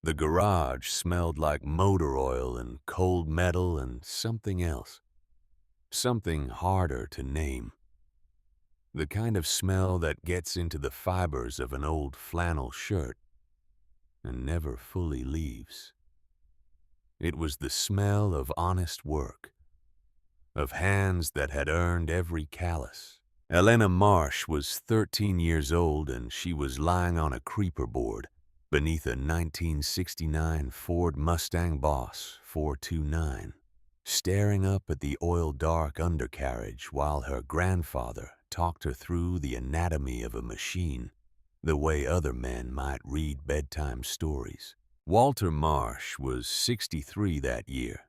The garage smelled like motor oil and cold metal and something else. Something harder to name. The kind of smell that gets into the fibers of an old flannel shirt and never fully leaves. It was the smell of honest work, of hands that had earned every callus. Elena Marsh was 13 years old and she was lying on a creeper board beneath a 1969 Ford Mustang Boss 429, staring up at the oil-dark undercarriage while her grandfather talked her through the anatomy of a machine, the way other men might read bedtime stories. Walter Marsh was 63 that year,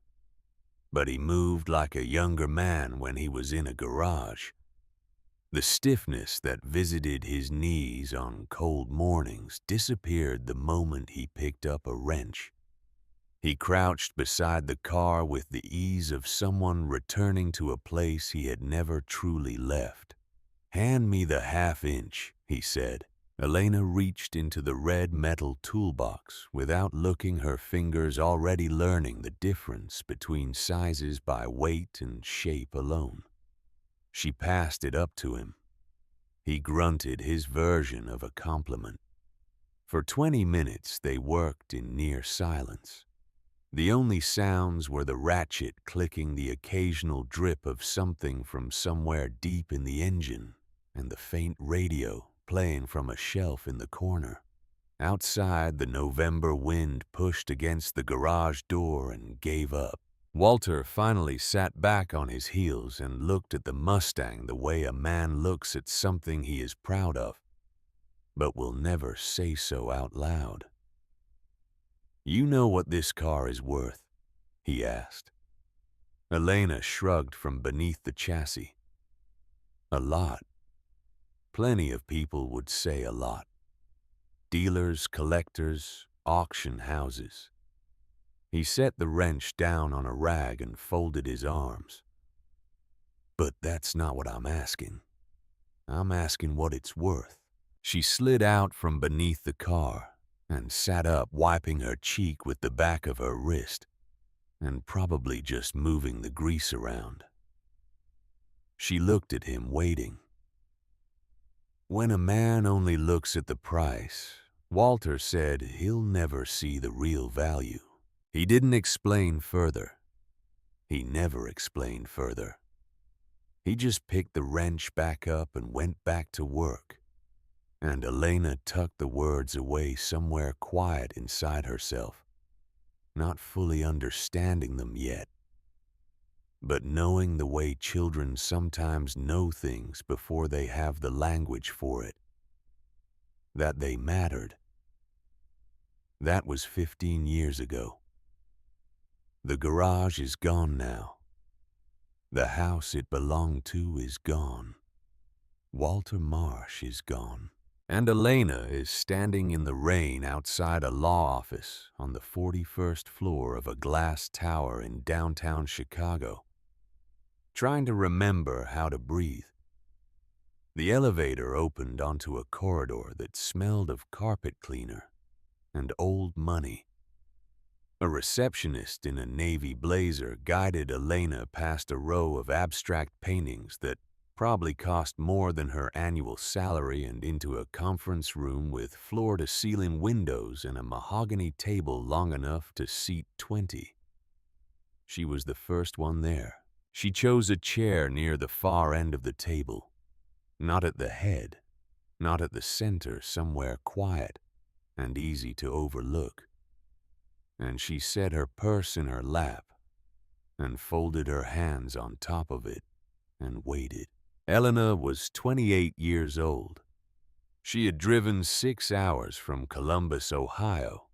but he moved like a younger man when he was in a garage. The stiffness that visited his knees on cold mornings disappeared the moment he picked up a wrench. He crouched beside the car with the ease of someone returning to a place he had never truly left. "Hand me the half-inch," he said. Elena reached into the red metal toolbox without looking, her fingers already learning the difference between sizes by weight and shape alone. She passed it up to him. He grunted his version of a compliment. For 20 minutes they worked in near silence. The only sounds were the ratchet clicking, the occasional drip of something from somewhere deep in the engine, and the faint radio playing from a shelf in the corner. Outside, the November wind pushed against the garage door and gave up. Walter finally sat back on his heels and looked at the Mustang the way a man looks at something he is proud of, but will never say so out loud. "You know what this car is worth?" he asked. Elena shrugged from beneath the chassis. "A lot. Plenty of people would say a lot. Dealers, collectors, auction houses." He set the wrench down on a rag and folded his arms. "But that's not what I'm asking. I'm asking what it's worth." She slid out from beneath the car and sat up, wiping her cheek with the back of her wrist and probably just moving the grease around. She looked at him, waiting. "When a man only looks at the price, Walter said he'll never see the real value." He didn't explain further. He never explained further. He just picked the wrench back up and went back to work. And Elena tucked the words away somewhere quiet inside herself, not fully understanding them yet, but knowing the way children sometimes know things before they have the language for it, that they mattered. That was 15 years ago. The garage is gone now. The house it belonged to is gone. Walter Marsh is gone. And Elena is standing in the rain outside a law office on the 41st floor of a glass tower in downtown Chicago, trying to remember how to breathe. The elevator opened onto a corridor that smelled of carpet cleaner and old money. A receptionist in a navy blazer guided Elena past a row of abstract paintings that probably cost more than her annual salary and into a conference room with floor-to-ceiling windows and a mahogany table long enough to seat 20. She was the first one there. She chose a chair near the far end of the table, not at the head, not at the center, somewhere quiet and easy to overlook. And she set her purse in her lap and folded her hands on top of it and waited. Elena was 28 years old. She had driven 6 hours from Columbus, Ohio,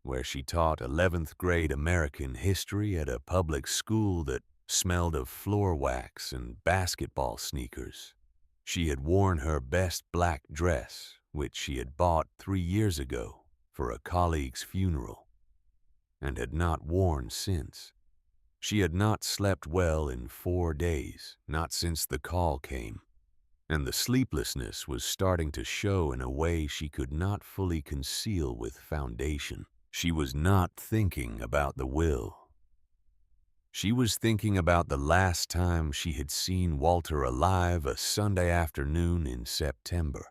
where she taught 11th grade American history at a public school that smelled of floor wax and basketball sneakers. She had worn her best black dress, which she had bought 3 years ago for a colleague's funeral, and had not worn since. She had not slept well in 4 days, not since the call came, and the sleeplessness was starting to show in a way she could not fully conceal with foundation. She was not thinking about the will. She was thinking about the last time she had seen Walter alive, a Sunday afternoon in September,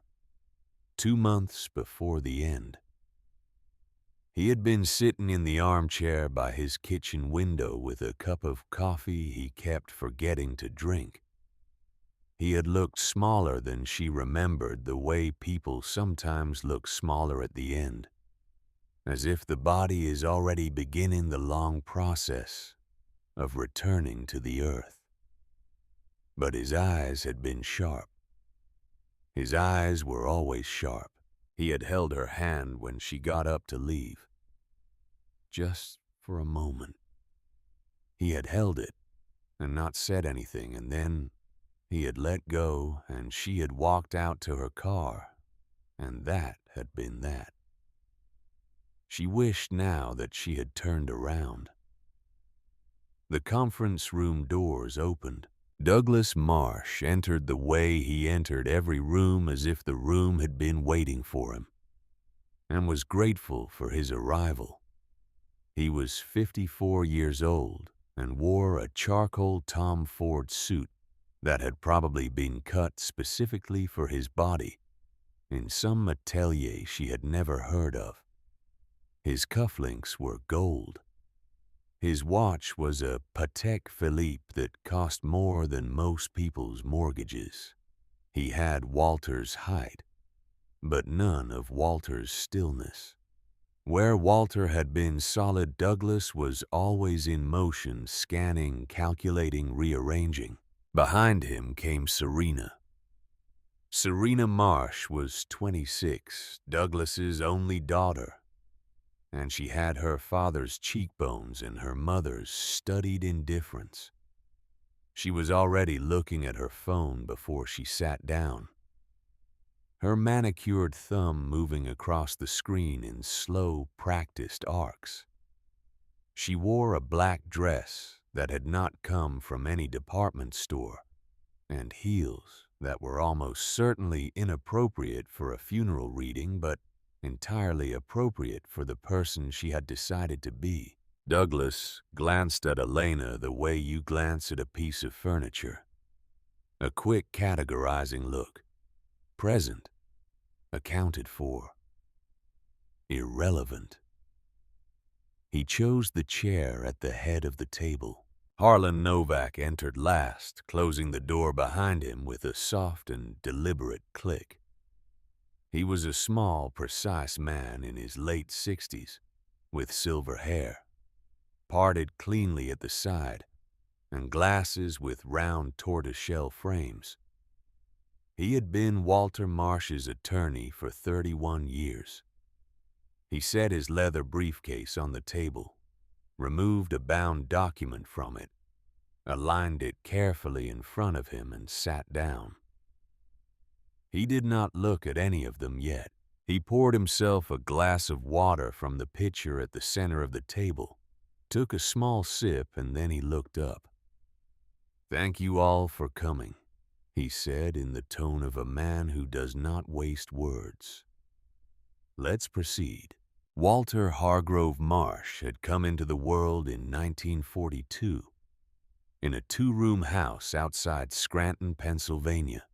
2 months before the end. He had been sitting in the armchair by his kitchen window with a cup of coffee he kept forgetting to drink. He had looked smaller than she remembered, the way people sometimes look smaller at the end, as if the body is already beginning the long process of returning to the earth. But his eyes had been sharp. His eyes were always sharp. He had held her hand when she got up to leave. Just for a moment. He had held it and not said anything, and then he had let go and she had walked out to her car, and that had been that. She wished now that she had turned around. The conference room doors opened. Douglas Marsh entered the way he entered every room, as if the room had been waiting for him, and was grateful for his arrival. He was 54 years old and wore a charcoal Tom Ford suit that had probably been cut specifically for his body in some atelier she had never heard of. His cufflinks were gold. His watch was a Patek Philippe that cost more than most people's mortgages. He had Walter's height, but none of Walter's stillness. Where Walter had been solid, Douglas was always in motion, scanning, calculating, rearranging. Behind him came Serena. Serena Marsh was 26, Douglas's only daughter, and she had her father's cheekbones and her mother's studied indifference. She was already looking at her phone before she sat down, her manicured thumb moving across the screen in slow, practiced arcs. She wore a black dress that had not come from any department store, and heels that were almost certainly inappropriate for a funeral reading, but entirely appropriate for the person she had decided to be. Douglas glanced at Elena the way you glance at a piece of furniture. A quick categorizing look. Present. Accounted for. Irrelevant. He chose the chair at the head of the table. Harlan Novak entered last, closing the door behind him with a soft and deliberate click. He was a small, precise man in his late 60s, with silver hair, parted cleanly at the side, and glasses with round tortoiseshell frames. He had been Walter Marsh's attorney for 31 years. He set his leather briefcase on the table, removed a bound document from it, aligned it carefully in front of him, and sat down. He did not look at any of them yet. He poured himself a glass of water from the pitcher at the center of the table, took a small sip, and then he looked up. "Thank you all for coming," he said in the tone of a man who does not waste words. "Let's proceed." Walter Hargrove Marsh had come into the world in 1942 in a 2-room house outside Scranton, Pennsylvania.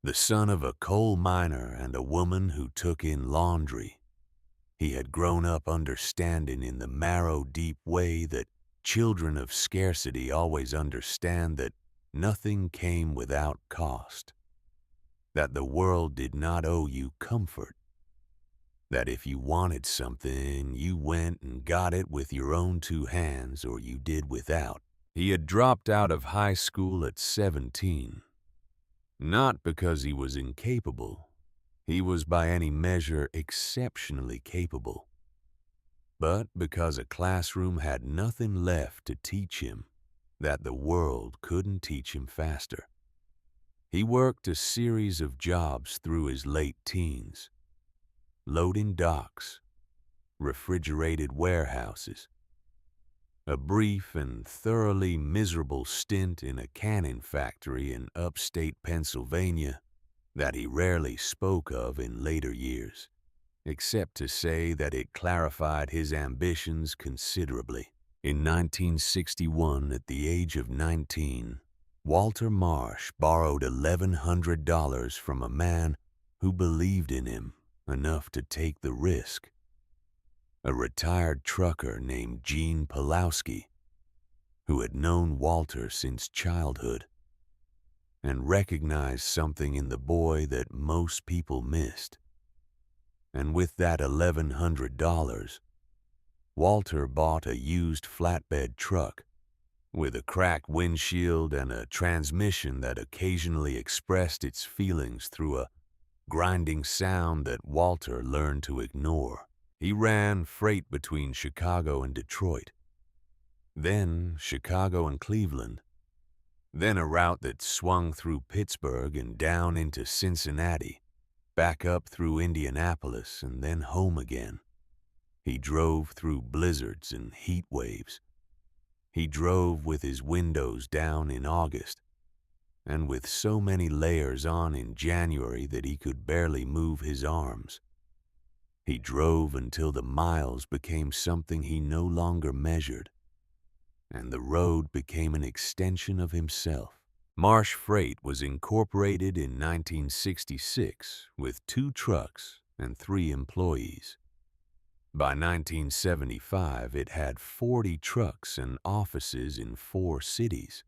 The son of a coal miner and a woman who took in laundry, he had grown up understanding in the marrow-deep way that children of scarcity always understand that nothing came without cost, that the world did not owe you comfort, that if you wanted something, you went and got it with your own 2 hands, or you did without. He had dropped out of high school at 17. Not because he was incapable. He was by any measure exceptionally capable. But because a classroom had nothing left to teach him that the world couldn't teach him faster. He worked a series of jobs through his late teens. Loading docks, refrigerated warehouses, a brief and thoroughly miserable stint in a canning factory in upstate Pennsylvania that he rarely spoke of in later years. except to say that it clarified his ambitions considerably. In 1961, at the age of 19, Walter Marsh borrowed $1,100 from a man who believed in him enough to take the risk, a retired trucker named Gene Pulowski, who had known Walter since childhood and recognized something in the boy that most people missed. And with that $1,100, Walter bought a used flatbed truck with a cracked windshield and a transmission that occasionally expressed its feelings through a grinding sound that Walter learned to ignore. He ran freight between Chicago and Detroit, then Chicago and Cleveland, then a route that swung through Pittsburgh and down into Cincinnati, back up through Indianapolis, and then home again. He drove through blizzards and heat waves. He drove with his windows down in August, and with so many layers on in January that he could barely move his arms. He drove until the miles became something he no longer measured, and the road became an extension of himself. Marsh Freight was incorporated in 1966 with 2 trucks and 3 employees. By 1975, it had 40 trucks and offices in 4 cities.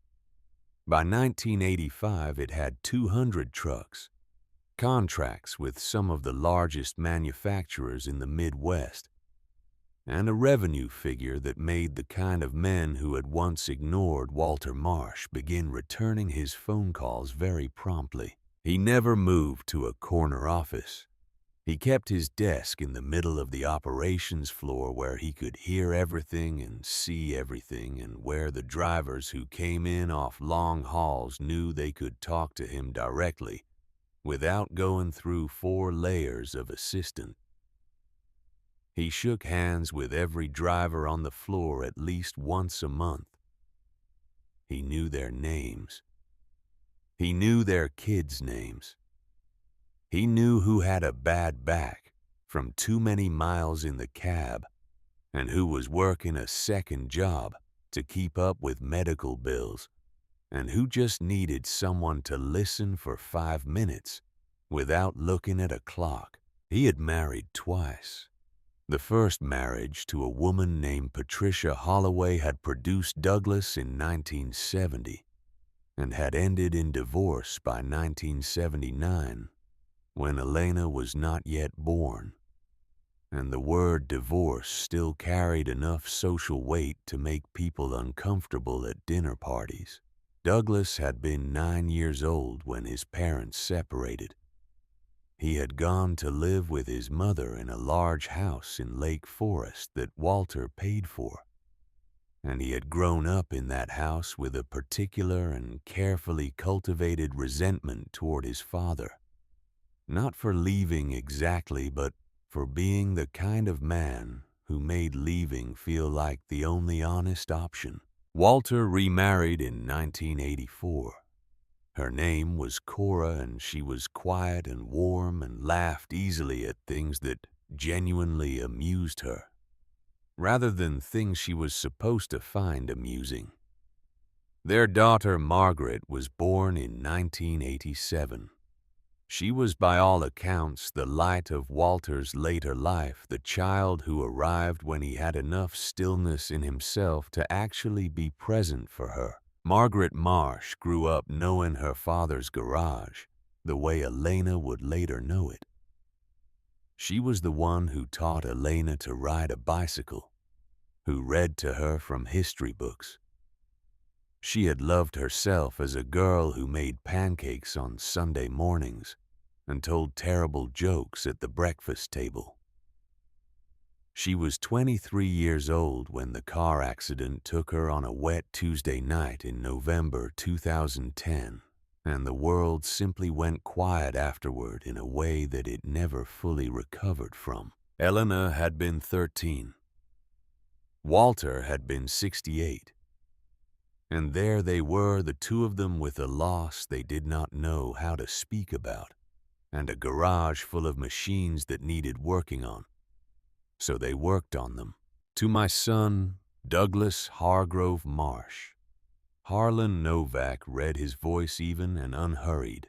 By 1985, it had 200 trucks, contracts with some of the largest manufacturers in the Midwest, and a revenue figure that made the kind of men who had once ignored Walter Marsh begin returning his phone calls very promptly. He never moved to a corner office. He kept his desk in the middle of the operations floor where he could hear everything and see everything, and where the drivers who came in off long hauls knew they could talk to him directly without going through 4 layers of assistant. He shook hands with every driver on the floor at least once a month. He knew their names. He knew their kids' names. He knew who had a bad back from too many miles in the cab and who was working a second job to keep up with medical bills, and who just needed someone to listen for 5 minutes without looking at a clock. He had married twice. The first marriage, to a woman named Patricia Holloway, had produced Douglas in 1970 and had ended in divorce by 1979, when Elena was not yet born, and the word divorce still carried enough social weight to make people uncomfortable at dinner parties. Douglas had been 9 years old when his parents separated. He had gone to live with his mother in a large house in Lake Forest that Walter paid for, and he had grown up in that house with a particular and carefully cultivated resentment toward his father. Not for leaving exactly, but for being the kind of man who made leaving feel like the only honest option. Walter remarried in 1984. Her name was Cora, and she was quiet and warm and laughed easily at things that genuinely amused her, rather than things she was supposed to find amusing. Their daughter Margaret was born in 1987. She was by all accounts the light of Walter's later life, the child who arrived when he had enough stillness in himself to actually be present for her. Margaret Marsh grew up knowing her father's garage the way Elena would later know it. She was the one who taught Elena to ride a bicycle, who read to her from history books. She had loved herself as a girl who made pancakes on Sunday mornings and told terrible jokes at the breakfast table. She was 23 years old when the car accident took her on a wet Tuesday night in November 2010, and the world simply went quiet afterward in a way that it never fully recovered from. Elena had been 13. Walter had been 68. And there they were, the two of them, with a loss they did not know how to speak about, and a garage full of machines that needed working on. So they worked on them. To my son, Douglas Hargrove Marsh. Harlan Novak read his voice even and unhurried.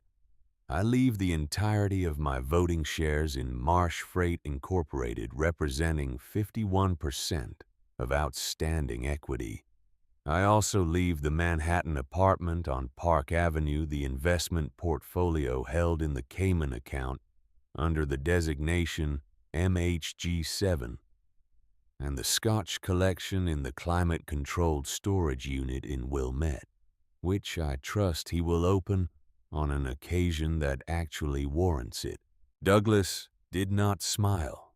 I leave the entirety of my voting shares in Marsh Freight Incorporated, representing 51% of outstanding equity. I also leave the Manhattan apartment on Park Avenue, the investment portfolio held in the Cayman account under the designation MHG7, and the Scotch collection in the climate-controlled storage unit in Wilmette, which I trust he will open on an occasion that actually warrants it. Douglas did not smile.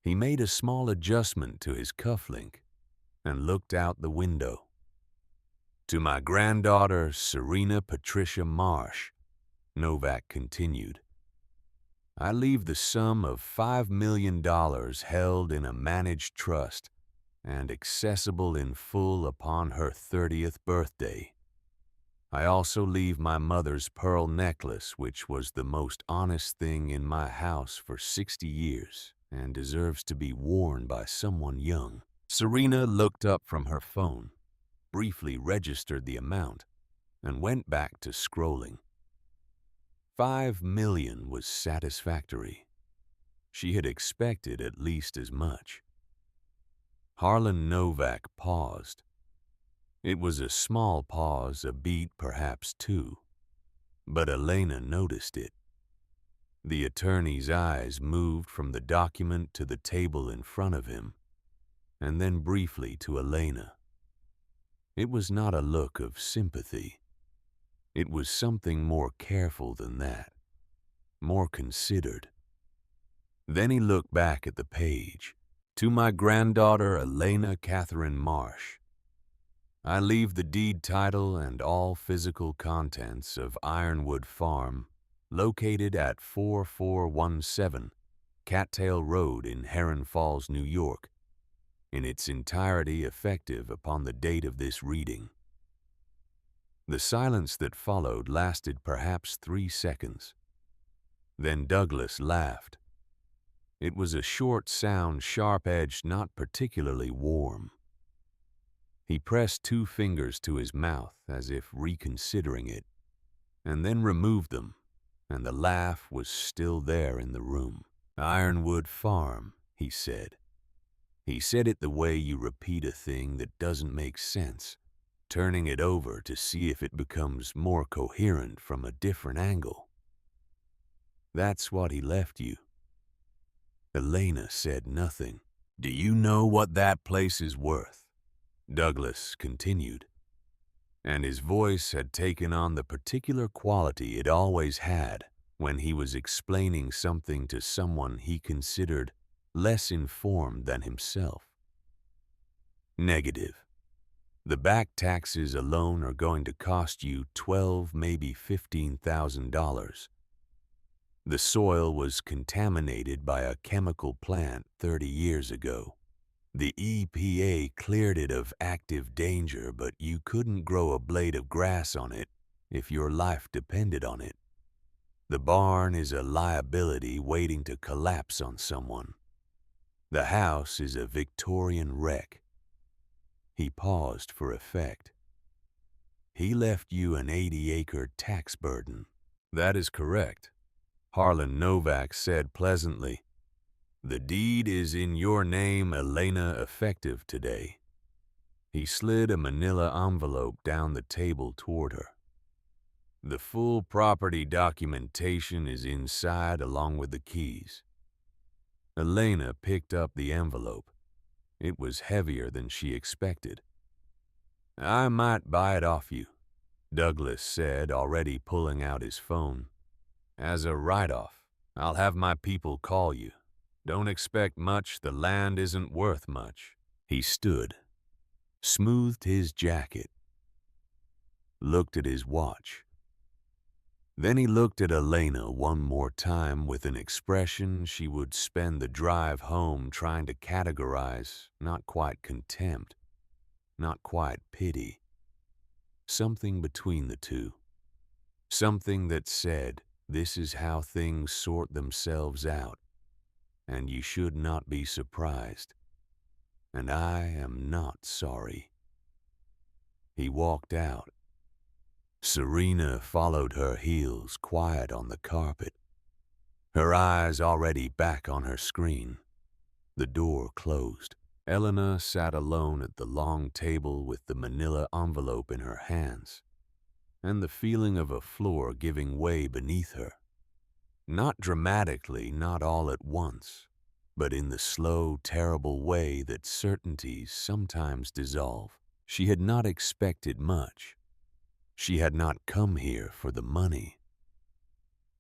He made a small adjustment to his cufflink and looked out the window. To my granddaughter, Serena Patricia Marsh, Novak continued, I leave the sum of $5 million held in a managed trust and accessible in full upon her 30th birthday. I also leave my mother's pearl necklace, which was the most honest thing in my house for 60 years and deserves to be worn by someone young. Serena looked up from her phone, briefly registered the amount, and went back to scrolling. $5 million was satisfactory. She had expected at least as much. Harlan Novak paused. It was a small pause, a beat, perhaps two, but Elena noticed it. The attorney's eyes moved from the document to the table in front of him, and then briefly to Elena. It was not a look of sympathy. It was something more careful than that, more considered. Then he looked back at the page. To my granddaughter, Elena Catherine Marsh, I leave the deed title and all physical contents of Ironwood Farm, located at 4417 Cattail Road in Heron Falls, New York, in its entirety effective upon the date of this reading. The silence that followed lasted perhaps 3 seconds. Then Douglas laughed. It was a short sound, sharp-edged, not particularly warm. He pressed 2 fingers to his mouth as if reconsidering it, and then removed them, and the laugh was still there in the room. Ironwood Farm, he said. He said it the way you repeat a thing that doesn't make sense, turning it over to see if it becomes more coherent from a different angle. That's what he left you. Elena said nothing. Do you know what that place is worth? Douglas continued, and his voice had taken on the particular quality it always had when he was explaining something to someone he considered less informed than himself. Negative. The back taxes alone are going to cost you $12,000, maybe $15,000. The soil was contaminated by a chemical plant 30 years ago. The EPA cleared it of active danger, but you couldn't grow a blade of grass on it if your life depended on it. The barn is a liability waiting to collapse on someone. The house is a Victorian wreck. He paused for effect. He left you an 80-acre tax burden. That is correct, Harlan Novak said pleasantly. The deed is in your name, Elena, effective today. He slid a manila envelope down the table toward her. The full property documentation is inside along with the keys. Elena picked up the envelope. It was heavier than she expected. I might buy it off you, Douglas said, already pulling out his phone. As a write-off, I'll have my people call you. Don't expect much, the land isn't worth much. He stood, smoothed his jacket, looked at his watch. Then he looked at Elena one more time with an expression she would spend the drive home trying to categorize, not quite contempt, not quite pity. Something between the two. Something that said, This is how things sort themselves out, and you should not be surprised. And I am not sorry." He walked out. Serena followed her heels, quiet on the carpet, her eyes already back on her screen. The door closed. Elena sat alone at the long table with the manila envelope in her hands, and the feeling of a floor giving way beneath her. Not dramatically, not all at once, but in the slow, terrible way that certainties sometimes dissolve. She had not expected much. She had not come here for the money.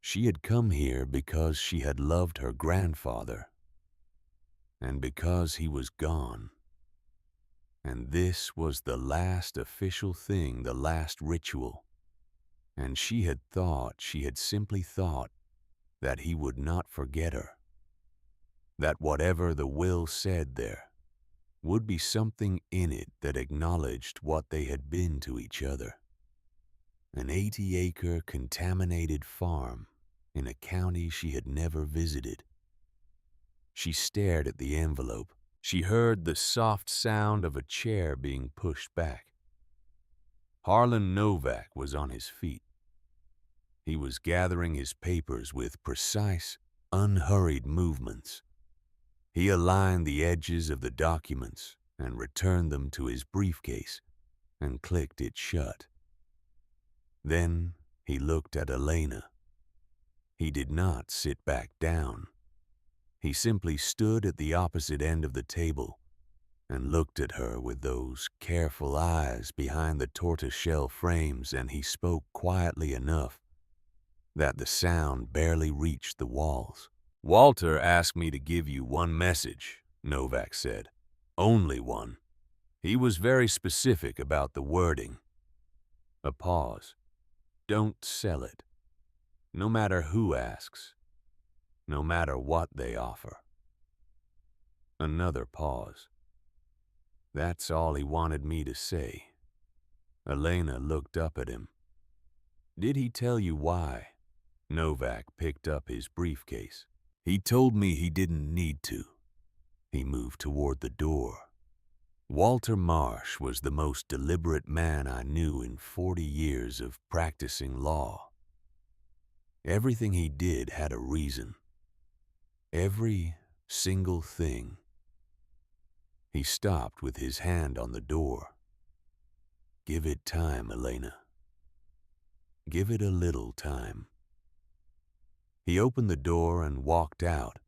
She had come here because she had loved her grandfather, and because he was gone. And this was the last official thing, the last ritual. And she had simply thought, that he would not forget her. That whatever the will said there would be something in it that acknowledged what they had been to each other. An 80-acre contaminated farm in a county she had never visited. She stared at the envelope. She heard the soft sound of a chair being pushed back. Harlan Novak was on his feet. He was gathering his papers with precise, unhurried movements. He aligned the edges of the documents and returned them to his briefcase and clicked it shut. Then he looked at Elena. He did not sit back down. He simply stood at the opposite end of the table and looked at her with those careful eyes behind the tortoiseshell frames, and he spoke quietly enough that the sound barely reached the walls. "Walter asked me to give you one message," Novak said. "Only one. He was very specific about the wording." A pause. "Don't sell it. No matter who asks. No matter what they offer." Another pause. "That's all he wanted me to say." Elena looked up at him. "Did he tell you why?" Novak picked up his briefcase. "He told me he didn't need to." He moved toward the door. Walter Marsh was the most deliberate man I knew in 40 years of practicing law. Everything he did had a reason. Every single thing. He stopped with his hand on the door. "Give it time, Elena. Give it a little time." He opened the door and walked out,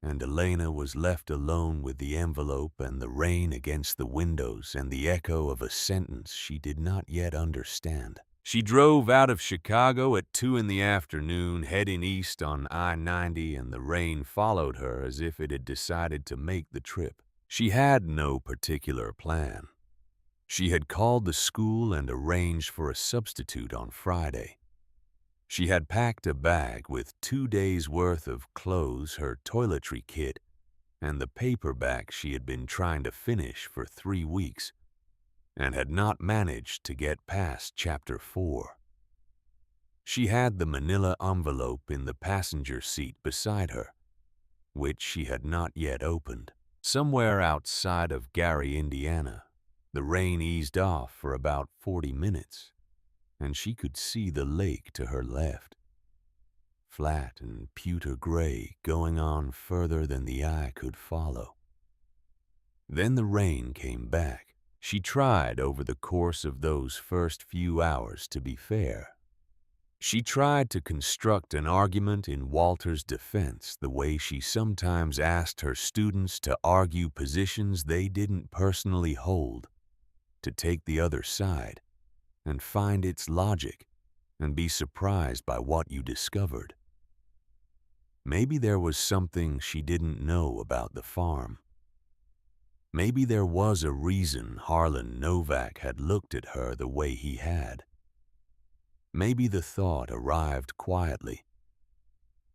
and Elena was left alone with the envelope and the rain against the windows and the echo of a sentence she did not yet understand. She drove out of Chicago at 2 in the afternoon, heading east on I-90, and the rain followed her as if it had decided to make the trip. She had no particular plan. She had called the school and arranged for a substitute on Friday. She had packed a bag with 2 days' worth of clothes, her toiletry kit, and the paperback she had been trying to finish for 3 weeks, and had not managed to get past chapter 4. She had the manila envelope in the passenger seat beside her, which she had not yet opened. Somewhere outside of Gary, Indiana, the rain eased off for about 40 minutes, and she could see the lake to her left, flat and pewter gray, going on further than the eye could follow. Then the rain came back. She tried over the course of those first few hours to be fair. She tried to construct an argument in Walter's defense the way she sometimes asked her students to argue positions they didn't personally hold, to take the other side and find its logic and be surprised by what you discovered. Maybe there was something she didn't know about the farm. Maybe there was a reason Harlan Novak had looked at her the way he had. Maybe the thought arrived quietly,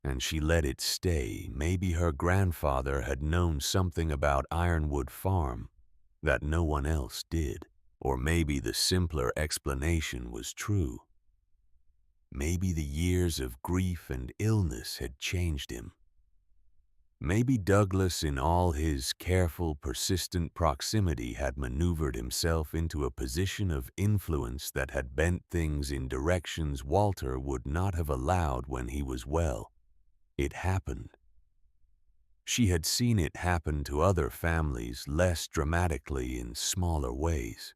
and she let it stay. Maybe her grandfather had known something about Ironwood Farm that no one else did. Or maybe the simpler explanation was true. maybe the years of grief and illness had changed him. Maybe Douglas, in all his careful, persistent proximity, had maneuvered himself into a position of influence that had bent things in directions Walter would not have allowed when he was well. It happened. She had seen it happen to other families less dramatically in smaller ways.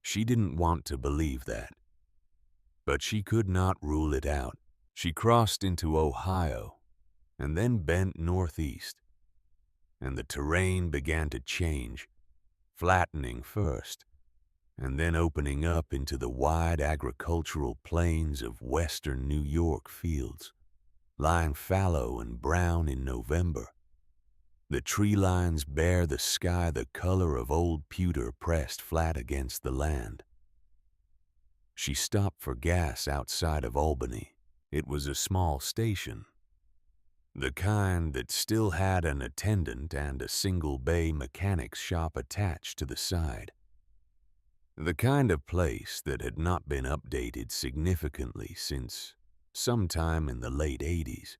She didn't want to believe that, but she could not rule it out. She crossed into Ohio and then bent northeast, and the terrain began to change, flattening first, and then opening up into the wide agricultural plains of western New York fields, lying fallow and brown in November. The tree lines bare the sky the color of old pewter pressed flat against the land. She stopped for gas outside of Albany. It was a small station, the kind that still had an attendant and a single-bay mechanics shop attached to the side. The kind of place that had not been updated significantly since sometime in the late 80s,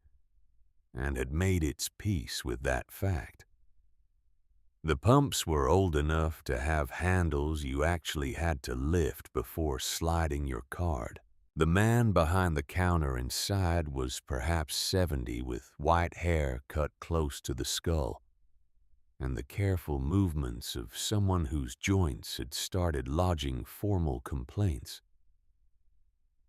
and had made its peace with that fact. The pumps were old enough to have handles you actually had to lift before sliding your card. The man behind the counter inside was perhaps 70, with white hair cut close to the skull, and the careful movements of someone whose joints had started lodging formal complaints.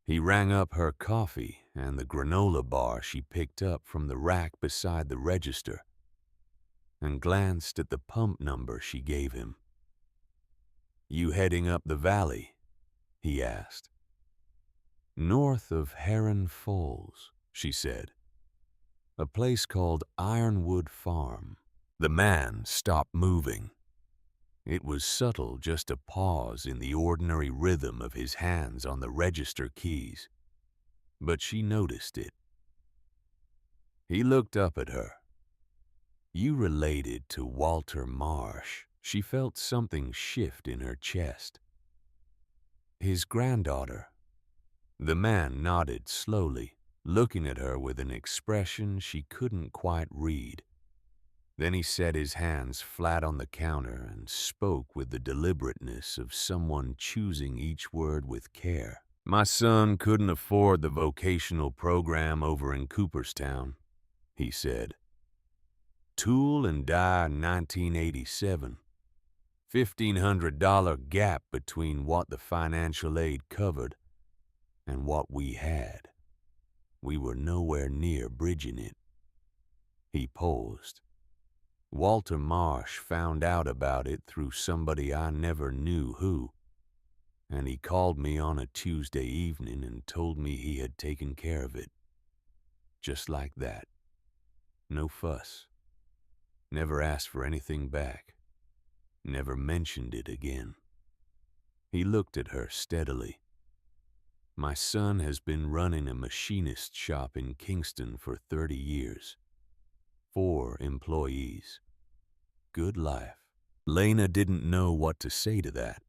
He rang up her coffee and the granola bar she picked up from the rack beside the register, and glanced at the pump number she gave him. "You heading up the valley?" he asked. "North of Heron Falls," she said. "A place called Ironwood Farm." The man stopped moving. It was subtle, just a pause in the ordinary rhythm of his hands on the register keys, but she noticed it. He looked up at her. "You related to Walter Marsh." She felt something shift in her chest. "His granddaughter." The man nodded slowly, looking at her with an expression she couldn't quite read. Then he set his hands flat on the counter and spoke with the deliberateness of someone choosing each word with care. "My son couldn't afford the vocational program over in Cooperstown," he said. "Tool and die 1987. $1,500 gap between what the financial aid covered and what we had. We were nowhere near bridging it." He paused. "Walter Marsh found out about it through somebody I never knew who, and he called me on a Tuesday evening and told me he had taken care of it. Just like that. No fuss. Never asked for anything back. Never mentioned it again." He looked at her steadily. "My son has been running a machinist shop in Kingston for 30 years. 4 employees. Good life." Lena didn't know what to say to that.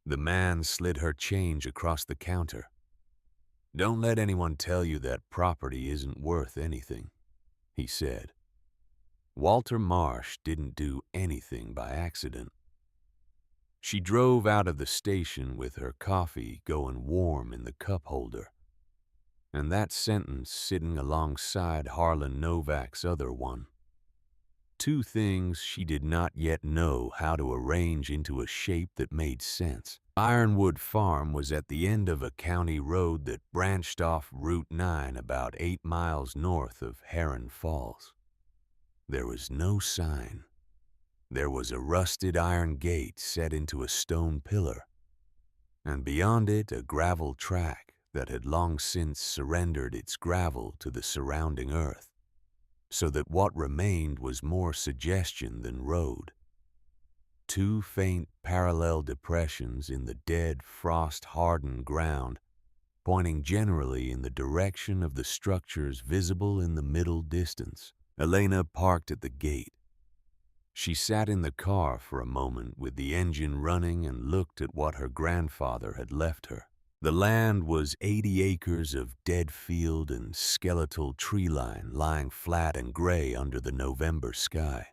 The man slid her change across the counter. "Don't let anyone tell you that property isn't worth anything," he said. "Walter Marsh didn't do anything by accident." She drove out of the station with her coffee going warm in the cup holder, and that sentence sitting alongside Harlan Novak's other one. 2 things she did not yet know how to arrange into a shape that made sense. Ironwood Farm was at the end of a county road that branched off Route 9 about 8 miles north of Heron Falls. There was no sign. There was a rusted iron gate set into a stone pillar, and beyond it a gravel track that had long since surrendered its gravel to the surrounding earth, so that what remained was more suggestion than road. 2 faint parallel depressions in the dead, frost-hardened ground, pointing generally in the direction of the structures visible in the middle distance. Elena parked at the gate. She sat in the car for a moment with the engine running and looked at what her grandfather had left her. The land was 80 acres of dead field and skeletal tree line lying flat and gray under the November sky.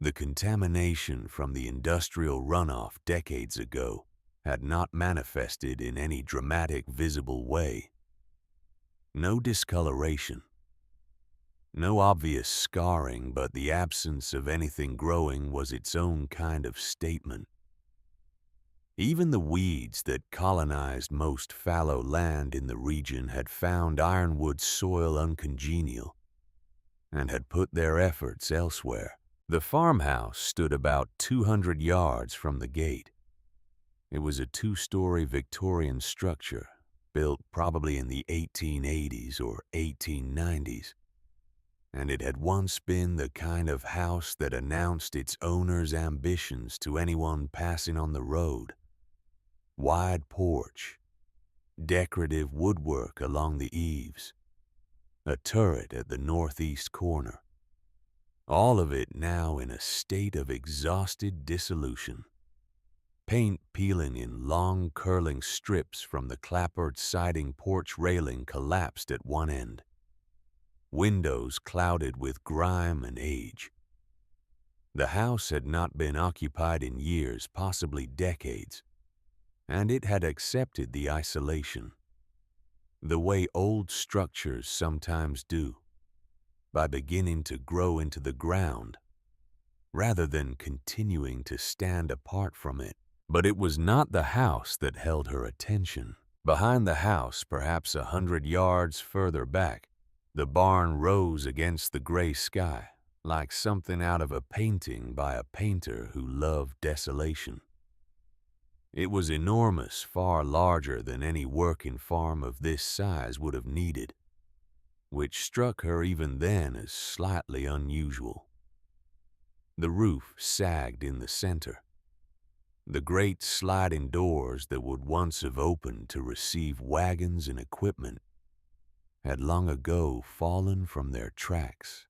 The contamination from the industrial runoff decades ago had not manifested in any dramatic visible way. No discoloration, no obvious scarring, but the absence of anything growing was its own kind of statement. Even the weeds that colonized most fallow land in the region had found ironwood soil uncongenial and had put their efforts elsewhere. The farmhouse stood about 200 yards from the gate. It was a two-story Victorian structure, built probably in the 1880s or 1890s, and it had once been the kind of house that announced its owner's ambitions to anyone passing on the road. Wide porch, decorative woodwork along the eaves, a turret at the northeast corner. All of it now in a state of exhausted dissolution. Paint peeling in long curling strips from the clapboard siding porch railing collapsed at one end. Windows clouded with grime and age. The house had not been occupied in years, possibly decades, and it had accepted the isolation, the way old structures sometimes do, by beginning to grow into the ground, rather than continuing to stand apart from it. But it was not the house that held her attention. Behind the house, perhaps 100 yards further back, the barn rose against the gray sky, like something out of a painting by a painter who loved desolation. It was enormous, far larger than any working farm of this size would have needed, which struck her even then as slightly unusual. The roof sagged in the center. The great sliding doors that would once have opened to receive wagons and equipment had long ago fallen from their tracks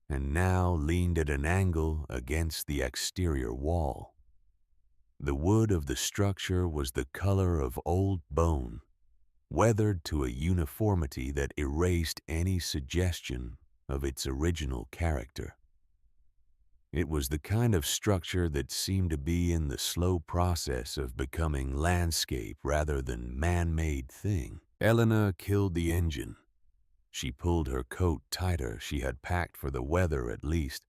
and now leaned at an angle against the exterior wall. The wood of the structure was the color of old bone, weathered to a uniformity that erased any suggestion of its original character. It was the kind of structure that seemed to be in the slow process of becoming landscape rather than man-made thing. Elena killed the engine. She pulled her coat tighter, she had packed for the weather at least,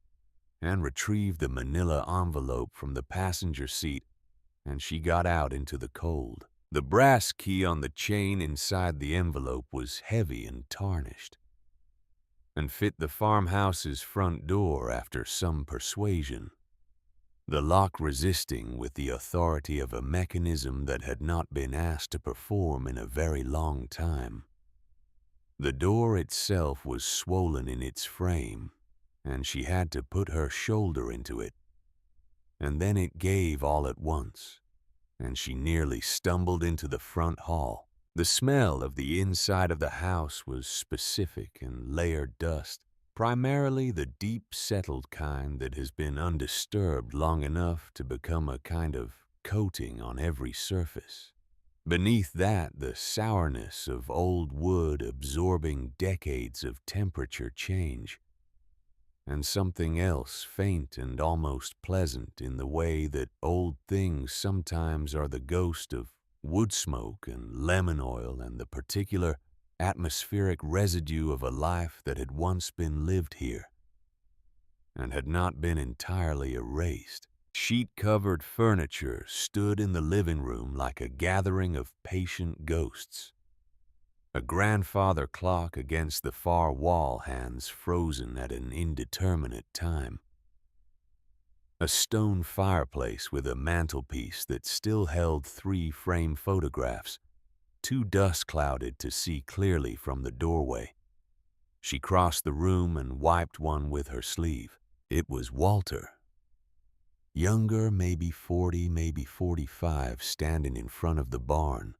and retrieved the manila envelope from the passenger seat, and she got out into the cold. The brass key on the chain inside the envelope was heavy and tarnished, and fit the farmhouse's front door after some persuasion, the lock resisting with the authority of a mechanism that had not been asked to perform in a very long time. The door itself was swollen in its frame, and she had to put her shoulder into it, and then it gave all at once, and she nearly stumbled into the front hall. The smell of the inside of the house was specific and layered dust, primarily the deep-settled kind that has been undisturbed long enough to become a kind of coating on every surface. Beneath that, the sourness of old wood absorbing decades of temperature change, and something else faint and almost pleasant in the way that old things sometimes are the ghost of wood smoke and lemon oil and the particular atmospheric residue of a life that had once been lived here and had not been entirely erased. Sheet-covered furniture stood in the living room like a gathering of patient ghosts. A grandfather clock against the far wall hands frozen at an indeterminate time. A stone fireplace with a mantelpiece that still held 3 frame photographs, too dust-clouded to see clearly from the doorway. She crossed the room and wiped one with her sleeve. It was Walter. Younger, maybe 40, maybe 45, standing in front of the barn,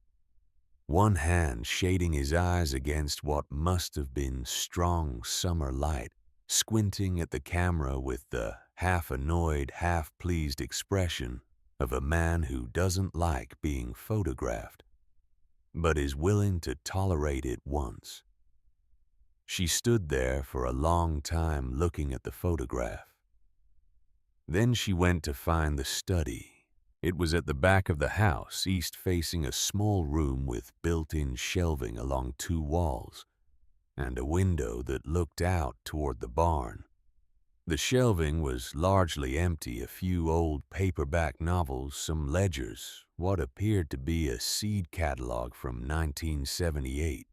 one hand shading his eyes against what must have been strong summer light, squinting at the camera with the half-annoyed, half-pleased expression of a man who doesn't like being photographed, but is willing to tolerate it once. She stood there for a long time looking at the photograph. Then she went to find the study. It was at the back of the house, east-facing a small room with built-in shelving along two walls and a window that looked out toward the barn. The shelving was largely empty, a few old paperback novels, some ledgers, what appeared to be a seed catalog from 1978.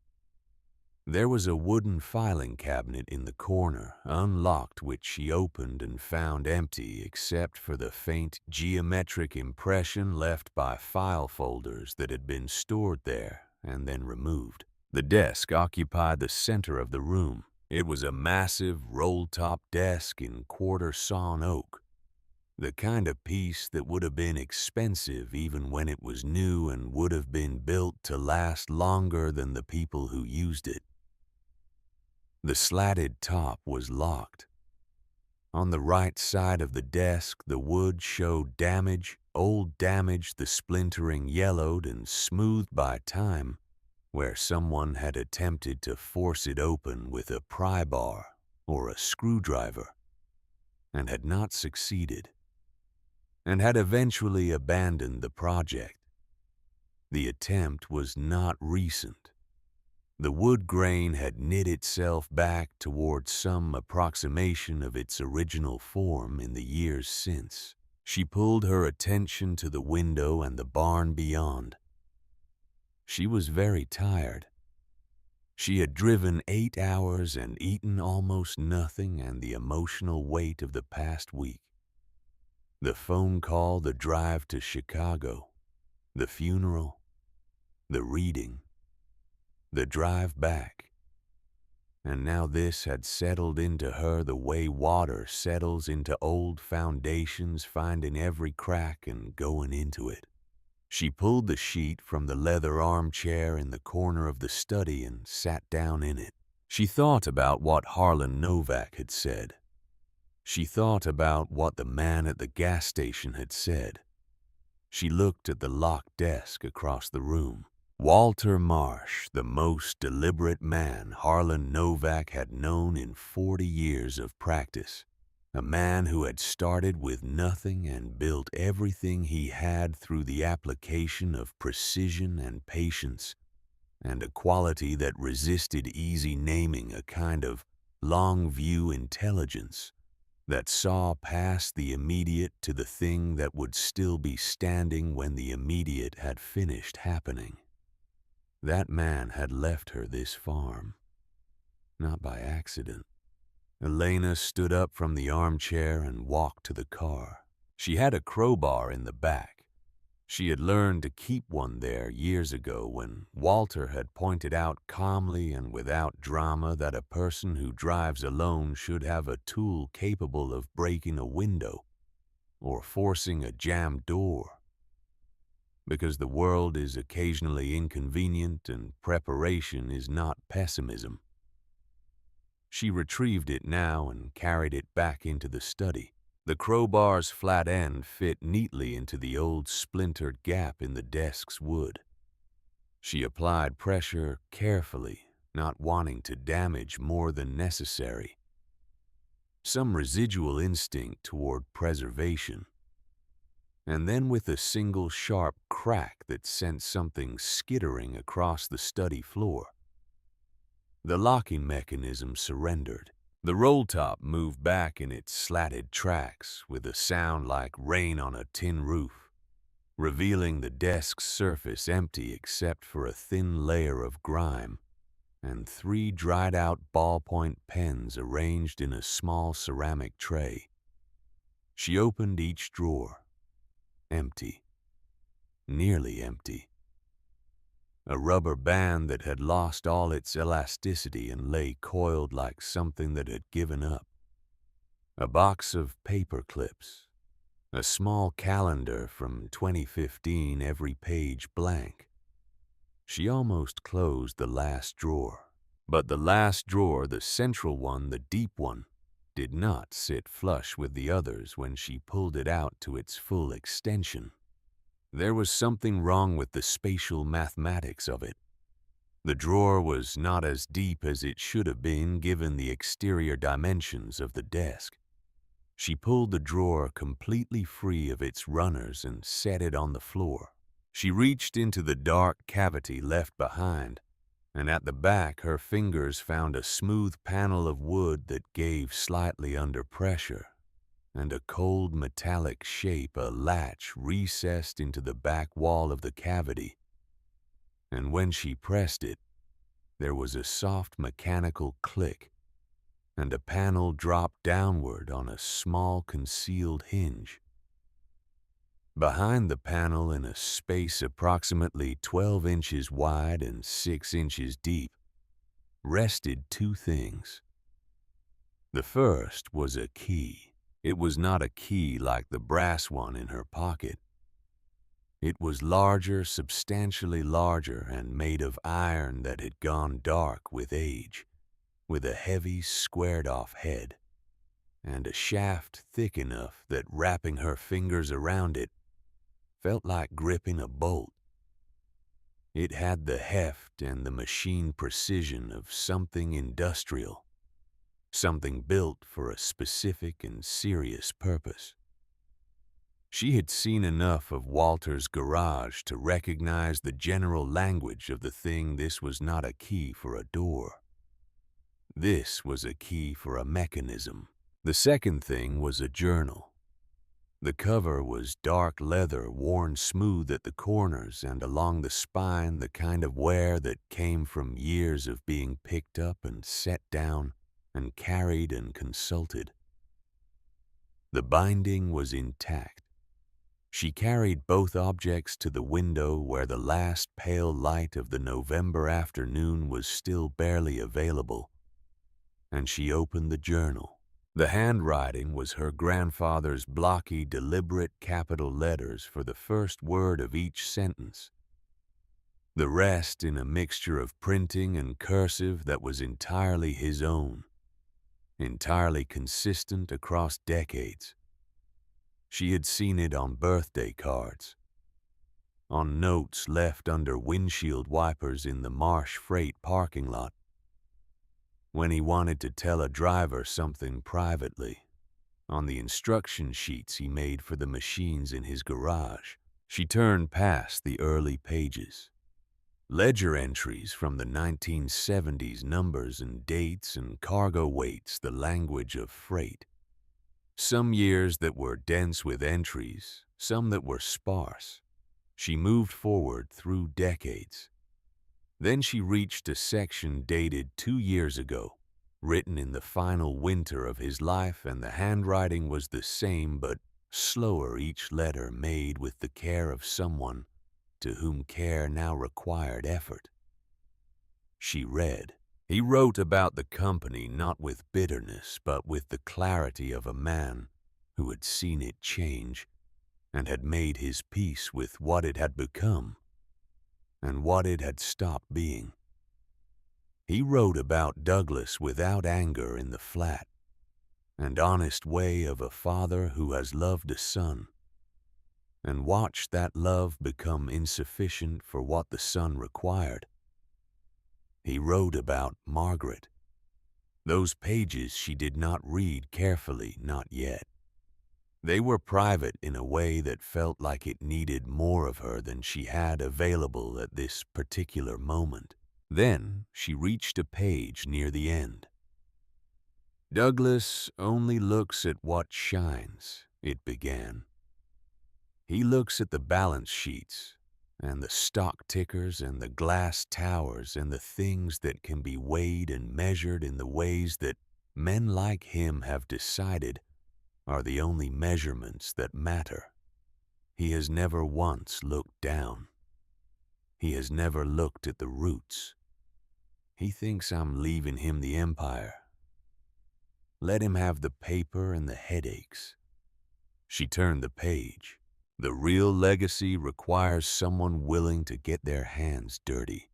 There was a wooden filing cabinet in the corner, unlocked, which she opened and found empty except for the faint geometric impression left by file folders that had been stored there and then removed. The desk occupied the center of the room. It was a massive roll-top desk in quarter-sawn oak, the kind of piece that would have been expensive even when it was new and would have been built to last longer than the people who used it. The slatted top was locked. On the right side of the desk, the wood showed damage, old damage, the splintering yellowed and smoothed by time, where someone had attempted to force it open with a pry bar or a screwdriver, and had not succeeded, and had eventually abandoned the project. The attempt was not recent. The wood grain had knit itself back toward some approximation of its original form in the years since. She pulled her attention to the window and the barn beyond. She was very tired. She had driven 8 hours and eaten almost nothing, and the emotional weight of the past week. The phone call, the drive to Chicago, the funeral, the reading, the drive back. And now this had settled into her the way water settles into old foundations, finding every crack and going into it. She pulled the sheet from the leather armchair in the corner of the study and sat down in it. She thought about what Harlan Novak had said. She thought about what the man at the gas station had said. She looked at the locked desk across the room. Walter Marsh, the most deliberate man Harlan Novak had known in 40 years of practice. A man who had started with nothing and built everything he had through the application of precision and patience, and a quality that resisted easy naming, a kind of long-view intelligence that saw past the immediate to the thing that would still be standing when the immediate had finished happening. That man had left her this farm, not by accident. Elena stood up from the armchair and walked to the car. She had a crowbar in the back. She had learned to keep one there years ago when Walter had pointed out calmly and without drama that a person who drives alone should have a tool capable of breaking a window or forcing a jammed door. Because the world is occasionally inconvenient and preparation is not pessimism. She retrieved it now and carried it back into the study. The crowbar's flat end fit neatly into the old splintered gap in the desk's wood. She applied pressure carefully, not wanting to damage more than necessary. Some residual instinct toward preservation. And then with a single sharp crack that sent something skittering across the study floor, the locking mechanism surrendered. The roll-top moved back in its slatted tracks with a sound like rain on a tin roof, revealing the desk's surface empty except for a thin layer of grime and 3 dried-out ballpoint pens arranged in a small ceramic tray. She opened each drawer. Empty. Nearly empty. A rubber band that had lost all its elasticity and lay coiled like something that had given up. A box of paper clips. A small calendar from 2015, every page blank. She almost closed the last drawer. But the last drawer, the central one, the deep one, did not sit flush with the others when she pulled it out to its full extension. There was something wrong with the spatial mathematics of it. The drawer was not as deep as it should have been given the exterior dimensions of the desk. She pulled the drawer completely free of its runners and set it on the floor. She reached into the dark cavity left behind, and at the back her fingers found a smooth panel of wood that gave slightly under pressure, and a cold metallic shape, a latch recessed into the back wall of the cavity. And when she pressed it, there was a soft mechanical click, and a panel dropped downward on a small concealed hinge. Behind the panel, in a space approximately 12 inches wide and 6 inches deep, rested two things. The first was a key. It was not a key like the brass one in her pocket. It was larger, substantially larger, and made of iron that had gone dark with age, with a heavy, squared-off head, and a shaft thick enough that wrapping her fingers around it felt like gripping a bolt. It had the heft and the machine precision of something industrial, something built for a specific and serious purpose. She had seen enough of Walter's garage to recognize the general language of the thing. This was not a key for a door. This was a key for a mechanism. The second thing was a journal. The cover was dark leather, worn smooth at the corners and along the spine, the kind of wear that came from years of being picked up and set down and carried and consulted. The binding was intact. She carried both objects to the window where the last pale light of the November afternoon was still barely available, and she opened the journal. The handwriting was her grandfather's blocky, deliberate capital letters for the first word of each sentence. The rest in a mixture of printing and cursive that was entirely his own, entirely consistent across decades. She had seen it on birthday cards, on notes left under windshield wipers in the Marsh Freight parking lot, when he wanted to tell a driver something privately, on the instruction sheets he made for the machines in his garage. She turned past the early pages. Ledger entries from the 1970s, numbers and dates and cargo weights, the language of freight. Some years that were dense with entries, some that were sparse. She moved forward through decades. Then she reached a section dated 2 years ago, written in the final winter of his life, and the handwriting was the same but slower, each letter made with the care of someone to whom care now required effort. She read. He wrote about the company not with bitterness, but with the clarity of a man who had seen it change and had made his peace with what it had become and what it had stopped being. He wrote about Douglas without anger, in the flat and honest way of a father who has loved a son and watched that love become insufficient for what the son required. He wrote about Margaret. Those pages she did not read carefully, not yet. They were private in a way that felt like it needed more of her than she had available at this particular moment. Then she reached a page near the end. Douglas only looks at what shines, it began. He looks at the balance sheets and the stock tickers and the glass towers and the things that can be weighed and measured in the ways that men like him have decided are the only measurements that matter. He has never once looked down. He has never looked at the roots. He thinks I'm leaving him the empire. Let him have the paper and the headaches. She turned the page. The real legacy requires someone willing to get their hands dirty.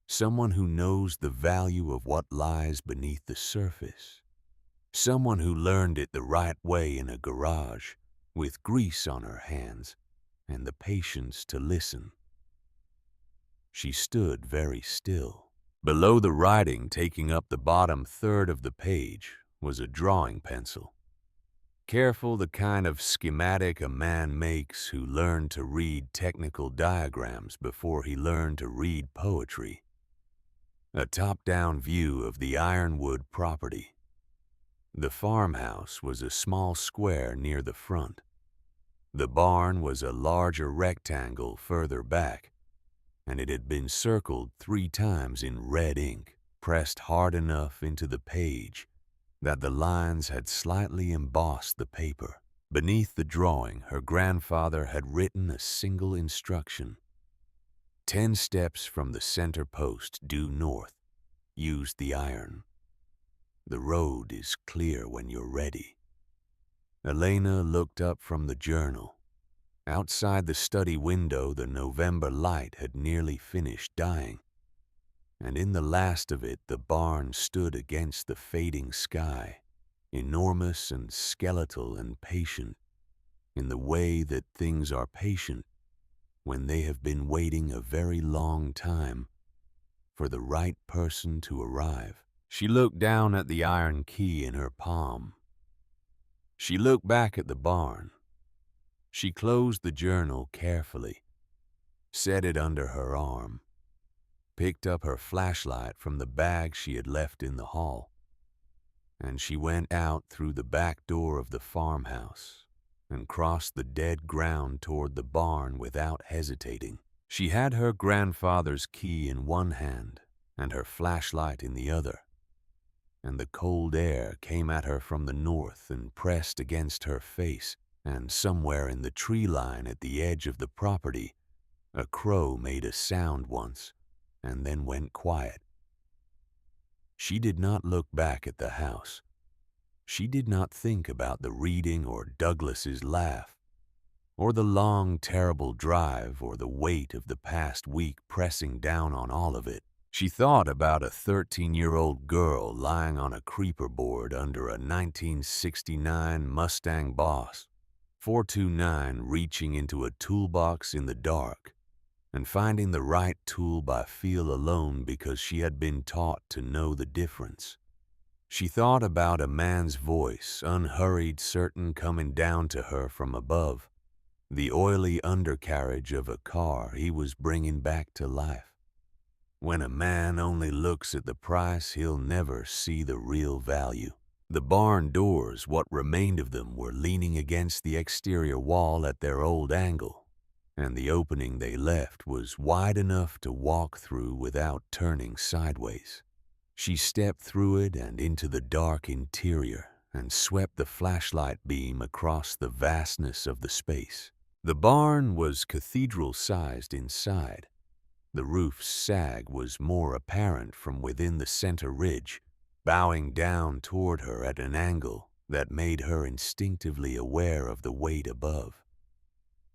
Someone who knows the value of what lies beneath the surface. Someone who learned it the right way in a garage, with grease on her hands and the patience to listen. She stood very still. Below the writing, taking up the bottom third of the page, was a drawing pencil. Careful, the kind of schematic a man makes who learned to read technical diagrams before he learned to read poetry. A top-down view of the Ironwood property. The farmhouse was a small square near the front. The barn was a larger rectangle further back, and it had been circled 3 times in red ink, pressed hard enough into the page that the lines had slightly embossed the paper. Beneath the drawing, her grandfather had written a single instruction. 10 steps from the center post due north. Use the iron. The road is clear when you're ready. Elena looked up from the journal. Outside the study window, the November light had nearly finished dying, and in the last of it the barn stood against the fading sky, enormous and skeletal and patient, in the way that things are patient when they have been waiting a very long time for the right person to arrive. She looked down at the iron key in her palm. She looked back at the barn. She closed the journal carefully, set it under her arm, picked up her flashlight from the bag she had left in the hall, and she went out through the back door of the farmhouse and crossed the dead ground toward the barn without hesitating. She had her grandfather's key in one hand and her flashlight in the other, and the cold air came at her from the north and pressed against her face, and somewhere in the tree line at the edge of the property, a crow made a sound once and then went quiet. She did not look back at the house. She did not think about the reading or Douglas's laugh, or the long, terrible drive, or the weight of the past week pressing down on all of it. She thought about a 13-year-old girl lying on a creeper board under a 1969 Mustang Boss 429, reaching into a toolbox in the dark and finding the right tool by feel alone because she had been taught to know the difference. She thought about a man's voice, unhurried, certain, coming down to her from above, the oily undercarriage of a car he was bringing back to life. When a man only looks at the price, he'll never see the real value. The barn doors, what remained of them, were leaning against the exterior wall at their old angle, and the opening they left was wide enough to walk through without turning sideways. She stepped through it and into the dark interior and swept the flashlight beam across the vastness of the space. The barn was cathedral-sized inside. The roof's sag was more apparent from within the center ridge, bowing down toward her at an angle that made her instinctively aware of the weight above.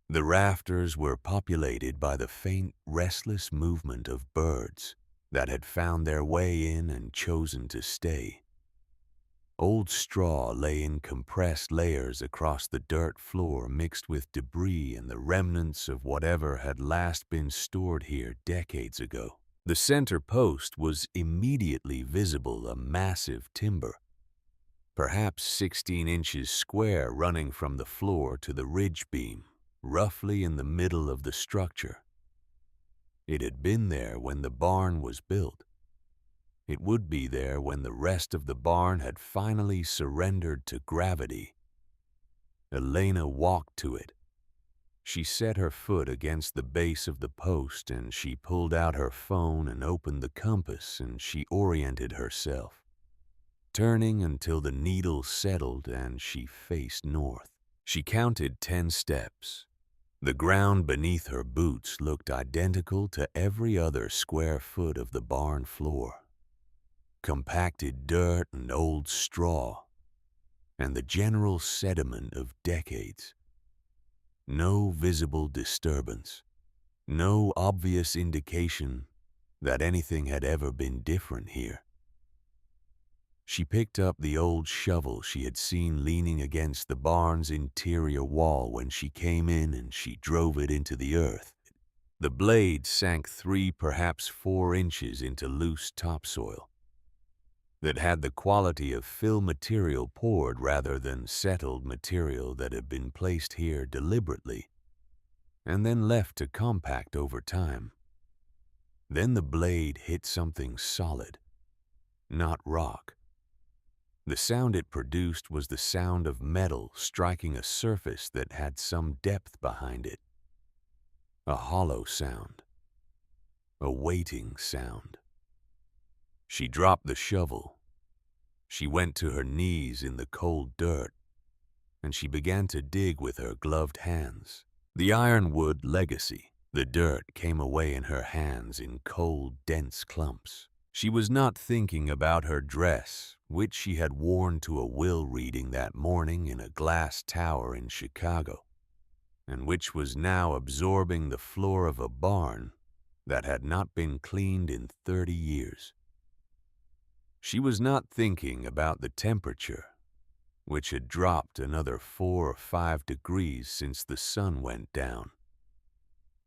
The rafters were populated by the faint, restless movement of birds that had found their way in and chosen to stay. Old straw lay in compressed layers across the dirt floor, mixed with debris and the remnants of whatever had last been stored here decades ago. The center post was immediately visible, a massive timber, perhaps 16 inches square, running from the floor to the ridge beam, roughly in the middle of the structure. It had been there when the barn was built. It would be there when the rest of the barn had finally surrendered to gravity. Elena walked to it. She set her foot against the base of the post, and she pulled out her phone and opened the compass, and she oriented herself, turning until the needle settled and she faced north. She counted 10 steps. The ground beneath her boots looked identical to every other square foot of the barn floor. Compacted dirt and old straw, and the general sediment of decades. No visible disturbance, no obvious indication that anything had ever been different here. She picked up the old shovel she had seen leaning against the barn's interior wall when she came in, and she drove it into the earth. The blade sank 3, perhaps 4 inches into loose topsoil that had the quality of fill material poured rather than settled material that had been placed here deliberately and then left to compact over time. Then the blade hit something solid, not rock. The sound it produced was the sound of metal striking a surface that had some depth behind it. A hollow sound. A waiting sound. She dropped the shovel. She went to her knees in the cold dirt, and she began to dig with her gloved hands. The ironwood legacy. The dirt came away in her hands in cold, dense clumps. She was not thinking about her dress, which she had worn to a will reading that morning in a glass tower in Chicago, and which was now absorbing the floor of a barn that had not been cleaned in 30 years. She was not thinking about the temperature, which had dropped another 4 or 5 degrees since the sun went down,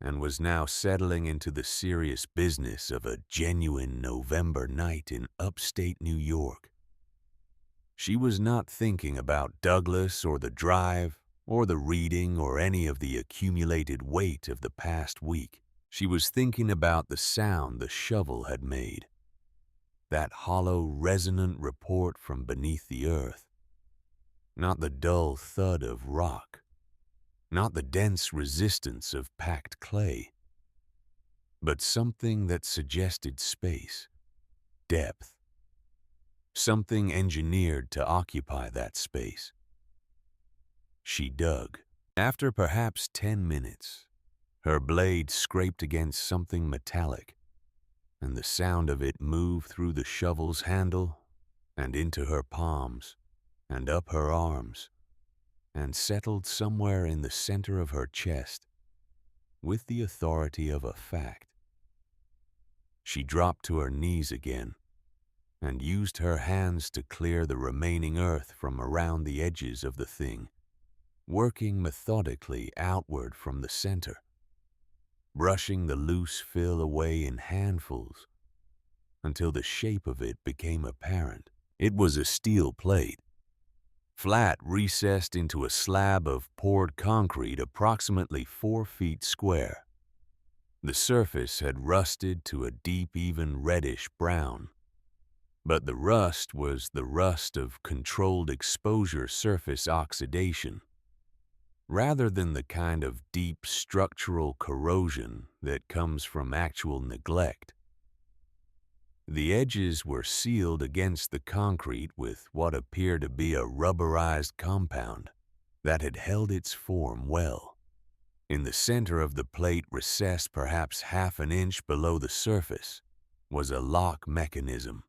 and was now settling into the serious business of a genuine November night in upstate New York. She was not thinking about Douglas or the drive or the reading or any of the accumulated weight of the past week. She was thinking about the sound the shovel had made, that hollow, resonant report from beneath the earth, not the dull thud of rock, not the dense resistance of packed clay, but something that suggested space, depth, something engineered to occupy that space. She dug. After perhaps 10 minutes, her blade scraped against something metallic, and the sound of it moved through the shovel's handle and into her palms and up her arms, and settled somewhere in the center of her chest with the authority of a fact. She dropped to her knees again and used her hands to clear the remaining earth from around the edges of the thing, working methodically outward from the center, brushing the loose fill away in handfuls until the shape of it became apparent. It was a steel plate, flat, recessed into a slab of poured concrete approximately 4 feet square. The surface had rusted to a deep, even reddish brown, but the rust was the rust of controlled exposure surface oxidation, rather than the kind of deep structural corrosion that comes from actual neglect. The edges were sealed against the concrete with what appeared to be a rubberized compound that had held its form well. In the center of the plate, recessed perhaps half an inch below the surface, was a lock mechanism,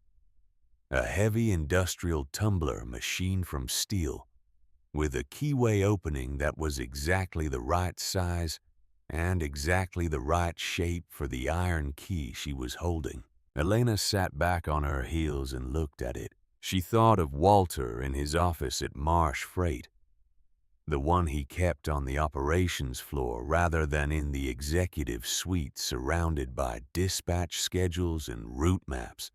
a heavy industrial tumbler machined from steel, with a keyway opening that was exactly the right size and exactly the right shape for the iron key she was holding. Elena sat back on her heels and looked at it. She thought of Walter in his office at Marsh Freight, the one he kept on the operations floor rather than in the executive suite, surrounded by dispatch schedules and route maps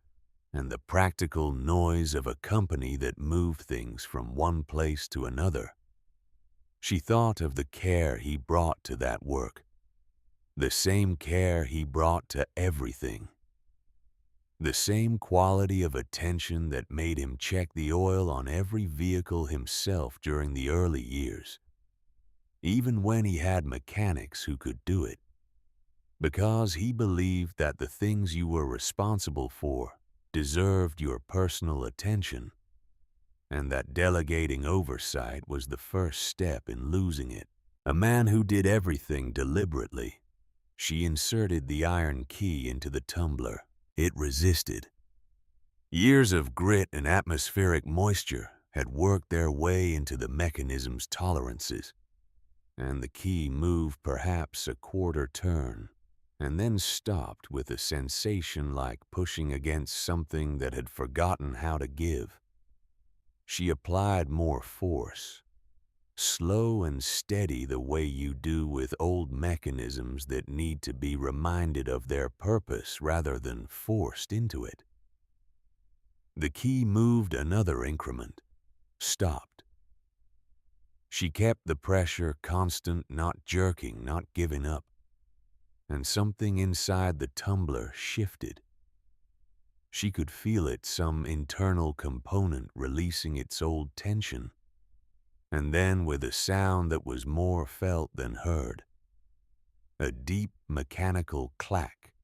and the practical noise of a company that moved things from one place to another. She thought of the care he brought to that work, the same care he brought to everything. The same quality of attention that made him check the oil on every vehicle himself during the early years, even when he had mechanics who could do it, because he believed that the things you were responsible for deserved your personal attention, and that delegating oversight was the first step in losing it. A man who did everything deliberately. She inserted the iron key into the tumbler. It resisted. Years of grit and atmospheric moisture had worked their way into the mechanism's tolerances, and the key moved perhaps a quarter turn, and then stopped with a sensation like pushing against something that had forgotten how to give. She applied more force, slow and steady the way you do with old mechanisms that need to be reminded of their purpose rather than forced into it. The key moved another increment, stopped. She kept the pressure constant, not jerking, not giving up, and something inside the tumbler shifted. She could feel it, some internal component releasing its old tension. And then, with a sound that was more felt than heard, a deep mechanical clack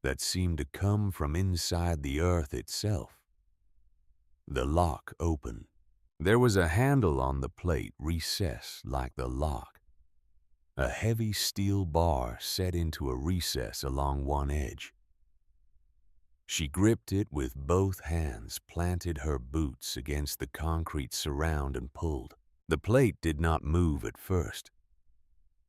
that seemed to come from inside the earth itself. The lock opened. There was a handle on the plate recessed like the lock, a heavy steel bar set into a recess along one edge. She gripped it with both hands, planted her boots against the concrete surround and pulled. The plate did not move at first.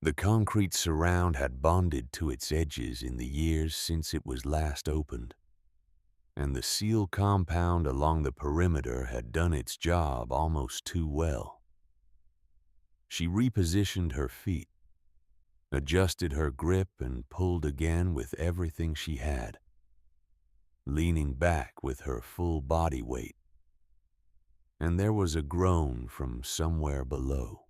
The concrete surround had bonded to its edges in the years since it was last opened, and the seal compound along the perimeter had done its job almost too well. She repositioned her feet, adjusted her grip, and pulled again with everything she had, leaning back with her full body weight. And there was a groan from somewhere below.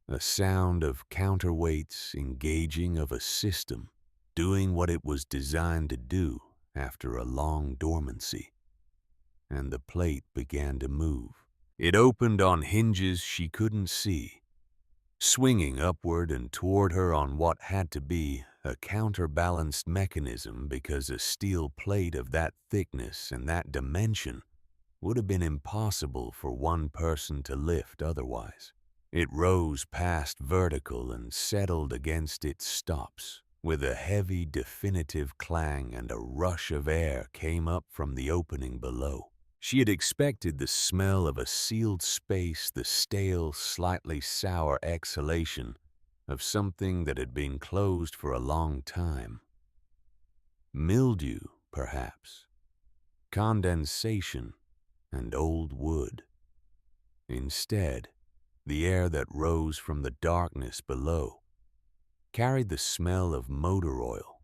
A sound of counterweights engaging, of a system doing what it was designed to do after a long dormancy. And the plate began to move. It opened on hinges she couldn't see, swinging upward and toward her on what had to be a counterbalanced mechanism, because a steel plate of that thickness and that dimension would have been impossible for one person to lift otherwise. It rose past vertical and settled against its stops with a heavy, definitive clang, and a rush of air came up from the opening below. She had expected the smell of a sealed space, the stale, slightly sour exhalation of something that had been closed for a long time. Mildew, perhaps, condensation, and old wood. Instead, the air that rose from the darkness below carried the smell of motor oil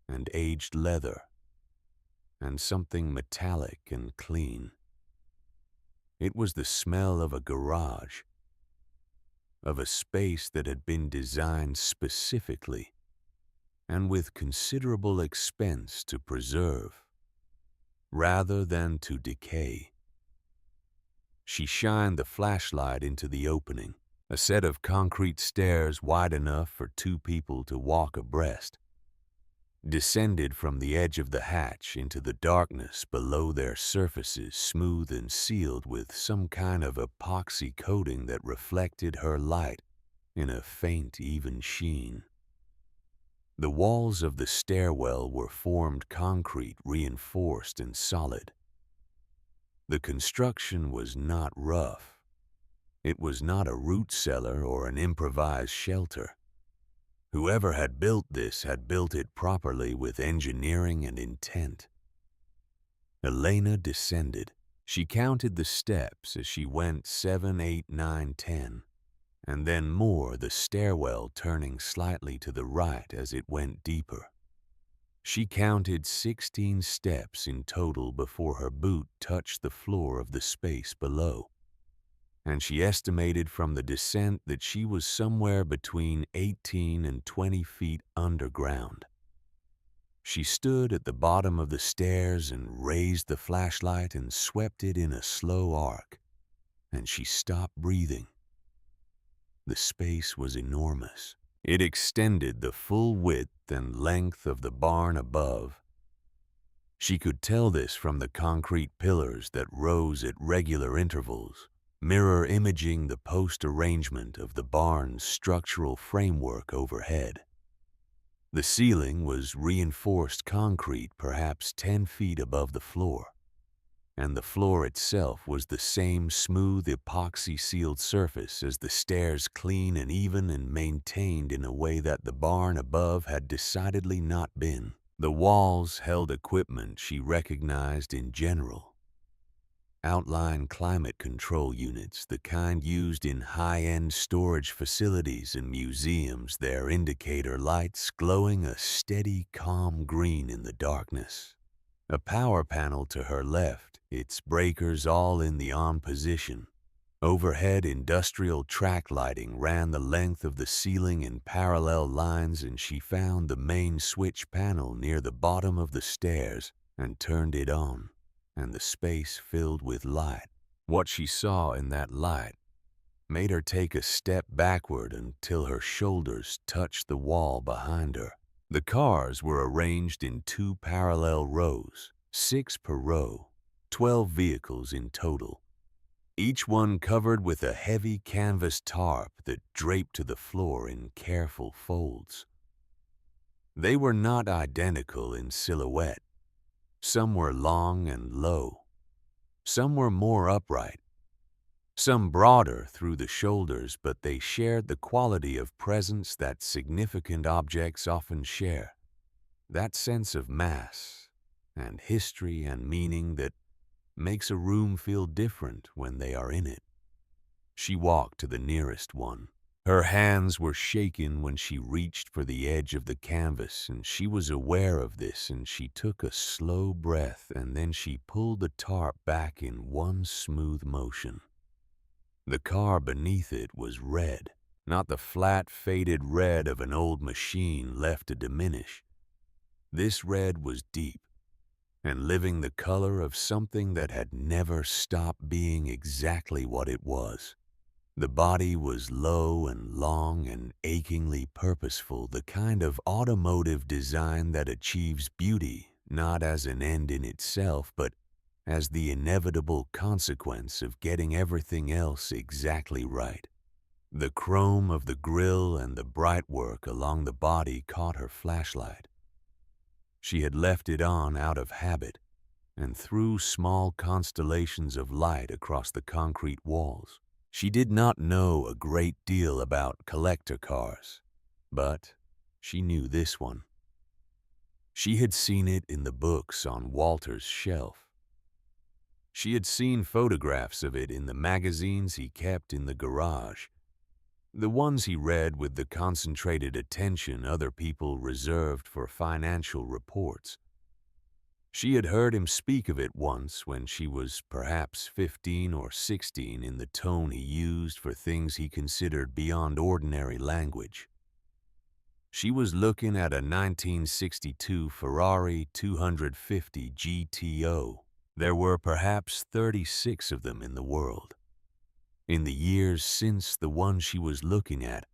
and aged leather and something metallic and clean. It was the smell of a garage, of a space that had been designed specifically and with considerable expense to preserve rather than to decay. She shined the flashlight into the opening, a set of concrete stairs wide enough for two people to walk abreast, descended from the edge of the hatch into the darkness below, their surfaces smooth and sealed with some kind of epoxy coating that reflected her light in a faint, even sheen. The walls of the stairwell were formed concrete, reinforced and solid. The construction was not rough. It was not a root cellar or an improvised shelter. Whoever had built this had built it properly with engineering and intent. Elena descended. She counted the steps as she went 7, 8, 9, 10, and then more, the stairwell turning slightly to the right as it went deeper. She counted 16 steps in total before her boot touched the floor of the space below, and she estimated from the descent that she was somewhere between 18 and 20 feet underground. She stood at the bottom of the stairs and raised the flashlight and swept it in a slow arc, and she stopped breathing. The space was enormous. It extended the full width and length of the barn above. She could tell this from the concrete pillars that rose at regular intervals, mirror imaging the post arrangement of the barn's structural framework overhead. The ceiling was reinforced concrete perhaps 10 feet above the floor, and the floor itself was the same smooth epoxy-sealed surface as the stairs, clean and even and maintained in a way that the barn above had decidedly not been. The walls held equipment she recognized in general. Outline climate control units, the kind used in high-end storage facilities and museums, their indicator lights glowing a steady, calm green in the darkness. A power panel to her left, its breakers all in the on position. Overhead industrial track lighting ran the length of the ceiling in parallel lines, and she found the main switch panel near the bottom of the stairs and turned it on, and the space filled with light. What she saw in that light made her take a step backward until her shoulders touched the wall behind her. The cars were arranged in 2 parallel rows, 6 per row, 12 vehicles in total, each one covered with a heavy canvas tarp that draped to the floor in careful folds. They were not identical in silhouette. Some were long and low. Some were more upright. Some broader through the shoulders, but they shared the quality of presence that significant objects often share. That sense of mass and history and meaning that makes a room feel different when they are in it. She walked to the nearest one. Her hands were shaken when she reached for the edge of the canvas, and she was aware of this, and she took a slow breath, and then she pulled the tarp back in one smooth motion. The car beneath it was red, not the flat, faded red of an old machine left to diminish. This red was deep, and living, the color of something that had never stopped being exactly what it was. The body was low and long and achingly purposeful, the kind of automotive design that achieves beauty not as an end in itself, but as the inevitable consequence of getting everything else exactly right. The chrome of the grille and the bright work along the body caught her flashlight. She had left it on out of habit and threw small constellations of light across the concrete walls. She did not know a great deal about collector cars, but she knew this one. She had seen it in the books on Walter's shelf. She had seen photographs of it in the magazines he kept in the garage, the ones he read with the concentrated attention other people reserved for financial reports. She had heard him speak of it once when she was perhaps 15 or 16 in the tone he used for things he considered beyond ordinary language. She was looking at a 1962 Ferrari 250 GTO. There were perhaps 36 of them in the world. In the years since the one she was looking at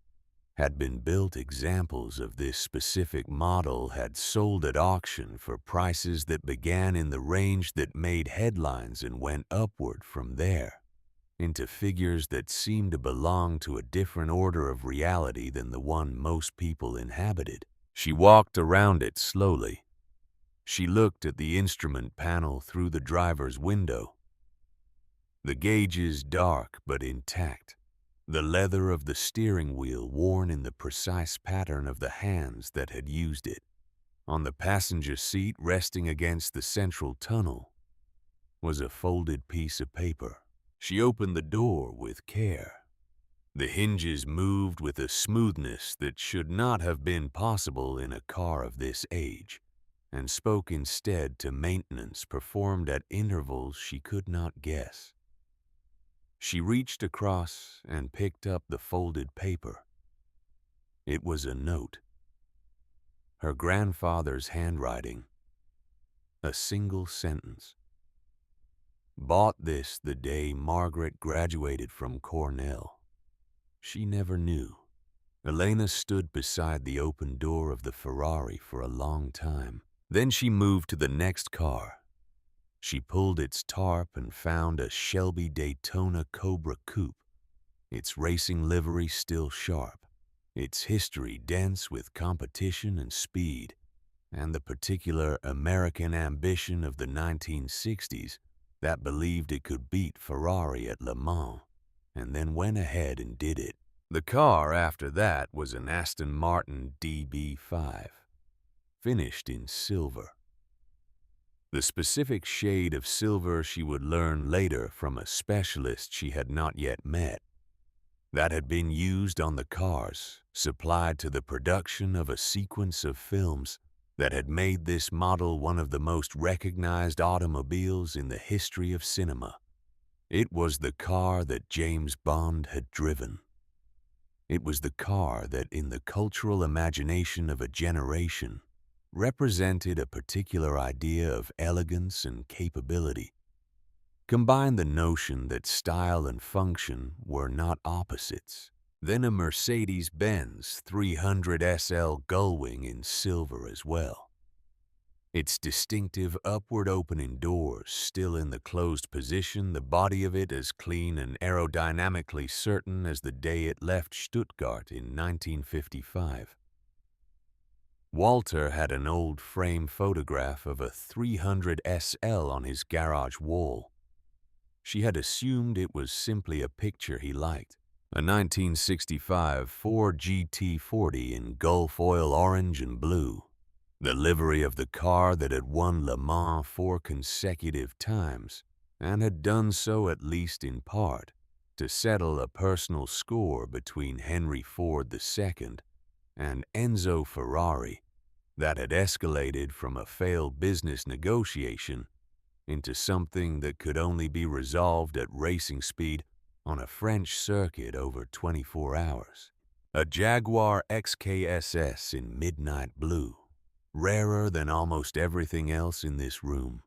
had been built, examples of this specific model had sold at auction for prices that began in the range that made headlines and went upward from there into figures that seemed to belong to a different order of reality than the one most people inhabited. She walked around it slowly. She looked at the instrument panel through the driver's window. The gauges dark but intact. The leather of the steering wheel worn in the precise pattern of the hands that had used it. On the passenger seat, resting against the central tunnel, was a folded piece of paper. She opened the door with care. The hinges moved with a smoothness that should not have been possible in a car of this age, and spoke instead to maintenance performed at intervals she could not guess. She reached across and picked up the folded paper. It was a note. Her grandfather's handwriting. A single sentence. Bought this the day Margaret graduated from Cornell. She never knew. Elena stood beside the open door of the Ferrari for a long time. Then she moved to the next car. She pulled its tarp and found a Shelby Daytona Cobra coupe, its racing livery still sharp, its history dense with competition and speed, and the particular American ambition of the 1960s that believed it could beat Ferrari at Le Mans, and then went ahead and did it. The car after that was an Aston Martin DB5, finished in silver. The specific shade of silver she would learn later from a specialist she had not yet met, that had been used on the cars, supplied to the production of a sequence of films that had made this model one of the most recognized automobiles in the history of cinema. It was the car that James Bond had driven. It was the car that, in the cultural imagination of a generation, represented a particular idea of elegance and capability. Combine the notion that style and function were not opposites. Then a Mercedes-Benz 300 SL Gullwing in silver as well. Its distinctive upward opening doors still in the closed position, the body of it as clean and aerodynamically certain as the day it left Stuttgart in 1955. Walter had an old frame photograph of a 300 SL on his garage wall. She had assumed it was simply a picture he liked. A 1965 Ford GT40 in Gulf oil orange and blue, the livery of the car that had won Le Mans 4 consecutive times, and had done so at least in part to settle a personal score between Henry Ford II and Enzo Ferrari that had escalated from a failed business negotiation into something that could only be resolved at racing speed on a French circuit over 24 hours. A Jaguar XKSS in midnight blue, rarer than almost everything else in this room.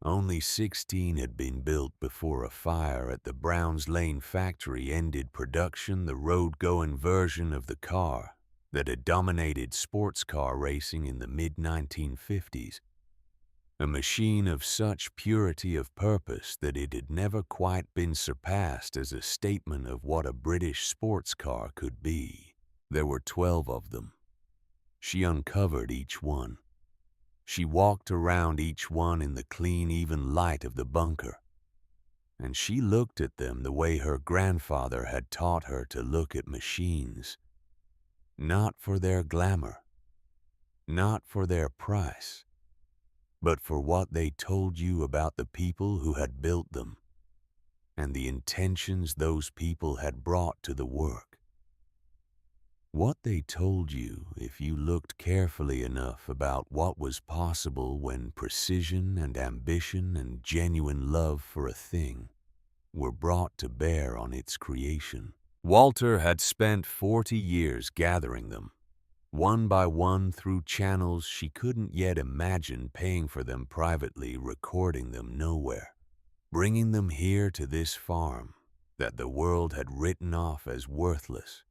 Only 16 had been built before a fire at the Browns Lane factory ended production, the road-going version of the car that had dominated sports car racing in the mid-1950s. A machine of such purity of purpose that it had never quite been surpassed as a statement of what a British sports car could be. There were 12 of them. She uncovered each one. She walked around each one in the clean, even light of the bunker. And she looked at them the way her grandfather had taught her to look at machines. Not for their glamour, not for their price, but for what they told you about the people who had built them and the intentions those people had brought to the work. What they told you, if you looked carefully enough, about what was possible when precision and ambition and genuine love for a thing were brought to bear on its creation. Walter had spent 40 years gathering them, one by one through channels she couldn't yet imagine, paying for them privately, recording them nowhere, bringing them here to this farm that the world had written off as worthless,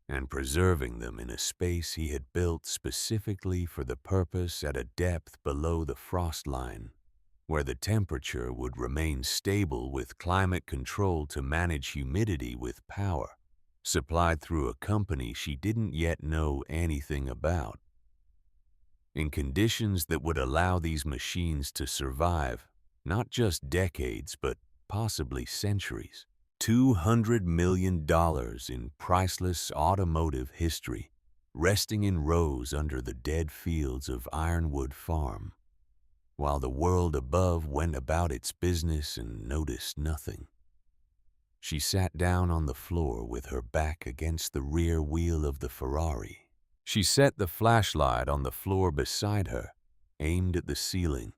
and preserving them in a space he had built specifically for the purpose at a depth below the frost line, where the temperature would remain stable with climate control to manage humidity with power supplied through a company she didn't yet know anything about, in conditions that would allow these machines to survive not just decades but possibly centuries. $200 million in priceless automotive history resting in rows under the dead fields of Ironwood Farm, while the world above went about its business and noticed nothing. She sat down on the floor with her back against the rear wheel of the Ferrari. She set the flashlight on the floor beside her, aimed at the ceiling,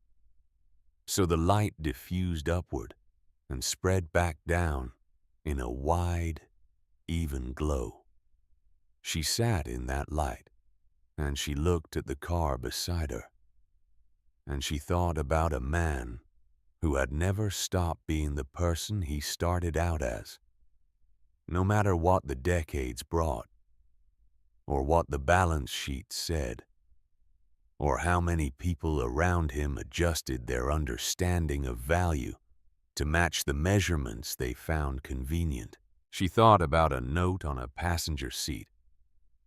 so the light diffused upward and spread back down in a wide, even glow. She sat in that light, and she looked at the car beside her, and she thought about a man who had never stopped being the person he started out as, no matter what the decades brought, or what the balance sheet said, or how many people around him adjusted their understanding of value to match the measurements they found convenient. She thought about a note on a passenger seat.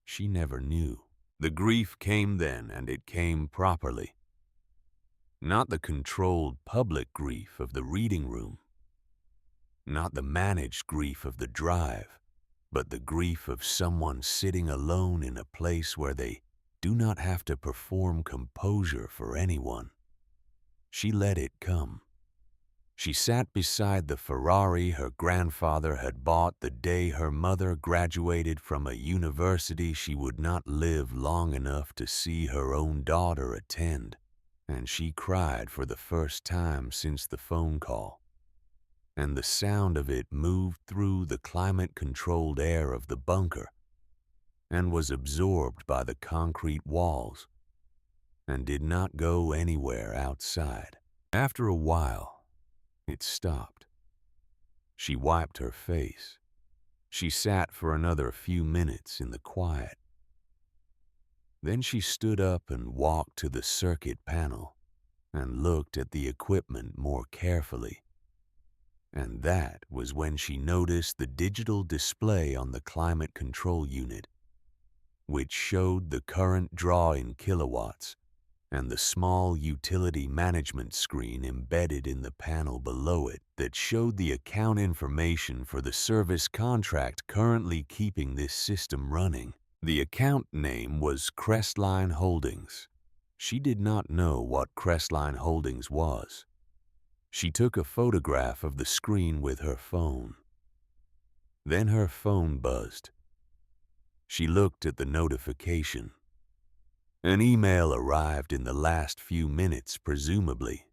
She never knew. The grief came then, and it came properly. Not the controlled public grief of the reading room, not the managed grief of the drive, but the grief of someone sitting alone in a place where they do not have to perform composure for anyone, She let it come. She sat beside the Ferrari her grandfather had bought the day her mother graduated from a university she would not live long enough to see her own daughter attend, and she cried for the first time since the phone call. And the sound of it moved through the climate-controlled air of the bunker and was absorbed by the concrete walls and did not go anywhere outside. After a while, it stopped. She wiped her face. She sat for another few minutes in the quiet. Then she stood up and walked to the circuit panel and looked at the equipment more carefully. And that was when she noticed the digital display on the climate control unit, which showed the current draw in kilowatts, and the small utility management screen embedded in the panel below it that showed the account information for the service contract currently keeping this system running. The account name was Crestline Holdings. She did not know what Crestline Holdings was. She took a photograph of the screen with her phone. Then her phone buzzed. She looked at the notification. An email arrived in the last few minutes, presumably,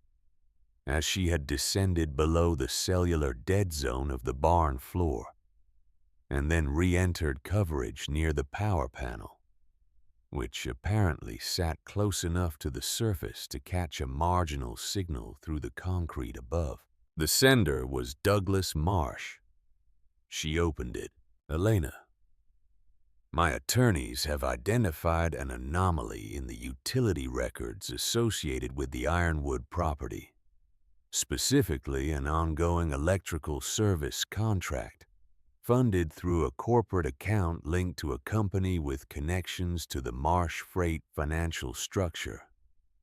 as she had descended below the cellular dead zone of the barn floor, and then re-entered coverage near the power panel, which apparently sat close enough to the surface to catch a marginal signal through the concrete above. The sender was Douglas Marsh. She opened it. Elena, my attorneys have identified an anomaly in the utility records associated with the Ironwood property, specifically an ongoing electrical service contract funded through a corporate account linked to a company with connections to the Marsh Freight financial structure.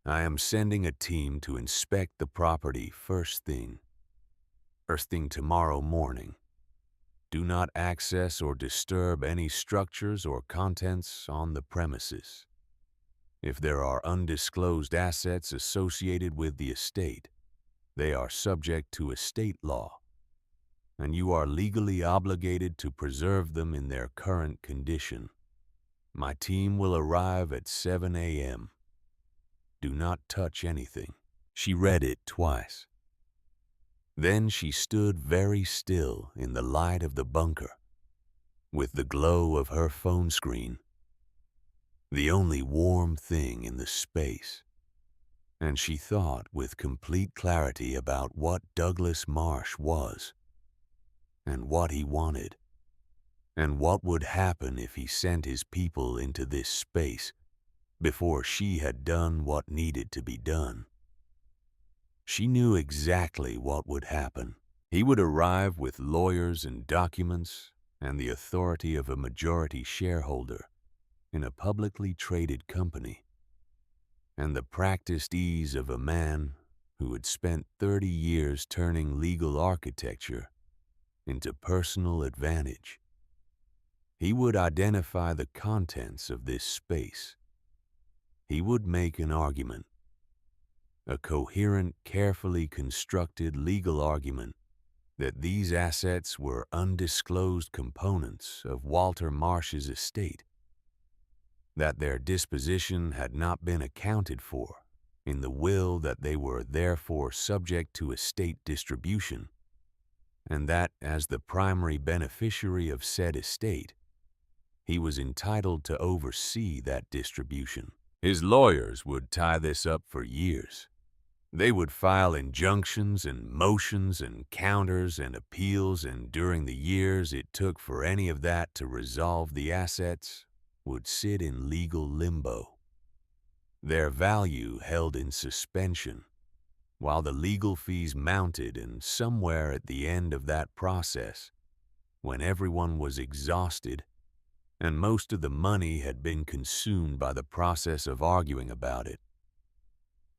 I am sending a team to inspect the property first thing tomorrow morning. Do not access or disturb any structures or contents on the premises. If there are undisclosed assets associated with the estate, they are subject to estate law, and you are legally obligated to preserve them in their current condition. My team will arrive at 7 a.m. Do not touch anything. She read it twice. Then she stood very still in the light of the bunker, with the glow of her phone screen, the only warm thing in the space. And she thought with complete clarity about what Douglas Marsh was, and what he wanted, and what would happen if he sent his people into this space before she had done what needed to be done. She knew exactly what would happen. He would arrive with lawyers and documents and the authority of a majority shareholder in a publicly traded company, and the practiced ease of a man who had spent 30 years turning legal architecture into personal advantage. He would identify the contents of this space. He would make an argument, a coherent, carefully constructed legal argument that these assets were undisclosed components of Walter Marsh's estate, that their disposition had not been accounted for in the will, that they were therefore subject to estate distribution, and that as the primary beneficiary of said estate, he was entitled to oversee that distribution. His lawyers would tie this up for years. They would file injunctions and motions and counters and appeals, and during the years it took for any of that to resolve, the assets would sit in legal limbo, their value held in suspension, while the legal fees mounted, and somewhere at the end of that process, when everyone was exhausted and most of the money had been consumed by the process of arguing about it,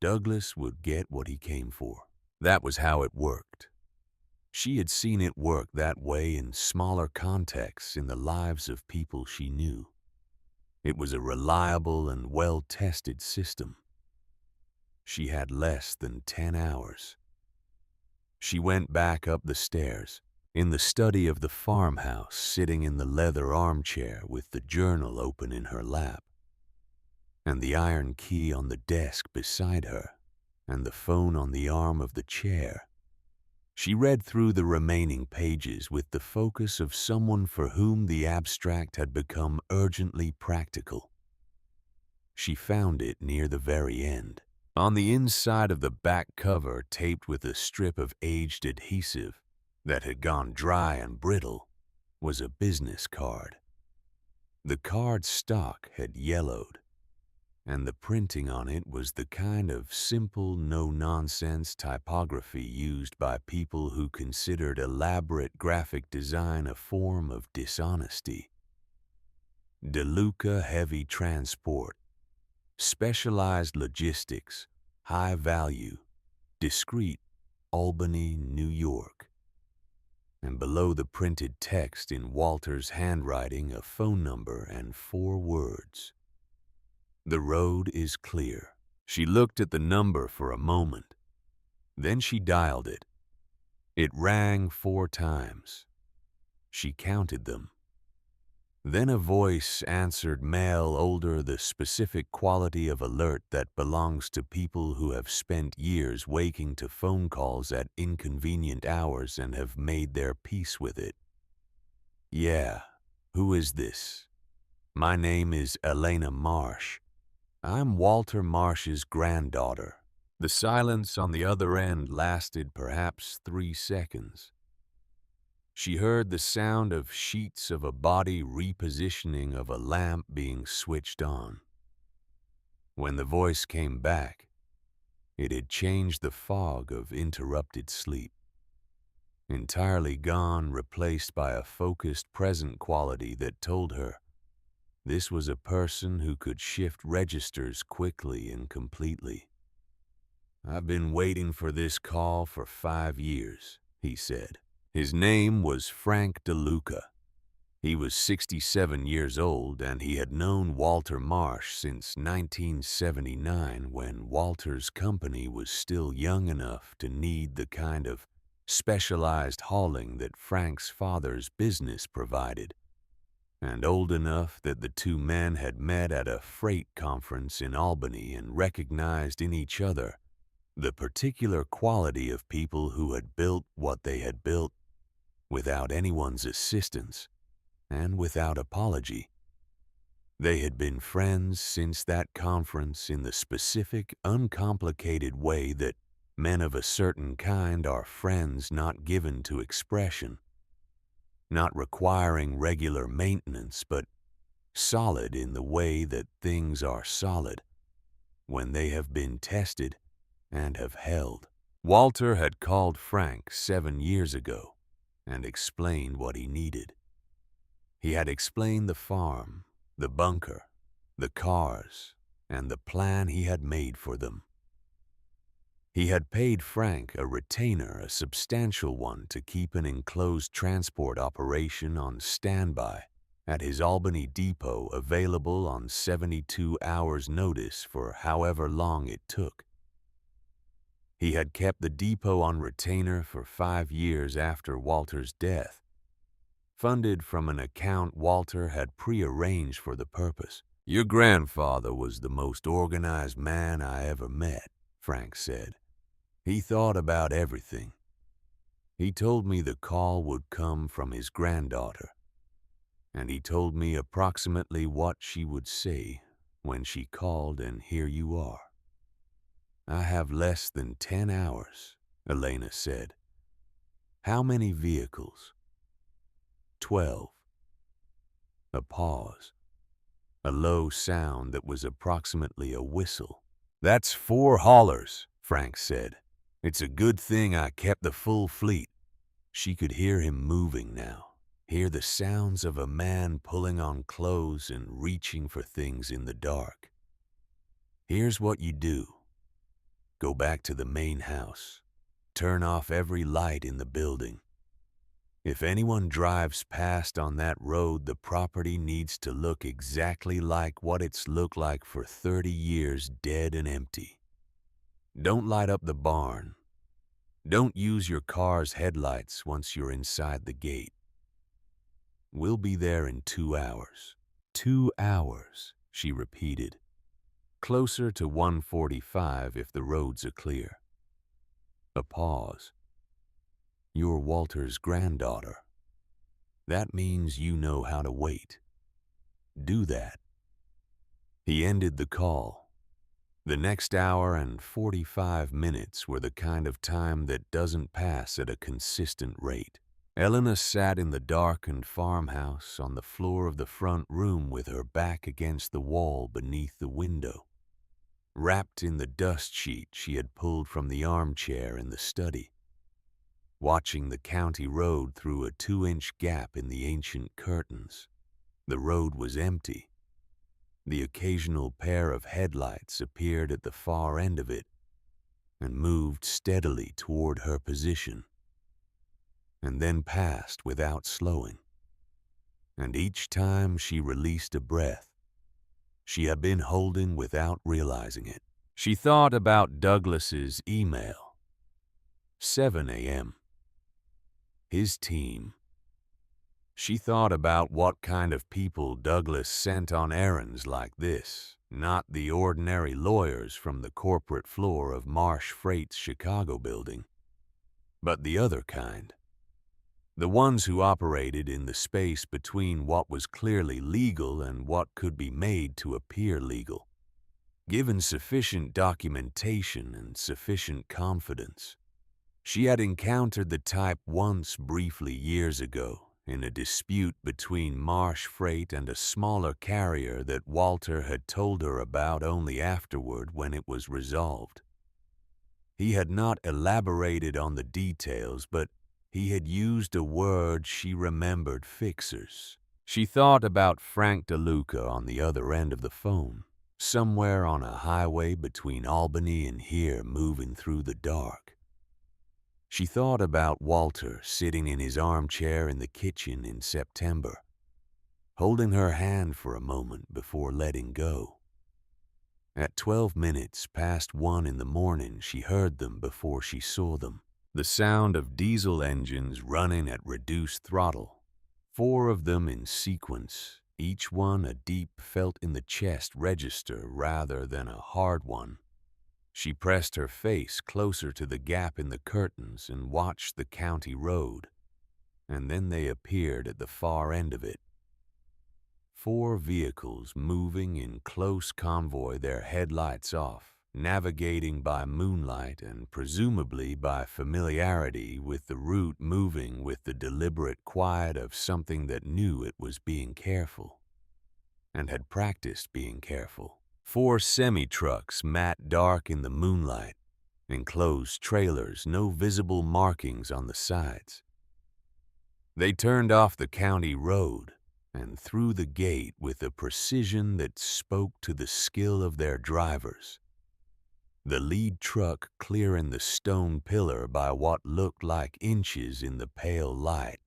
Douglas would get what he came for. That was how it worked. She had seen it work that way in smaller contexts in the lives of people she knew. It was a reliable and well-tested system. She had less than 10 hours. She went back up the stairs, in the study of the farmhouse, sitting in the leather armchair with the journal open in her lap, and the iron key on the desk beside her, and the phone on the arm of the chair. She read through the remaining pages with the focus of someone for whom the abstract had become urgently practical. She found it near the very end. On the inside of the back cover, taped with a strip of aged adhesive that had gone dry and brittle, was a business card. The card's stock had yellowed, and the printing on it was the kind of simple, no-nonsense typography used by people who considered elaborate graphic design a form of dishonesty. DeLuca Heavy Transport, Specialized Logistics, High Value, Discreet, Albany, New York. And below the printed text in Walter's handwriting, a phone number and 4 words. The road is clear. She looked at the number for a moment. Then she dialed it. It rang 4 times. She counted them. Then a voice answered, male, older, the specific quality of alert that belongs to people who have spent years waking to phone calls at inconvenient hours and have made their peace with it. Yeah, who is this? My name is Elena Marsh. I'm Walter Marsh's granddaughter. The silence on the other end lasted perhaps 3 seconds. She heard the sound of sheets of a body repositioning of a lamp being switched on. When the voice came back, it had changed the fog of interrupted sleep. Entirely gone, replaced by a focused present quality that told her this was a person who could shift registers quickly and completely. I've been waiting for this call for 5 years, he said. His name was Frank DeLuca. He was 67 years old, and he had known Walter Marsh since 1979, when Walter's company was still young enough to need the kind of specialized hauling that Frank's father's business provided, and old enough that the 2 men had met at a freight conference in Albany and recognized in each other the particular quality of people who had built what they had built without anyone's assistance and without apology. They had been friends since that conference in the specific, uncomplicated way that men of a certain kind are friends, not given to expression, not requiring regular maintenance, but solid in the way that things are solid when they have been tested and have held. Walter had called Frank 7 years ago and explained what he needed. He had explained the farm, the bunker, the cars, and the plan he had made for them. He had paid Frank a retainer, a substantial one, to keep an enclosed transport operation on standby at his Albany depot, available on 72 hours' notice for however long it took. He had kept the depot on retainer for 5 years after Walter's death, funded from an account Walter had prearranged for the purpose. Your grandfather was the most organized man I ever met, Frank said. He thought about everything. He told me the call would come from his granddaughter, and he told me approximately what she would say when she called, and here you are. I have less than 10 hours, Elena said. How many vehicles? 12. A pause. A low sound that was approximately a whistle. That's 4 haulers, Frank said. It's a good thing I kept the full fleet. She could hear him moving now, hear the sounds of a man pulling on clothes and reaching for things in the dark. Here's what you do. Go back to the main house. Turn off every light in the building. If anyone drives past on that road, the property needs to look exactly like what it's looked like for 30 years, dead and empty. Don't light up the barn. Don't use your car's headlights once you're inside the gate. We'll be there in 2 hours. 2 hours, she repeated. Closer to 1:45 if the roads are clear. A pause. You're Walter's granddaughter. That means you know how to wait. Do that. He ended the call. The next hour and 45 minutes were the kind of time that doesn't pass at a consistent rate. Elena sat in the darkened farmhouse on the floor of the front room with her back against the wall beneath the window, wrapped in the dust sheet she had pulled from the armchair in the study, watching the county road through a 2-inch gap in the ancient curtains. The road was empty. The occasional pair of headlights appeared at the far end of it and moved steadily toward her position, and then passed without slowing. And each time she released a breath she had been holding without realizing it. She thought about Douglas's email. 7 a.m. His team. She thought about what kind of people Douglas sent on errands like this, not the ordinary lawyers from the corporate floor of Marsh Freight's Chicago building, but the other kind. The ones who operated in the space between what was clearly legal and what could be made to appear legal, given sufficient documentation and sufficient confidence. She had encountered the type once briefly years ago in a dispute between Marsh Freight and a smaller carrier that Walter had told her about only afterward when it was resolved. He had not elaborated on the details, but he had used a word she remembered: fixers. She thought about Frank DeLuca on the other end of the phone, somewhere on a highway between Albany and here, moving through the dark. She thought about Walter sitting in his armchair in the kitchen in September, holding her hand for a moment before letting go. At 12 minutes past 1 in the morning, she heard them before she saw them. The sound of diesel engines running at reduced throttle, 4 of them in sequence, each one a deep felt-in-the-chest register rather than a hard one. She pressed her face closer to the gap in the curtains and watched the county road, and then they appeared at the far end of it. 4 vehicles moving in close convoy, their headlights off, navigating by moonlight and presumably by familiarity with the route, moving with the deliberate quiet of something that knew it was being careful and had practiced being careful. 4 semi-trucks, matte dark in the moonlight, enclosed trailers, no visible markings on the sides. They turned off the county road and through the gate with a precision that spoke to the skill of their drivers. The lead truck clearing the stone pillar by what looked like inches in the pale light.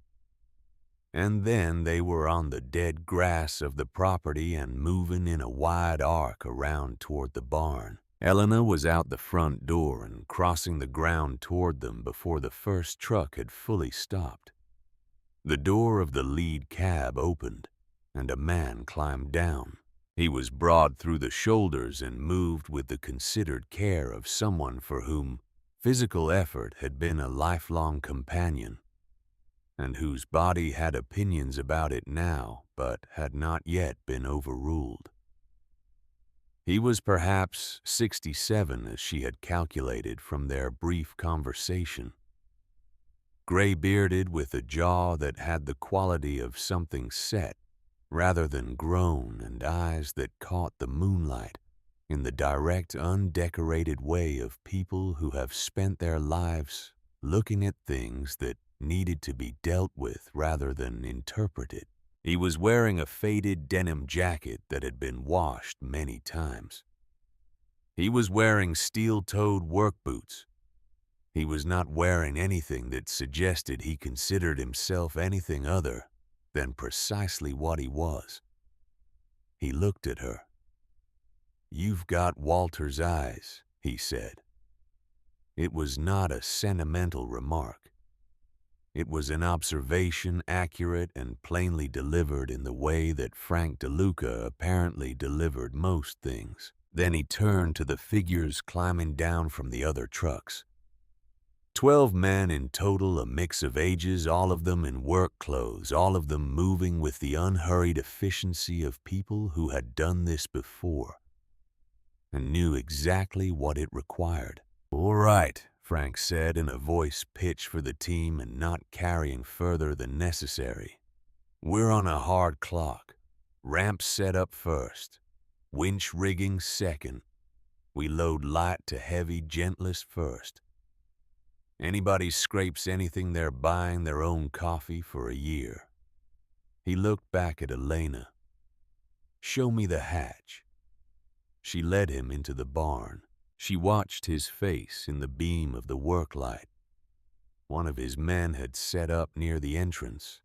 And then they were on the dead grass of the property and moving in a wide arc around toward the barn. Elena was out the front door and crossing the ground toward them before the first truck had fully stopped. The door of the lead cab opened, and a man climbed down. He was broad through the shoulders and moved with the considered care of someone for whom physical effort had been a lifelong companion, and whose body had opinions about it now, but had not yet been overruled. He was perhaps 67, as she had calculated from their brief conversation. Gray-bearded, with a jaw that had the quality of something set rather than grown, and eyes that caught the moonlight in the direct, undecorated way of people who have spent their lives looking at things that needed to be dealt with rather than interpreted. He was wearing a faded denim jacket that had been washed many times. He was wearing steel-toed work boots. He was not wearing anything that suggested he considered himself anything other than precisely what he was. He looked at her. "You've got Walter's eyes," he said. It was not a sentimental remark. It was an observation accurate and plainly delivered in the way that Frank DeLuca apparently delivered most things. Then he turned to the figures climbing down from the other trucks. 12 men in total, a mix of ages, all of them in work clothes, all of them moving with the unhurried efficiency of people who had done this before and knew exactly what it required. "All right," Frank said in a voice pitched for the team and not carrying further than necessary. "We're on a hard clock. Ramp set up first. Winch rigging second. We load light to heavy gentlest first. Anybody scrapes anything, they're buying their own coffee for a year." He looked back at Elena. "Show me the hatch." She led him into the barn. She watched his face in the beam of the work light. One of his men had set up near the entrance,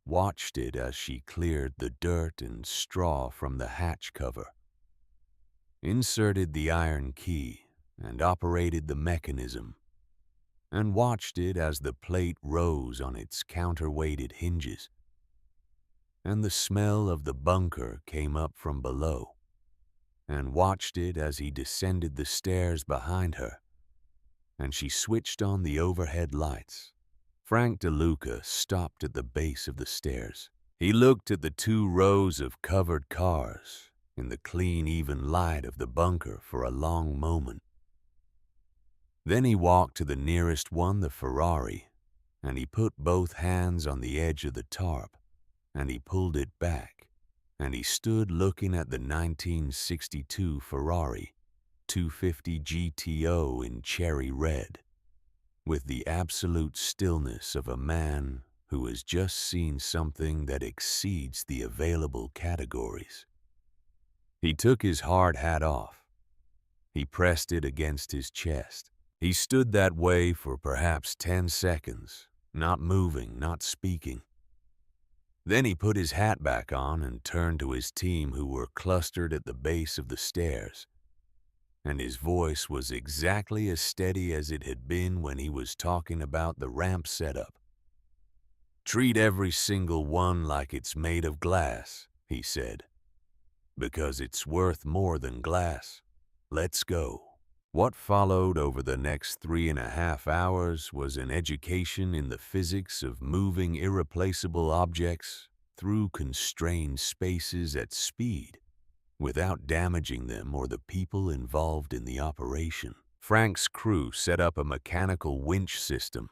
watched it as she cleared the dirt and straw from the hatch cover, inserted the iron key, and operated the mechanism, and watched it as the plate rose on its counterweighted hinges, and the smell of the bunker came up from below, and watched it as he descended the stairs behind her, and she switched on the overhead lights. Frank DeLuca stopped at the base of the stairs. He looked at the 2 rows of covered cars in the clean, even light of the bunker for a long moment. Then he walked to the nearest one, the Ferrari, and he put both hands on the edge of the tarp, and he pulled it back, and he stood looking at the 1962 Ferrari 250 GTO in cherry red, with the absolute stillness of a man who has just seen something that exceeds the available categories. He took his hard hat off. He pressed it against his chest. He stood that way for perhaps 10 seconds, not moving, not speaking. Then he put his hat back on and turned to his team who were clustered at the base of the stairs. And his voice was exactly as steady as it had been when he was talking about the ramp setup. "Treat every single one like it's made of glass," he said, "because it's worth more than glass. Let's go." What followed over the next 3.5 hours was an education in the physics of moving irreplaceable objects through constrained spaces at speed without damaging them or the people involved in the operation. Frank's crew set up a mechanical winch system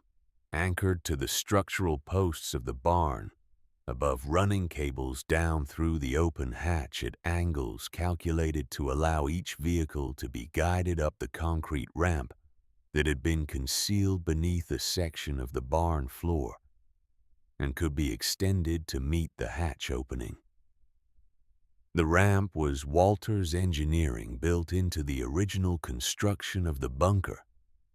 anchored to the structural posts of the barn above running cables down through the open hatch at angles calculated to allow each vehicle to be guided up the concrete ramp that had been concealed beneath a section of the barn floor and could be extended to meet the hatch opening. The ramp was Walters Engineering built into the original construction of the bunker,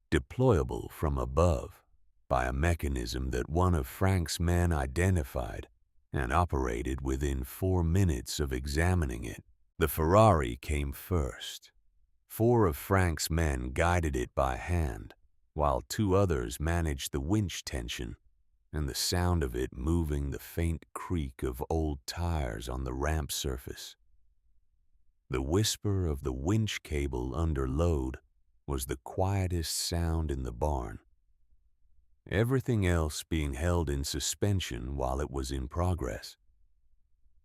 deployable from above by a mechanism that one of Frank's men identified and operated within 4 minutes of examining it. The Ferrari came first. 4 of Frank's men guided it by hand, while 2 others managed the winch tension and the sound of it moving the faint creak of old tires on the ramp surface. The whisper of the winch cable under load was the quietest sound in the barn, everything else being held in suspension while it was in progress.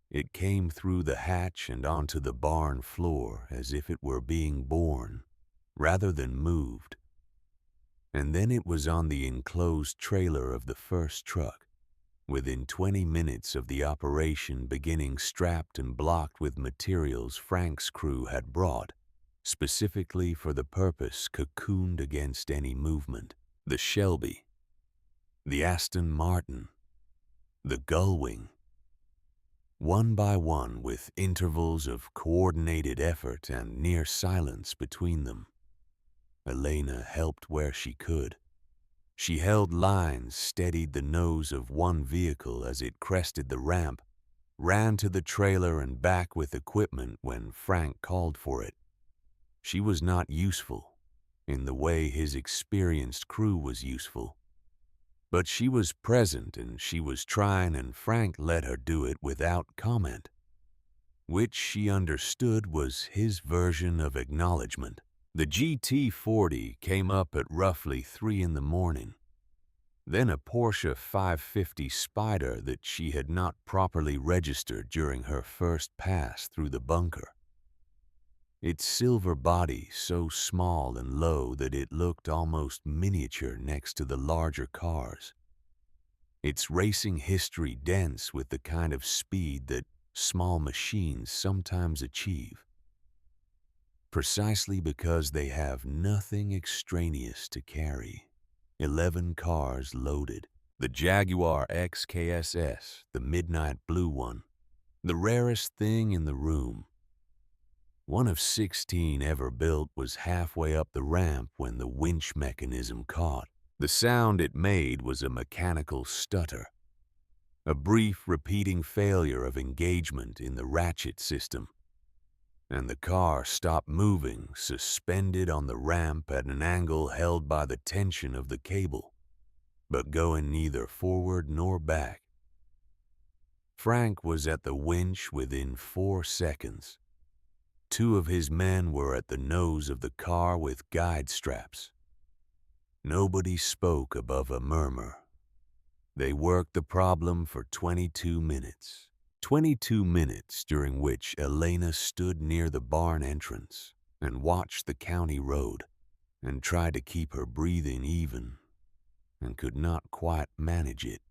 It came through the hatch and onto the barn floor as if it were being born, rather than moved. And then it was on the enclosed trailer of the first truck, within 20 minutes of the operation beginning, strapped and blocked with materials Frank's crew had brought, specifically for the purpose, cocooned against any movement. The Shelby, the Aston Martin, the Gullwing. One by one, with intervals of coordinated effort and near silence between them, Elena helped where she could. She held lines, steadied the nose of one vehicle as it crested the ramp, ran to the trailer and back with equipment when Frank called for it. She was not useful, in the way his experienced crew was useful. But she was present and she was trying, and Frank let her do it without comment, which she understood was his version of acknowledgement. The GT40 came up at roughly 3 in the morning. Then a Porsche 550 Spider that she had not properly registered during her first pass through the bunker. Its silver body so small and low that it looked almost miniature next to the larger cars. Its racing history dense with the kind of speed that small machines sometimes achieve, precisely because they have nothing extraneous to carry. 11 cars loaded. The Jaguar XKSS, the midnight blue one, the rarest thing in the room. One of 16 ever built, was halfway up the ramp when the winch mechanism caught. The sound it made was a mechanical stutter, a brief repeating failure of engagement in the ratchet system, and the car stopped moving, suspended on the ramp at an angle held by the tension of the cable, but going neither forward nor back. Frank was at the winch within 4 seconds. 2 of his men were at the nose of the car with guide straps. Nobody spoke above a murmur. They worked the problem for 22 minutes. 22 minutes during which Elena stood near the barn entrance and watched the county road and tried to keep her breathing even and could not quite manage it.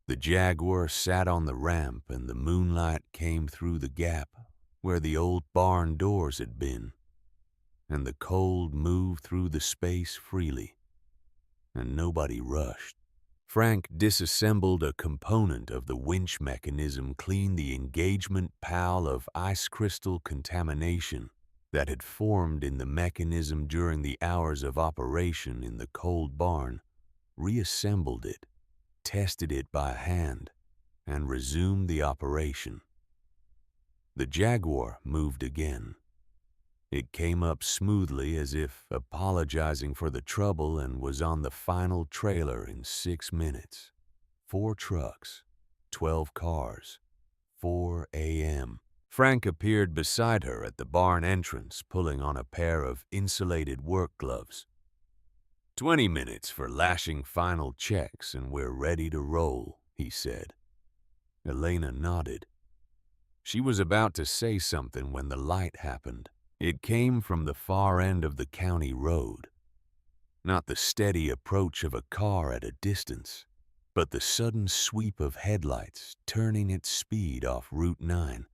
The Jaguar sat on the ramp and the moonlight came through the gap where the old barn doors had been, and the cold moved through the space freely, and nobody rushed. Frank disassembled a component of the winch mechanism, cleaned the engagement pal of ice crystal contamination that had formed in the mechanism during the hours of operation in the cold barn, reassembled it, tested it by hand, and resumed the operation. The Jaguar moved again. It came up smoothly as if apologizing for the trouble and was on the final trailer in 6 minutes. 4 trucks, 12 cars, 4 a.m. Frank appeared beside her at the barn entrance, pulling on a pair of insulated work gloves. 20 minutes for lashing final checks and we're ready to roll, he said. Elena nodded. She was about to say something when the light happened. It came from the far end of the county road. Not the steady approach of a car at a distance, but the sudden sweep of headlights turning at speed off Route 9,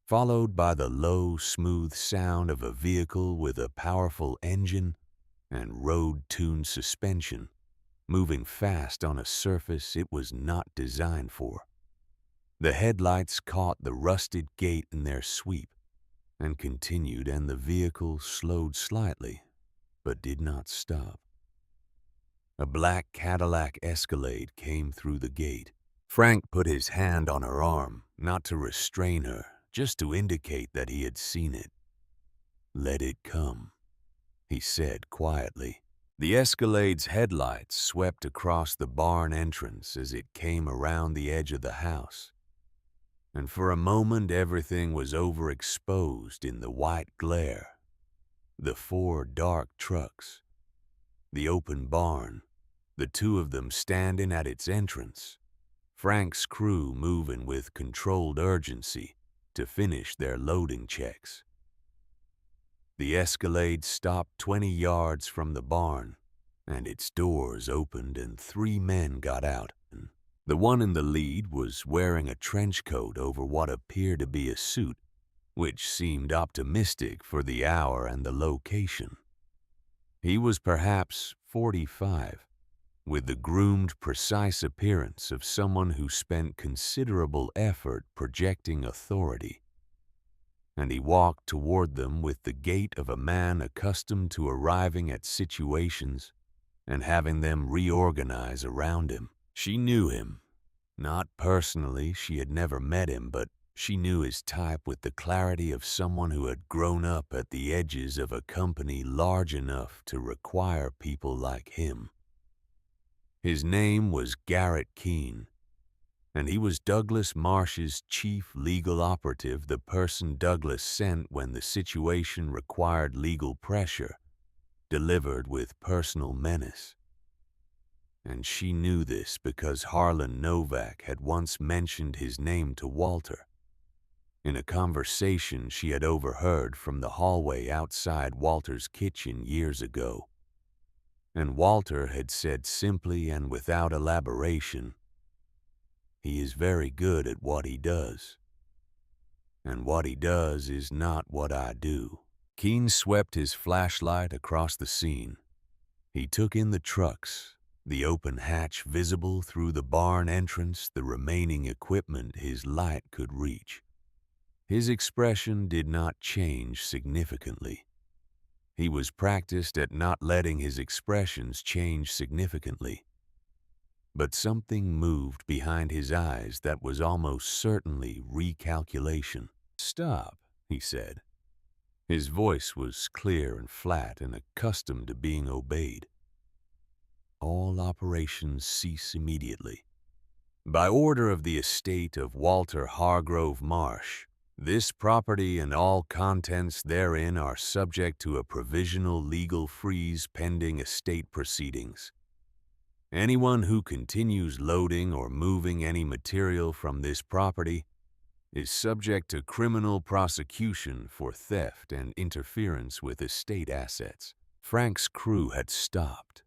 followed by the low, smooth sound of a vehicle with a powerful engine and road-tuned suspension, moving fast on a surface it was not designed for. The headlights caught the rusted gate in their sweep and continued, and the vehicle slowed slightly, but did not stop. A black Cadillac Escalade came through the gate. Frank put his hand on her arm, not to restrain her, just to indicate that he had seen it. "Let it come," he said quietly. The Escalade's headlights swept across the barn entrance as it came around the edge of the house, and for a moment everything was overexposed in the white glare. The 4 dark trucks, the open barn, the 2 of them standing at its entrance, Frank's crew moving with controlled urgency to finish their loading checks. The Escalade stopped 20 yards from the barn, and its doors opened and 3 men got out. The one in the lead was wearing a trench coat over what appeared to be a suit, which seemed optimistic for the hour and the location. He was perhaps 45, with the groomed, precise appearance of someone who spent considerable effort projecting authority, and he walked toward them with the gait of a man accustomed to arriving at situations and having them reorganize around him. She knew him. Not personally, she had never met him, but She knew his type with the clarity of someone who had grown up at the edges of a company large enough to require people like him. His name was Garrett Keene, and he was Douglas Marsh's chief legal operative, the person Douglas sent when the situation required legal pressure, delivered with personal menace. And she knew this because Harlan Novak had once mentioned his name to Walter in a conversation she had overheard from the hallway outside Walter's kitchen years ago. And Walter had said simply and without elaboration, "He is very good at what he does. And what he does is not what I do." Keene swept his flashlight across the scene. He took in the trucks, the open hatch visible through the barn entrance, the remaining equipment his light could reach. His expression did not change significantly. He was practiced at not letting his expressions change significantly. But something moved behind his eyes that was almost certainly recalculation. "Stop," he said. His voice was clear and flat and accustomed to being obeyed. "All operations cease immediately. By order of the estate of Walter Hargrove Marsh, this property and all contents therein are subject to a provisional legal freeze pending estate proceedings. Anyone who continues loading or moving any material from this property is subject to criminal prosecution for theft and interference with estate assets." Frank's crew had stopped.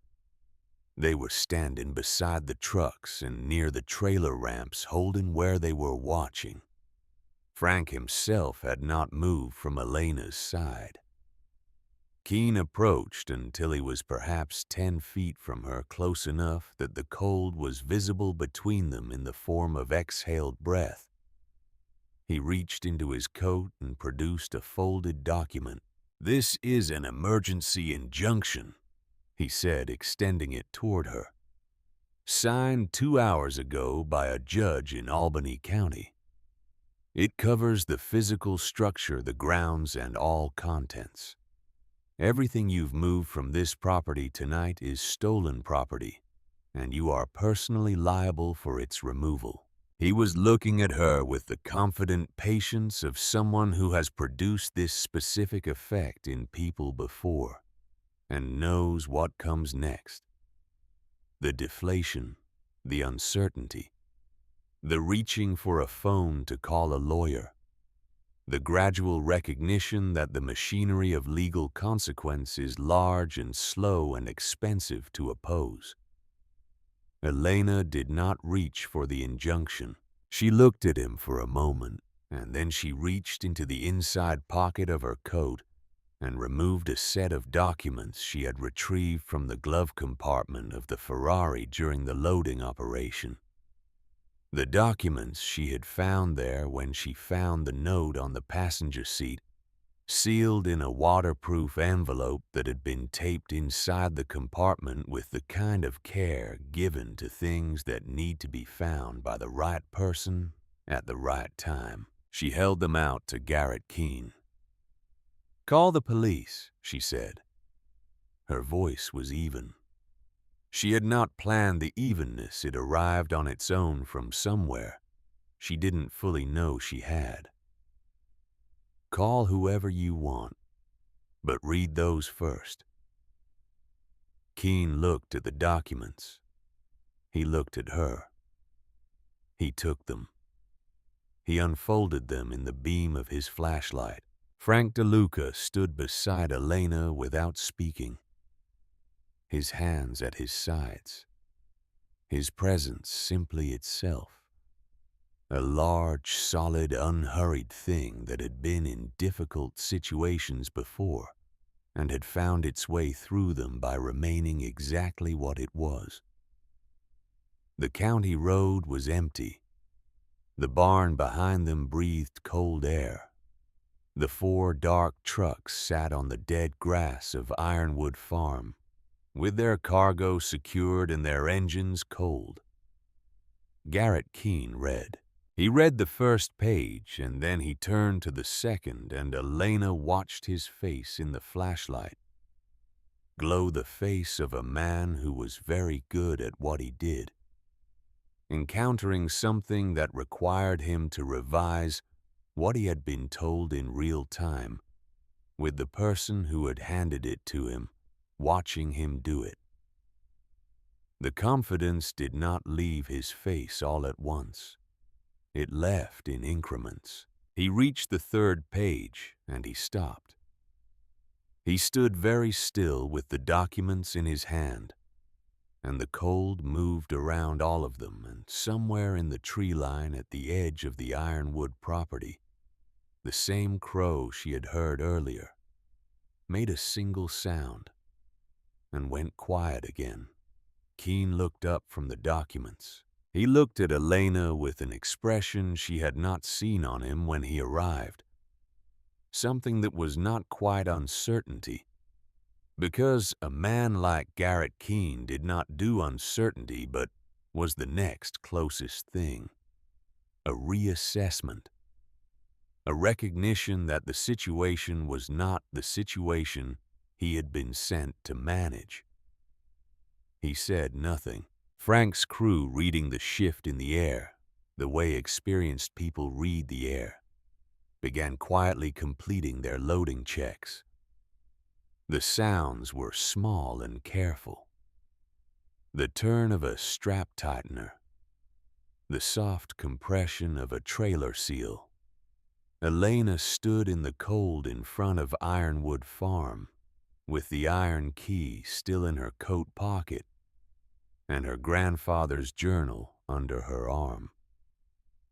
They were standing beside the trucks and near the trailer ramps, holding where they were watching. Frank himself had not moved from Elena's side. Keene approached until he was perhaps 10 feet from her, close enough that the cold was visible between them in the form of exhaled breath. He reached into his coat and produced a folded document. "This is an emergency injunction," he said, extending it toward her. "Signed 2 hours ago by a judge in Albany County. It covers the physical structure, the grounds, and all contents. Everything you've moved from this property tonight is stolen property, and you are personally liable for its removal." He was looking at her with the confident patience of someone who has produced this specific effect in people before and knows what comes next. The deflation, the uncertainty, the reaching for a phone to call a lawyer, the gradual recognition that the machinery of legal consequence is large and slow and expensive to oppose. Elena did not reach for the injunction. She looked at him for a moment, and then she reached into the inside pocket of her coat and removed a set of documents she had retrieved from the glove compartment of the Ferrari during the loading operation. The documents she had found there when she found the note on the passenger seat, sealed in a waterproof envelope that had been taped inside the compartment with the kind of care given to things that need to be found by the right person at the right time. She held them out to Garrett Keene. "Call the police," she said. Her voice was even. She had not planned the evenness. It arrived on its own from somewhere. She didn't fully know she had. "Call whoever you want, but read those first." Keene looked at the documents. He looked at her. He took them. He unfolded them in the beam of his flashlight. Frank DeLuca stood beside Elena without speaking, his hands at his sides, his presence simply itself. A large, solid, unhurried thing that had been in difficult situations before and had found its way through them by remaining exactly what it was. The county road was empty. The barn behind them breathed cold air. The 4 dark trucks sat on the dead grass of Ironwood Farm, with their cargo secured and their engines cold. Garrett Keene read, He read the first page, and then he turned to the second, and Elena watched his face in the flashlight glow, the face of a man who was very good at what he did, encountering something that required him to revise what he had been told in real time, with the person who had handed it to him watching him do it. The confidence did not leave his face all at once. It left in increments. He reached the third page, and he stopped. He stood very still with the documents in his hand, and the cold moved around all of them, and somewhere in the tree line at the edge of the Ironwood property, the same crow she had heard earlier made a single sound and went quiet again. Keen looked up from the documents. He looked at Elena with an expression she had not seen on him when he arrived, something that was not quite uncertainty, because a man like Garrett Keene did not do uncertainty but was the next closest thing. A reassessment. A recognition that the situation was not the situation he had been sent to manage. He said nothing. Frank's crew, reading the shift in the air, the way experienced people read the air, began quietly completing their loading checks. The sounds were small and careful. The turn of a strap tightener, the soft compression of a trailer seal. Elena stood in the cold in front of Ironwood Farm, with the iron key still in her coat pocket and her grandfather's journal under her arm.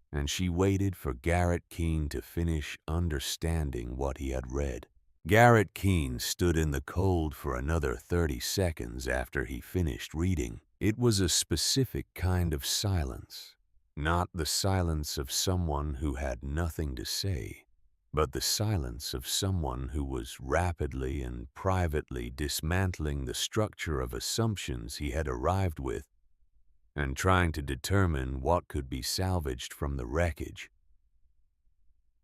And she waited for Garrett Keene to finish understanding what he had read. Garrett Keene stood in the cold for another 30 seconds after he finished reading. It was a specific kind of silence, not the silence of someone who had nothing to say, but the silence of someone who was rapidly and privately dismantling the structure of assumptions he had arrived with and trying to determine what could be salvaged from the wreckage.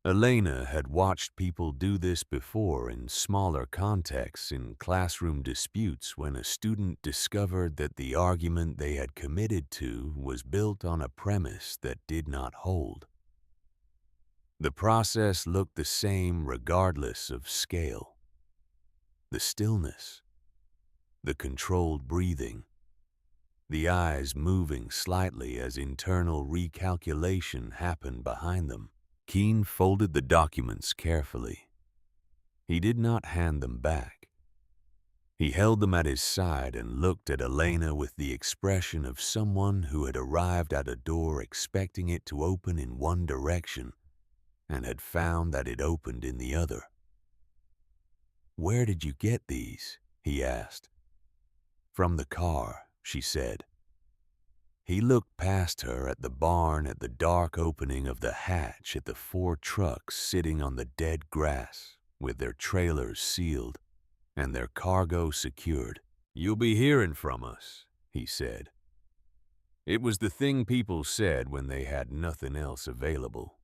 Elena had watched people do this before in smaller contexts, in classroom disputes, when a student discovered that the argument they had committed to was built on a premise that did not hold. The process looked the same regardless of scale. The stillness, the controlled breathing, the eyes moving slightly as internal recalculation happened behind them. Keene folded the documents carefully. He did not hand them back. He held them at his side and looked at Elena with the expression of someone who had arrived at a door expecting it to open in one direction and had found that it opened in the other. "Where did you get these?" he asked. "From the car," she said. He looked past her at the barn, at the dark opening of the hatch, at the 4 trucks sitting on the dead grass with their trailers sealed and their cargo secured. "You'll be hearing from us," he said. It was the thing people said when they had nothing else available.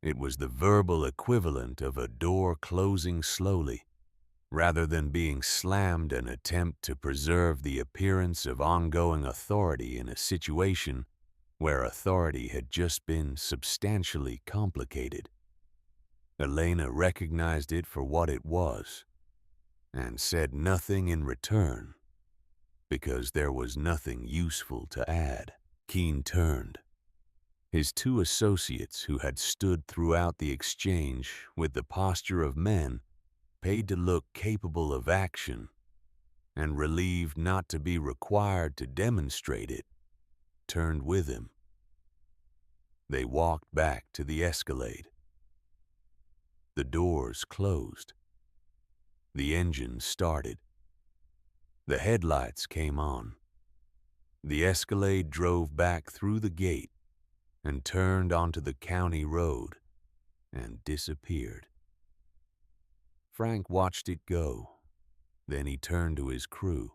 It was the verbal equivalent of a door closing slowly, rather than being slammed, an attempt to preserve the appearance of ongoing authority in a situation where authority had just been substantially complicated. Elena recognized it for what it was and said nothing in return because there was nothing useful to add. Keene turned. His 2 associates, who had stood throughout the exchange with the posture of men paid to look capable of action and relieved not to be required to demonstrate it, turned with him. They walked back to the Escalade. The doors closed. The engine started. The headlights came on. The Escalade drove back through the gate and turned onto the county road and disappeared. Frank watched it go. Then he turned to his crew.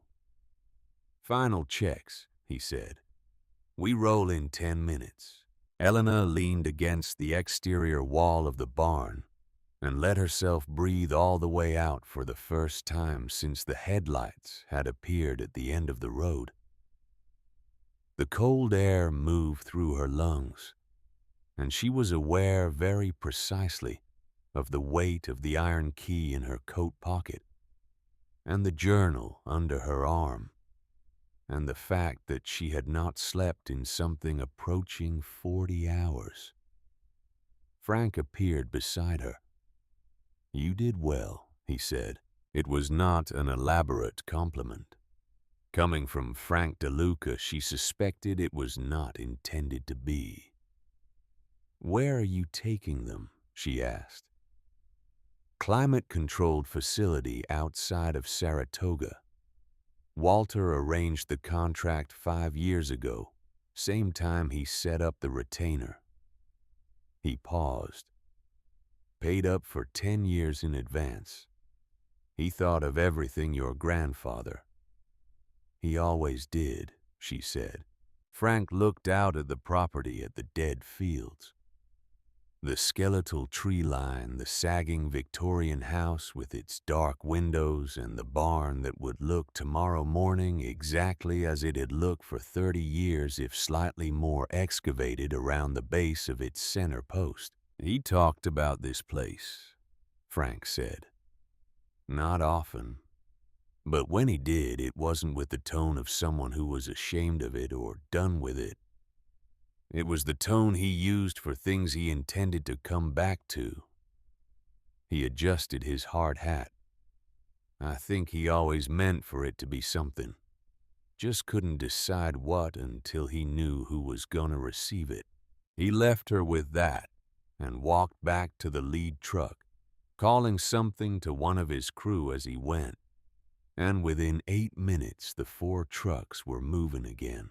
"Final checks," he said. "We roll in 10 minutes. Elena leaned against the exterior wall of the barn and let herself breathe all the way out for the first time since the headlights had appeared at the end of the road. The cold air moved through her lungs, and she was aware very precisely of the weight of the iron key in her coat pocket, and the journal under her arm, and the fact that she had not slept in something approaching 40 hours. Frank appeared beside her. "You did well," he said. It was not an elaborate compliment. Coming from Frank DeLuca, she suspected it was not intended to be. "Where are you taking them?" she asked. "Climate-controlled facility outside of Saratoga. Walter arranged the contract 5 years ago, same time he set up the retainer." He paused. "Paid up for 10 years in advance. He thought of everything your grandfather." "He always did," she said. Frank looked out at the property, at the dead fields. The skeletal tree line, the sagging Victorian house with its dark windows, and the barn that would look tomorrow morning exactly as it had looked for 30 years if slightly more excavated around the base of its center post. "He talked about this place," Frank said. "Not often. But when he did, it wasn't with the tone of someone who was ashamed of it or done with it. It was the tone he used for things he intended to come back to." He adjusted his hard hat. "I think he always meant for it to be something. Just couldn't decide what until he knew who was gonna receive it." He left her with that and walked back to the lead truck, calling something to one of his crew as he went. And within 8 minutes, the 4 trucks were moving again.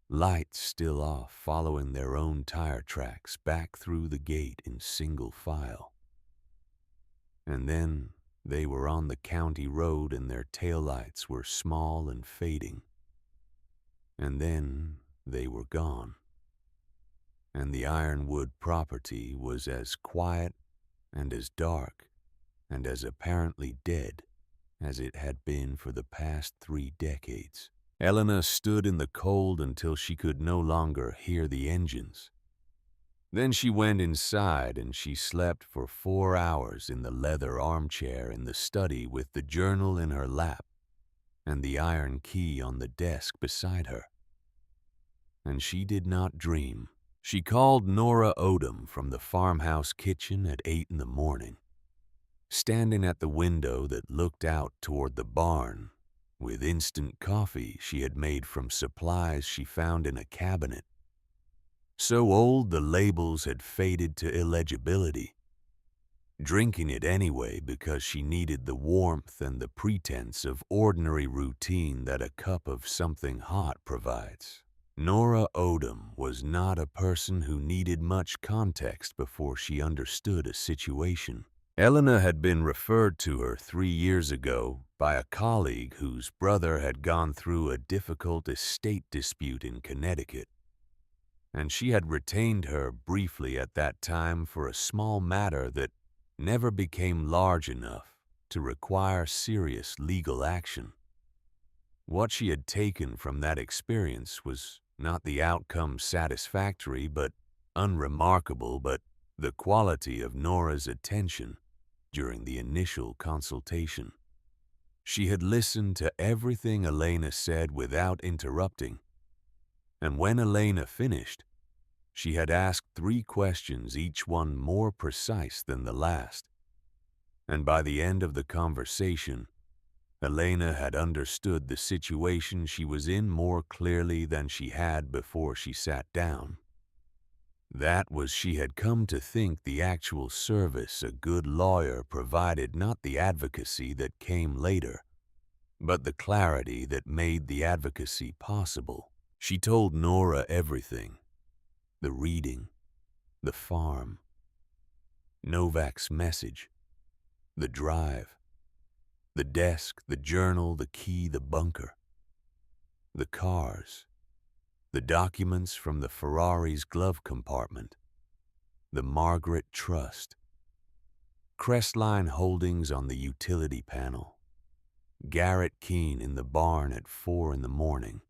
Lights still off, following their own tire tracks back through the gate in single file. And then they were on the county road and their taillights were small and fading. And then they were gone. And the Ironwood property was as quiet and as dark and as apparently dead as it had been for the past 3 decades. Elena stood in the cold until she could no longer hear the engines. Then she went inside and she slept for 4 hours in the leather armchair in the study with the journal in her lap and the iron key on the desk beside her. And she did not dream. She called Nora Odom from the farmhouse kitchen at 8 in the morning. Standing at the window that looked out toward the barn, with instant coffee she had made from supplies she found in a cabinet. So old the labels had faded to illegibility. Drinking it anyway because she needed the warmth and the pretense of ordinary routine that a cup of something hot provides. Nora Odom was not a person who needed much context before she understood a situation. Elena had been referred to her 3 years ago by a colleague whose brother had gone through a difficult estate dispute in Connecticut, and she had retained her briefly at that time for a small matter that never became large enough to require serious legal action. What she had taken from that experience was not the outcome satisfactory but unremarkable, but the quality of Nora's attention during the initial consultation. She had listened to everything Elena said without interrupting, and when Elena finished, she had asked 3 questions, each one more precise than the last. And by the end of the conversation, Elena had understood the situation she was in more clearly than she had before she sat down. That was, she had come to think the actual service a good lawyer provided, not the advocacy that came later, but the clarity that made the advocacy possible. She told Nora everything: the reading, the farm, Novak's message, the drive, the desk, the journal, the key, the bunker, the cars, the documents from the Ferrari's glove compartment, the Margaret Trust, Crestline Holdings on the utility panel, Garrett Keene in the barn at 4 in the morning.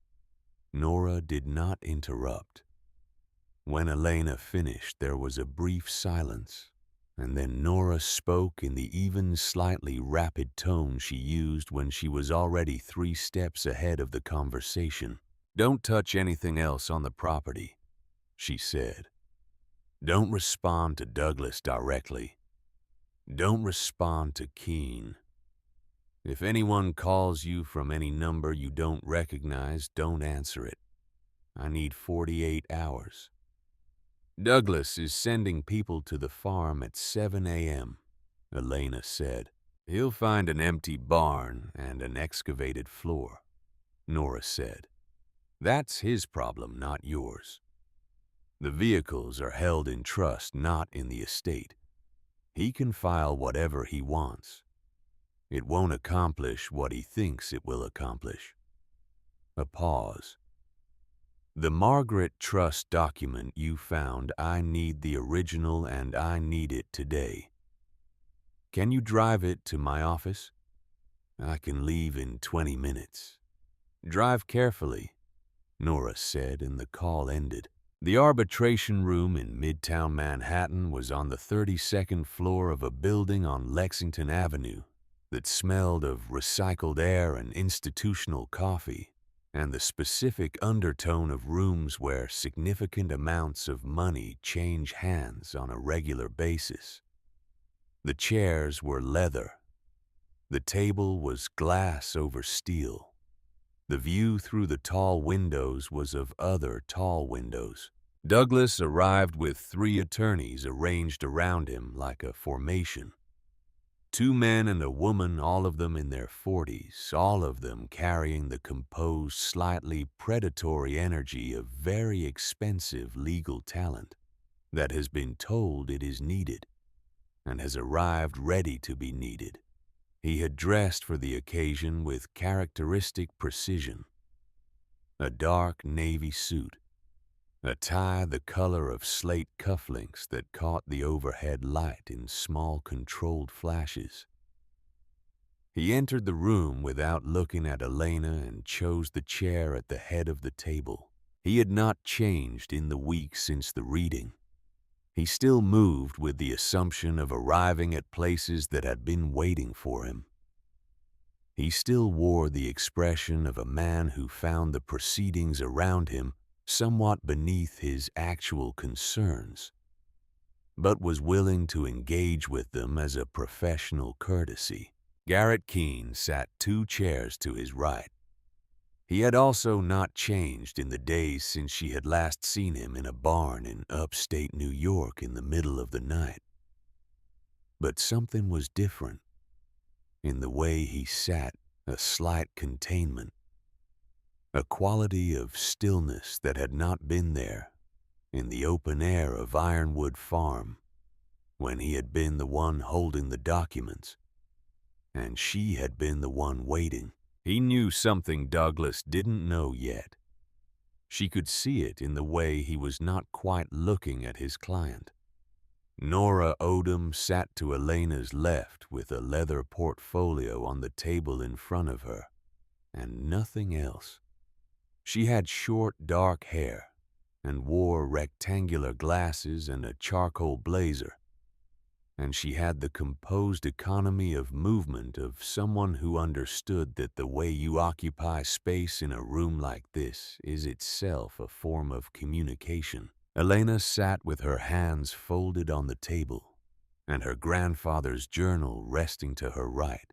Nora did not interrupt. When Elena finished, there was a brief silence, and then Nora spoke in the even slightly rapid tone she used when she was already 3 steps ahead of the conversation. "Don't touch anything else on the property," she said. "Don't respond to Douglas directly. Don't respond to Keene. If anyone calls you from any number you don't recognize, don't answer it. I need 48 hours. Douglas is sending people to the farm at 7 a.m., Elena said. He'll find an empty barn and an excavated floor, Nora said. That's his problem, not yours. The vehicles are held in trust, not in the estate. He can file whatever he wants. It won't accomplish what he thinks it will accomplish. A pause. The Margaret Trust document you found, I need the original and I need it today. Can you drive it to my office? I can leave in 20 minutes. Drive carefully, Nora said, and the call ended. The arbitration room in Midtown Manhattan was on the 32nd floor of a building on Lexington Avenue that smelled of recycled air and institutional coffee, and the specific undertone of rooms where significant amounts of money change hands on a regular basis. The chairs were leather. The table was glass over steel. The view through the tall windows was of other tall windows. Douglas arrived with 3 attorneys arranged around him like a formation. 2 men and a woman, all of them in their 40s, all of them carrying the composed, slightly predatory energy of very expensive legal talent that has been told it is needed and has arrived ready to be needed. He had dressed for the occasion with characteristic precision. A dark navy suit, a tie the color of slate cufflinks that caught the overhead light in small controlled flashes. He entered the room without looking at Elena and chose the chair at the head of the table. He had not changed in the week since the reading. He still moved with the assumption of arriving at places that had been waiting for him. He still wore the expression of a man who found the proceedings around him somewhat beneath his actual concerns, but was willing to engage with them as a professional courtesy. Garrett Keene sat 2 chairs to his right. He had also not changed in the days since she had last seen him in a barn in upstate New York in the middle of the night. But something was different. In the way he sat, a slight containment, a quality of stillness that had not been there in the open air of Ironwood Farm when he had been the one holding the documents and she had been the one waiting. He knew something Douglas didn't know yet. She could see it in the way he was not quite looking at his client. Nora Odom sat to Elena's left with a leather portfolio on the table in front of her, and nothing else. She had short, dark hair and wore rectangular glasses and a charcoal blazer, and she had the composed economy of movement of someone who understood that the way you occupy space in a room like this is itself a form of communication. Elena sat with her hands folded on the table and her grandfather's journal resting to her right.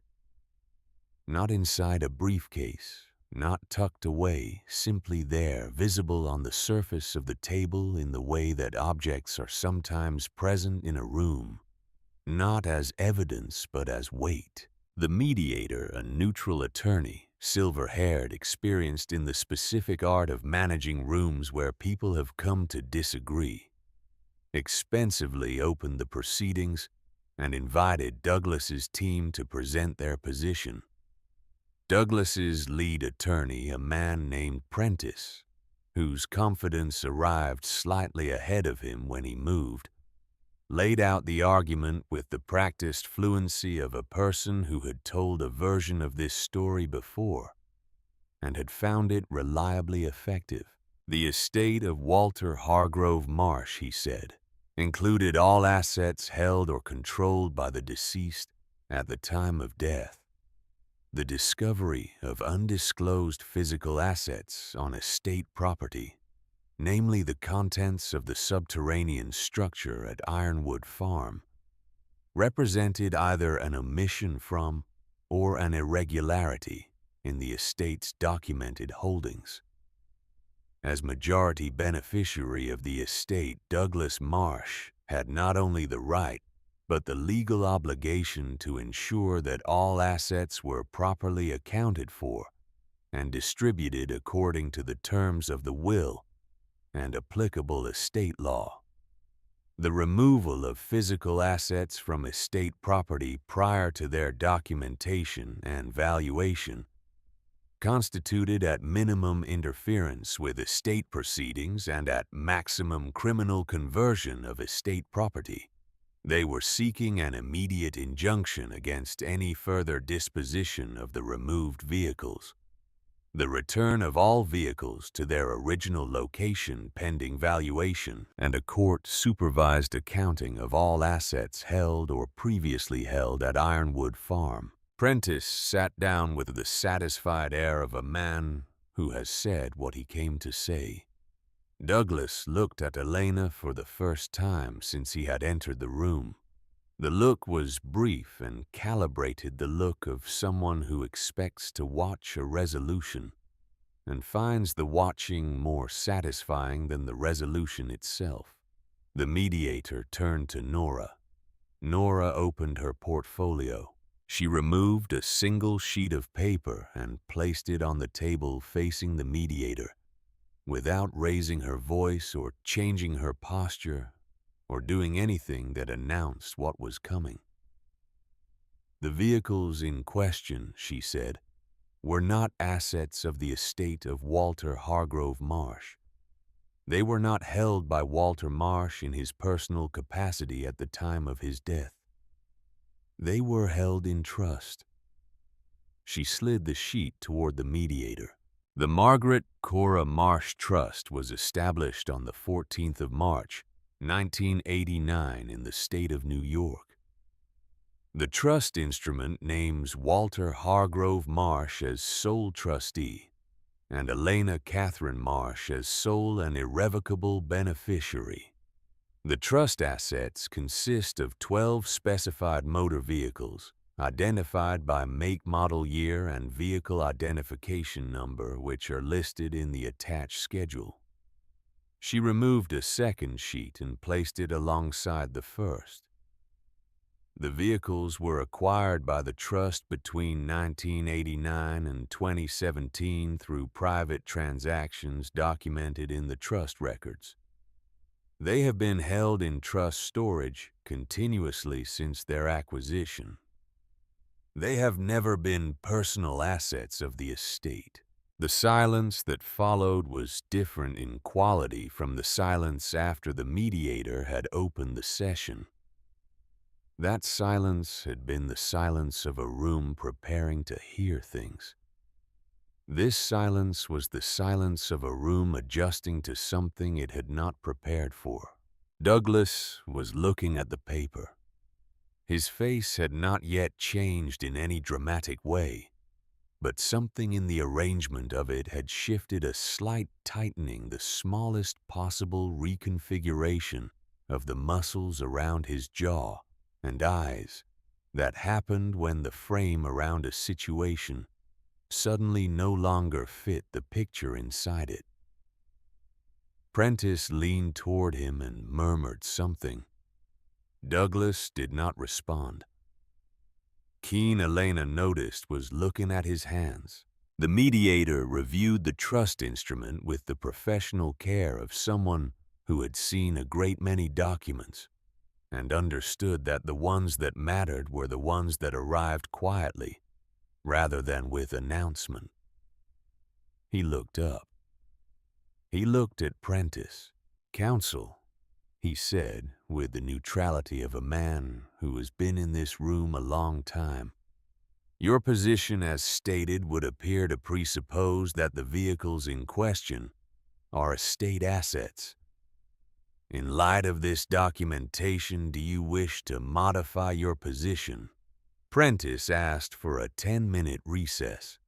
Not inside a briefcase, not tucked away, simply there, visible on the surface of the table in the way that objects are sometimes present in a room, not as evidence but as weight. The mediator, a neutral attorney, silver-haired, experienced in the specific art of managing rooms where people have come to disagree, expensively opened the proceedings and invited Douglas's team to present their position. Douglas's lead attorney, a man named Prentice, whose confidence arrived slightly ahead of him when he moved, laid out the argument with the practiced fluency of a person who had told a version of this story before and had found it reliably effective. The estate of Walter Hargrove Marsh, he said, included all assets held or controlled by the deceased at the time of death. The discovery of undisclosed physical assets on estate property, namely the contents of the subterranean structure at Ironwood Farm, represented either an omission from or an irregularity in the estate's documented holdings. As majority beneficiary of the estate, Douglas Marsh had not only the right, but the legal obligation to ensure that all assets were properly accounted for and distributed according to the terms of the will and applicable estate law. The removal of physical assets from estate property prior to their documentation and valuation constituted at minimum interference with estate proceedings and at maximum criminal conversion of estate property. They were seeking an immediate injunction against any further disposition of the removed vehicles, the return of all vehicles to their original location pending valuation, and a court-supervised accounting of all assets held or previously held at Ironwood Farm. Prentice sat down with the satisfied air of a man who has said what he came to say. Douglas looked at Elena for the first time since he had entered the room. The look was brief and calibrated, the look of someone who expects to watch a resolution and finds the watching more satisfying than the resolution itself. The mediator turned to Nora. Nora opened her portfolio. She removed a single sheet of paper and placed it on the table facing the mediator, without raising her voice or changing her posture or doing anything that announced what was coming. The vehicles in question, she said, were not assets of the estate of Walter Hargrove Marsh. They were not held by Walter Marsh in his personal capacity at the time of his death. They were held in trust. She slid the sheet toward the mediator. The Margaret Cora Marsh Trust was established on the 14th of March, 1989 in the state of New York. The trust instrument names Walter Hargrove Marsh as sole trustee and Elena Catherine Marsh as sole and irrevocable beneficiary. The trust assets consist of 12 specified motor vehicles, identified by make, model, year, and vehicle identification number, which are listed in the attached schedule. She removed a second sheet and placed it alongside the first. The vehicles were acquired by the trust between 1989 and 2017 through private transactions documented in the trust records. They have been held in trust storage continuously since their acquisition. They have never been personal assets of the estate. The silence that followed was different in quality from the silence after the mediator had opened the session. That silence had been the silence of a room preparing to hear things. This silence was the silence of a room adjusting to something it had not prepared for. Douglas was looking at the paper. His face had not yet changed in any dramatic way, but something in the arrangement of it had shifted a slight tightening, the smallest possible reconfiguration of the muscles around his jaw and eyes that happened when the frame around a situation suddenly no longer fit the picture inside it. Prentice leaned toward him and murmured something. Douglas did not respond. Keen, Elena noticed, was looking at his hands. The mediator reviewed the trust instrument with the professional care of someone who had seen a great many documents and understood that the ones that mattered were the ones that arrived quietly rather than with announcement. He looked up. He looked at Prentice. "Counsel," he said, with the neutrality of a man who has been in this room a long time, "your position as stated would appear to presuppose that the vehicles in question are estate assets. In light of this documentation, do you wish to modify your position?" Prentice asked for a 10-minute recess.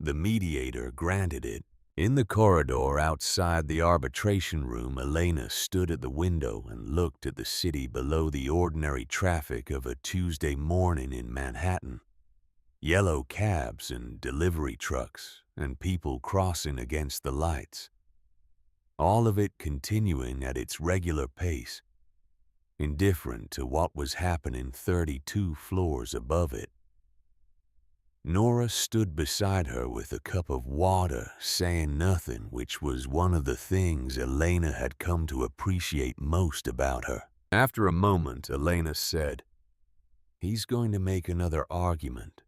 The mediator granted it. In the corridor outside the arbitration room, Elena stood at the window and looked at the city below the ordinary traffic of a Tuesday morning in Manhattan. Yellow cabs and delivery trucks and people crossing against the lights. All of it continuing at its regular pace, indifferent to what was happening 32 floors above it. Nora stood beside her with a cup of water, saying nothing, which was one of the things Elena had come to appreciate most about her. After a moment, Elena said, "He's going to make another argument."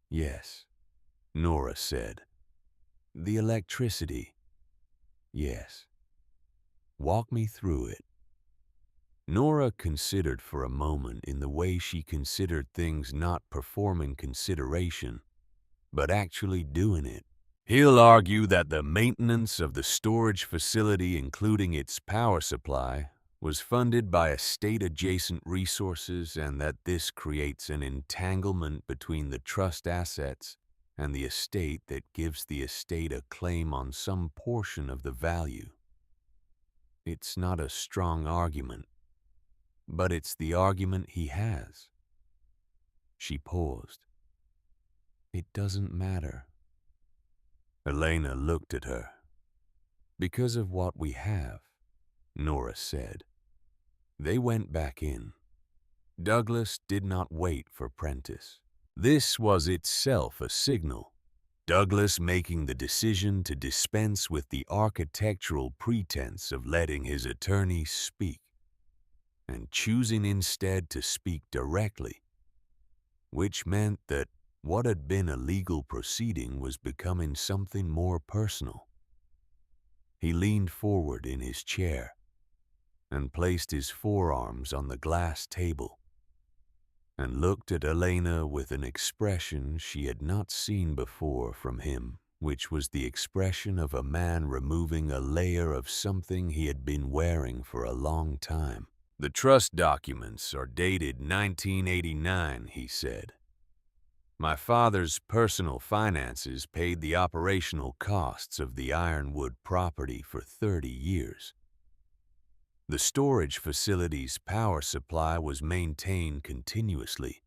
"Yes," Nora said. "The electricity." "Yes." "Walk me through it." Nora considered for a moment in the way she considered things, not performing consideration, but actually doing it. "He'll argue that the maintenance of the storage facility, including its power supply, was funded by estate-adjacent resources, and that this creates an entanglement between the trust assets and the estate that gives the estate a claim on some portion of the value. It's not a strong argument, but it's the argument he has." She paused. "It doesn't matter." Elena looked at her. "Because of what we have," Nora said. They went back in. Douglas did not wait for Prentice. This was itself a signal. Douglas making the decision to dispense with the architectural pretense of letting his attorney speak, and choosing instead to speak directly, which meant that what had been a legal proceeding was becoming something more personal. He leaned forward in his chair and placed his forearms on the glass table and looked at Elena with an expression she had not seen before from him, which was the expression of a man removing a layer of something he had been wearing for a long time. "The trust documents are dated 1989, he said. "My father's personal finances paid the operational costs of the Ironwood property for 30 years. The storage facility's power supply was maintained continuously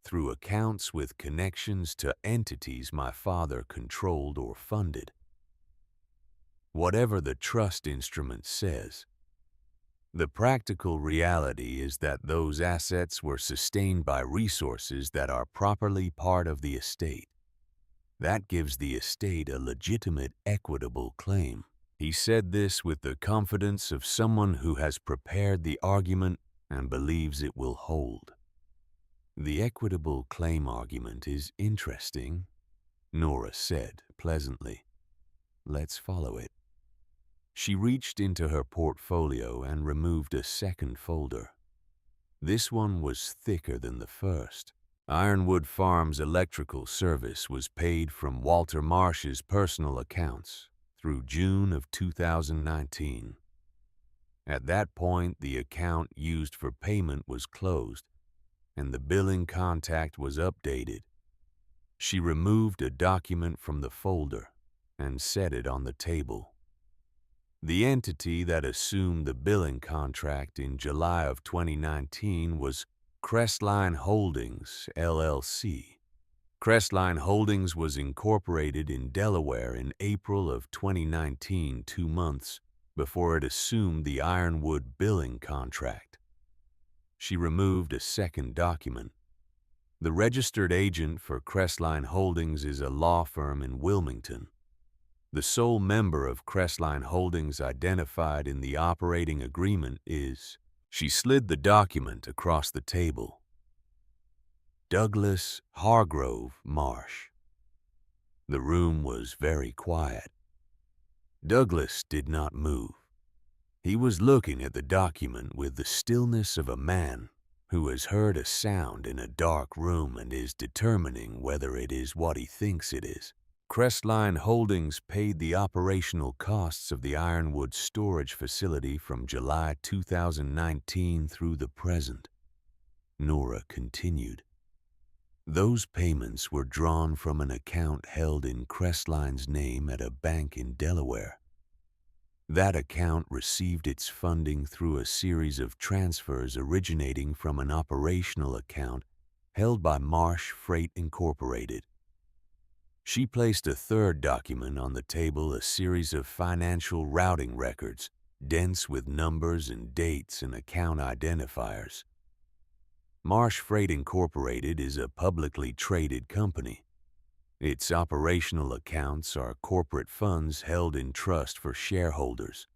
through accounts with connections to entities my father controlled or funded. Whatever the trust instrument says, the practical reality is that those assets were sustained by resources that are properly part of the estate. That gives the estate a legitimate, equitable claim." He said this with the confidence of someone who has prepared the argument and believes it will hold. "The equitable claim argument is interesting," Nora said pleasantly. "Let's follow it." She reached into her portfolio and removed a second folder. This one was thicker than the first. Ironwood Farms electrical service was paid from Walter Marsh's personal accounts through June of 2019. At that point, the account used for payment was closed, and the billing contact was updated. She removed a document from the folder and set it on the table. The entity that assumed the billing contract in July of 2019 was Crestline Holdings, LLC. Crestline Holdings was incorporated in Delaware in April of 2019, 2 months before it assumed the Ironwood billing contract. She removed a second document. The registered agent for Crestline Holdings is a law firm in Wilmington. The sole member of Crestline Holdings identified in the operating agreement is... She slid the document across the table. Douglas Hargrove Marsh. The room was very quiet. Douglas did not move. He was looking at the document with the stillness of a man who has heard a sound in a dark room and is determining whether it is what he thinks it is. Crestline Holdings paid the operational costs of the Ironwood storage facility from July 2019 through the present. Nora continued. Those payments were drawn from an account held in Crestline's name at a bank in Delaware. That account received its funding through a series of transfers originating from an operational account held by Marsh Freight Incorporated. She placed a third document on the table, a series of financial routing records, dense with numbers and dates and account identifiers. Marsh Freight Incorporated is a publicly traded company. Its operational accounts are corporate funds held in trust for shareholders.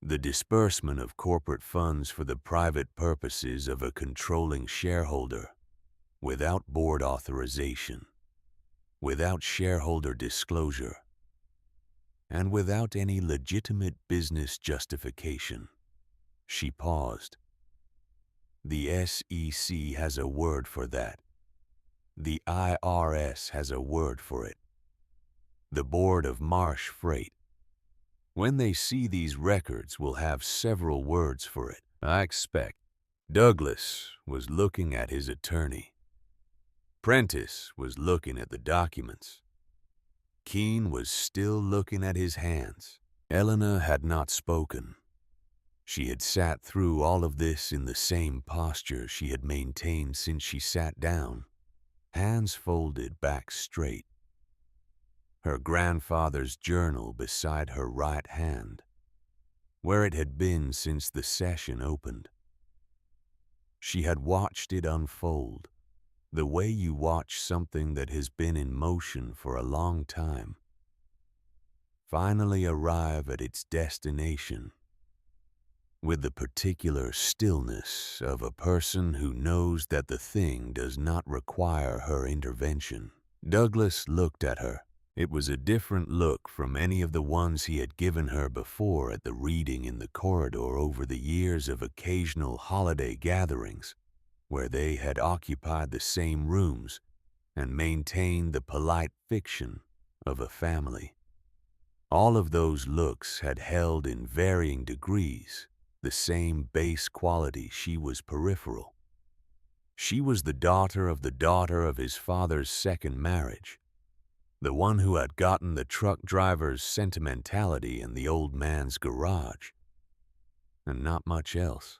The disbursement of corporate funds for the private purposes of a controlling shareholder, without board authorization, without shareholder disclosure, and without any legitimate business justification. She paused. The SEC has a word for that. The IRS has a word for it. The board of Marsh Freight. When they see these records, will have several words for it, I expect. Douglas was looking at his attorney. Prentice was looking at the documents. Keene was still looking at his hands. Elena had not spoken. She had sat through all of this in the same posture she had maintained since she sat down, hands folded back straight. Her grandfather's journal beside her right hand, where it had been since the session opened. She had watched it unfold, the way you watch something that has been in motion for a long time, finally arrive at its destination, with the particular stillness of a person who knows that the thing does not require her intervention. Douglas looked at her. It was a different look from any of the ones he had given her before at the reading in the corridor over the years of occasional holiday gatherings, where they had occupied the same rooms and maintained the polite fiction of a family. All of those looks had held in varying degrees the same base quality. She was peripheral. She was the daughter of his father's second marriage, the one who had gotten the truck driver's sentimentality in the old man's garage, and not much else.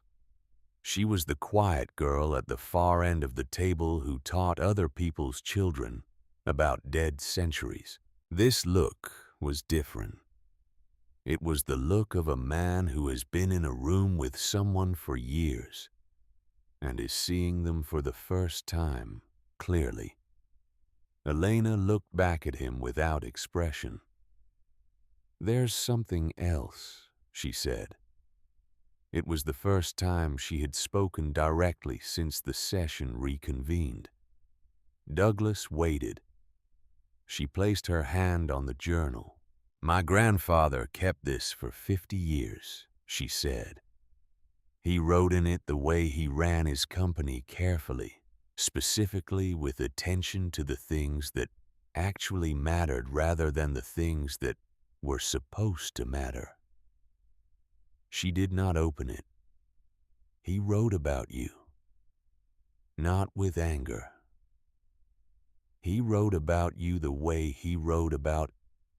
She was the quiet girl at the far end of the table who taught other people's children about dead centuries. This look was different. It was the look of a man who has been in a room with someone for years and is seeing them for the first time clearly. Elena looked back at him without expression. "There's something else," she said. It was the first time she had spoken directly since the session reconvened. Douglas waited. She placed her hand on the journal. "My grandfather kept this for 50 years, she said. He wrote in it the way he ran his company carefully, specifically with attention to the things that actually mattered rather than the things that were supposed to matter." She did not open it. "He wrote about you, not with anger. He wrote about you the way he wrote about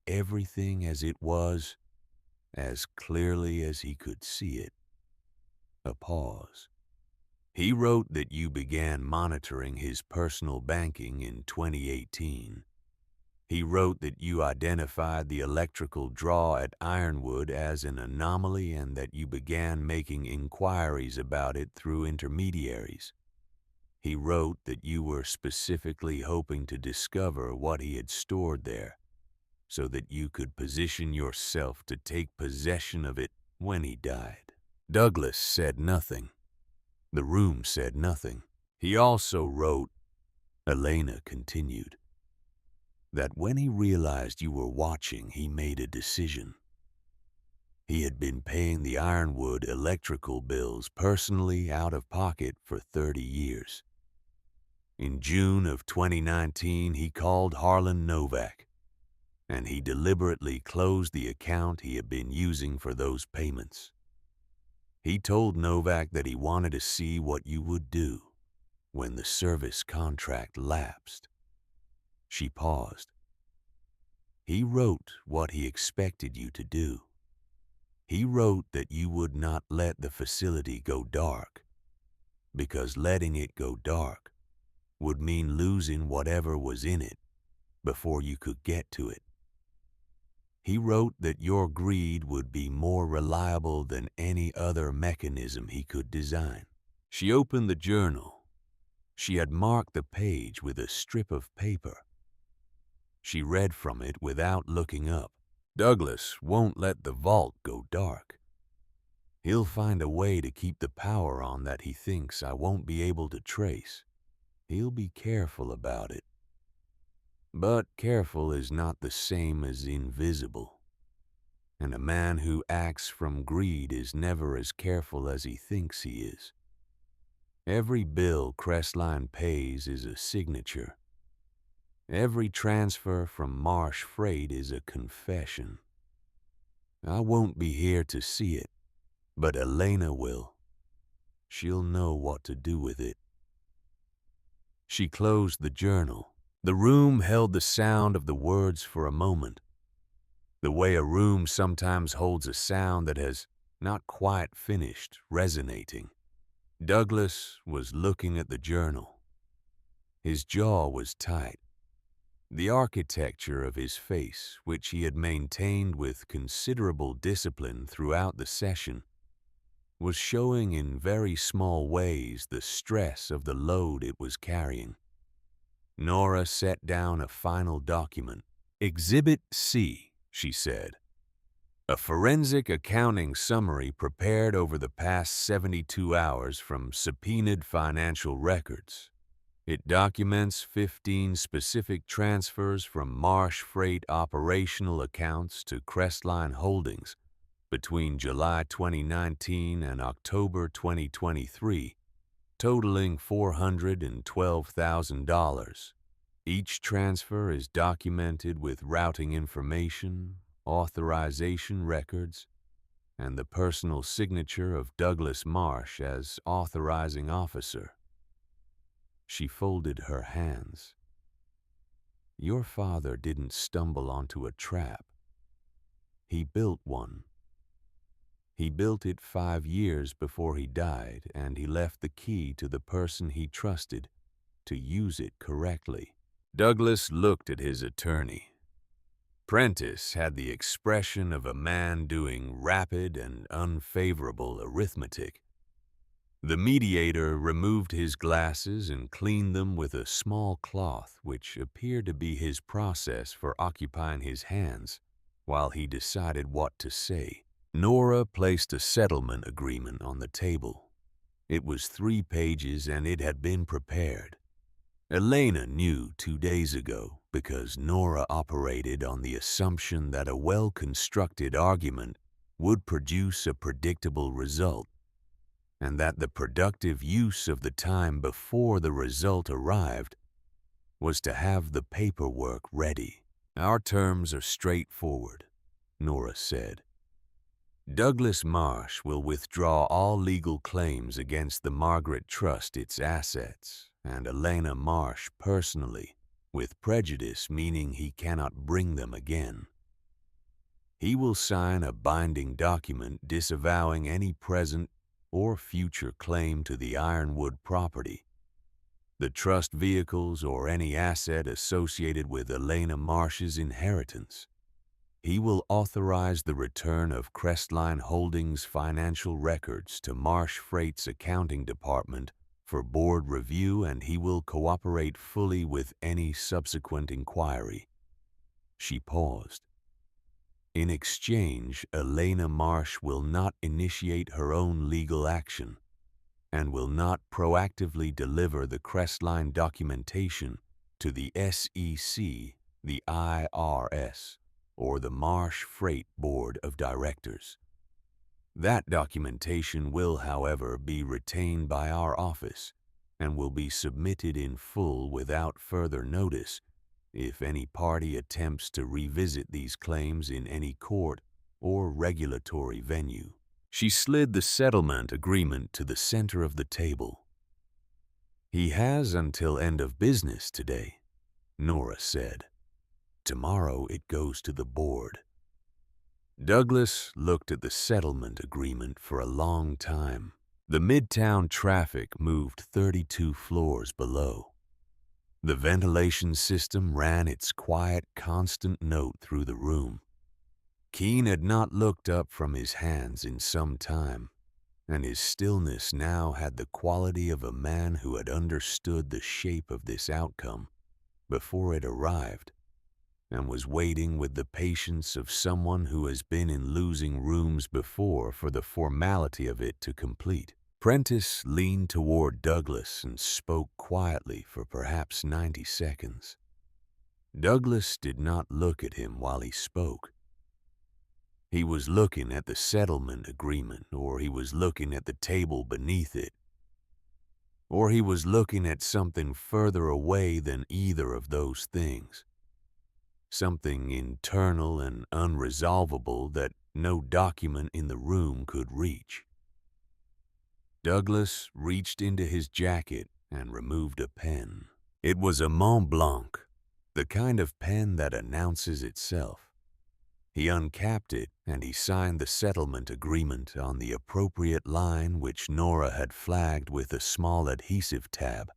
everything as it was, as clearly as he could see it." A pause. "He wrote that you began monitoring his personal banking in 2018. He wrote that you identified the electrical draw at Ironwood as an anomaly and that you began making inquiries about it through intermediaries. He wrote that you were specifically hoping to discover what he had stored there, so that you could position yourself to take possession of it when he died." Douglas said nothing. The room said nothing. "He also wrote," Elena continued, "that when he realized you were watching, he made a decision. He had been paying the Ironwood electrical bills personally out of pocket for 30 years. In June of 2019, he called Harlan Novak, and he deliberately closed the account he had been using for those payments. He told Novak that he wanted to see what you would do when the service contract lapsed. She paused. He wrote what he expected you to do. He wrote that you would not let the facility go dark, because letting it go dark would mean losing whatever was in it before you could get to it. He wrote that your greed would be more reliable than any other mechanism he could design. She opened the journal. She had marked the page with a strip of paper. She read from it without looking up. Douglas won't let the vault go dark. He'll find a way to keep the power on that he thinks I won't be able to trace. He'll be careful about it. But careful is not the same as invisible. And a man who acts from greed is never as careful as he thinks he is. Every bill Crestline pays is a signature. Every transfer from Marsh Freight is a confession. I won't be here to see it, but Elena will. She'll know what to do with it. She closed the journal. The room held the sound of the words for a moment, the way a room sometimes holds a sound that has not quite finished resonating. Douglas was looking at the journal. His jaw was tight. The architecture of his face, which he had maintained with considerable discipline throughout the session, was showing in very small ways the stress of the load it was carrying. Nora set down a final document. Exhibit C, she said. A forensic accounting summary prepared over the past 72 hours from subpoenaed financial records. It documents 15 specific transfers from Marsh Freight operational accounts to Crestline Holdings between July 2019 and October 2023, totaling $412,000. Each transfer is documented with routing information, authorization records, and the personal signature of Douglas Marsh as authorizing officer. She folded her hands. Your father didn't stumble onto a trap. He built one. He built it 5 years before he died, and he left the key to the person he trusted to use it correctly. Douglas looked at his attorney. Prentice had the expression of a man doing rapid and unfavorable arithmetic. The mediator removed his glasses and cleaned them with a small cloth which appeared to be his process for occupying his hands while he decided what to say. Nora placed a settlement agreement on the table. It was 3 pages and it had been prepared. Elena knew 2 days ago because Nora operated on the assumption that a well-constructed argument would produce a predictable result, and that the productive use of the time before the result arrived was to have the paperwork ready. Our terms are straightforward, Nora said. Douglas Marsh will withdraw all legal claims against the Margaret Trust, its assets, and Elena Marsh personally, with prejudice meaning he cannot bring them again. He will sign a binding document disavowing any present or future claim to the Ironwood property, the trust vehicles, or any asset associated with Elena Marsh's inheritance. He will authorize the return of Crestline Holdings financial records to Marsh Freight's accounting department for board review, and he will cooperate fully with any subsequent inquiry. She paused. In exchange, Elena Marsh will not initiate her own legal action and will not proactively deliver the Crestline documentation to the SEC, the IRS, or the Marsh Freight Board of Directors. That documentation will, however, be retained by our office and will be submitted in full without further notice if any party attempts to revisit these claims in any court or regulatory venue. She slid the settlement agreement to the center of the table. He has until end of business today, Nora said. Tomorrow it goes to the board. Douglas looked at the settlement agreement for a long time. The midtown traffic moved 32 floors below. The ventilation system ran its quiet, constant note through the room. Keene had not looked up from his hands in some time, and his stillness now had the quality of a man who had understood the shape of this outcome before it arrived, and was waiting with the patience of someone who has been in losing rooms before for the formality of it to complete. Prentice leaned toward Douglas and spoke quietly for perhaps 90 seconds. Douglas did not look at him while he spoke. He was looking at the settlement agreement, or he was looking at the table beneath it, or he was looking at something further away than either of those things. Something internal and unresolvable that no document in the room could reach. Douglas reached into his jacket and removed a pen. It was a Mont Blanc, the kind of pen that announces itself. He uncapped it and he signed the settlement agreement on the appropriate line which Nora had flagged with a small adhesive tab.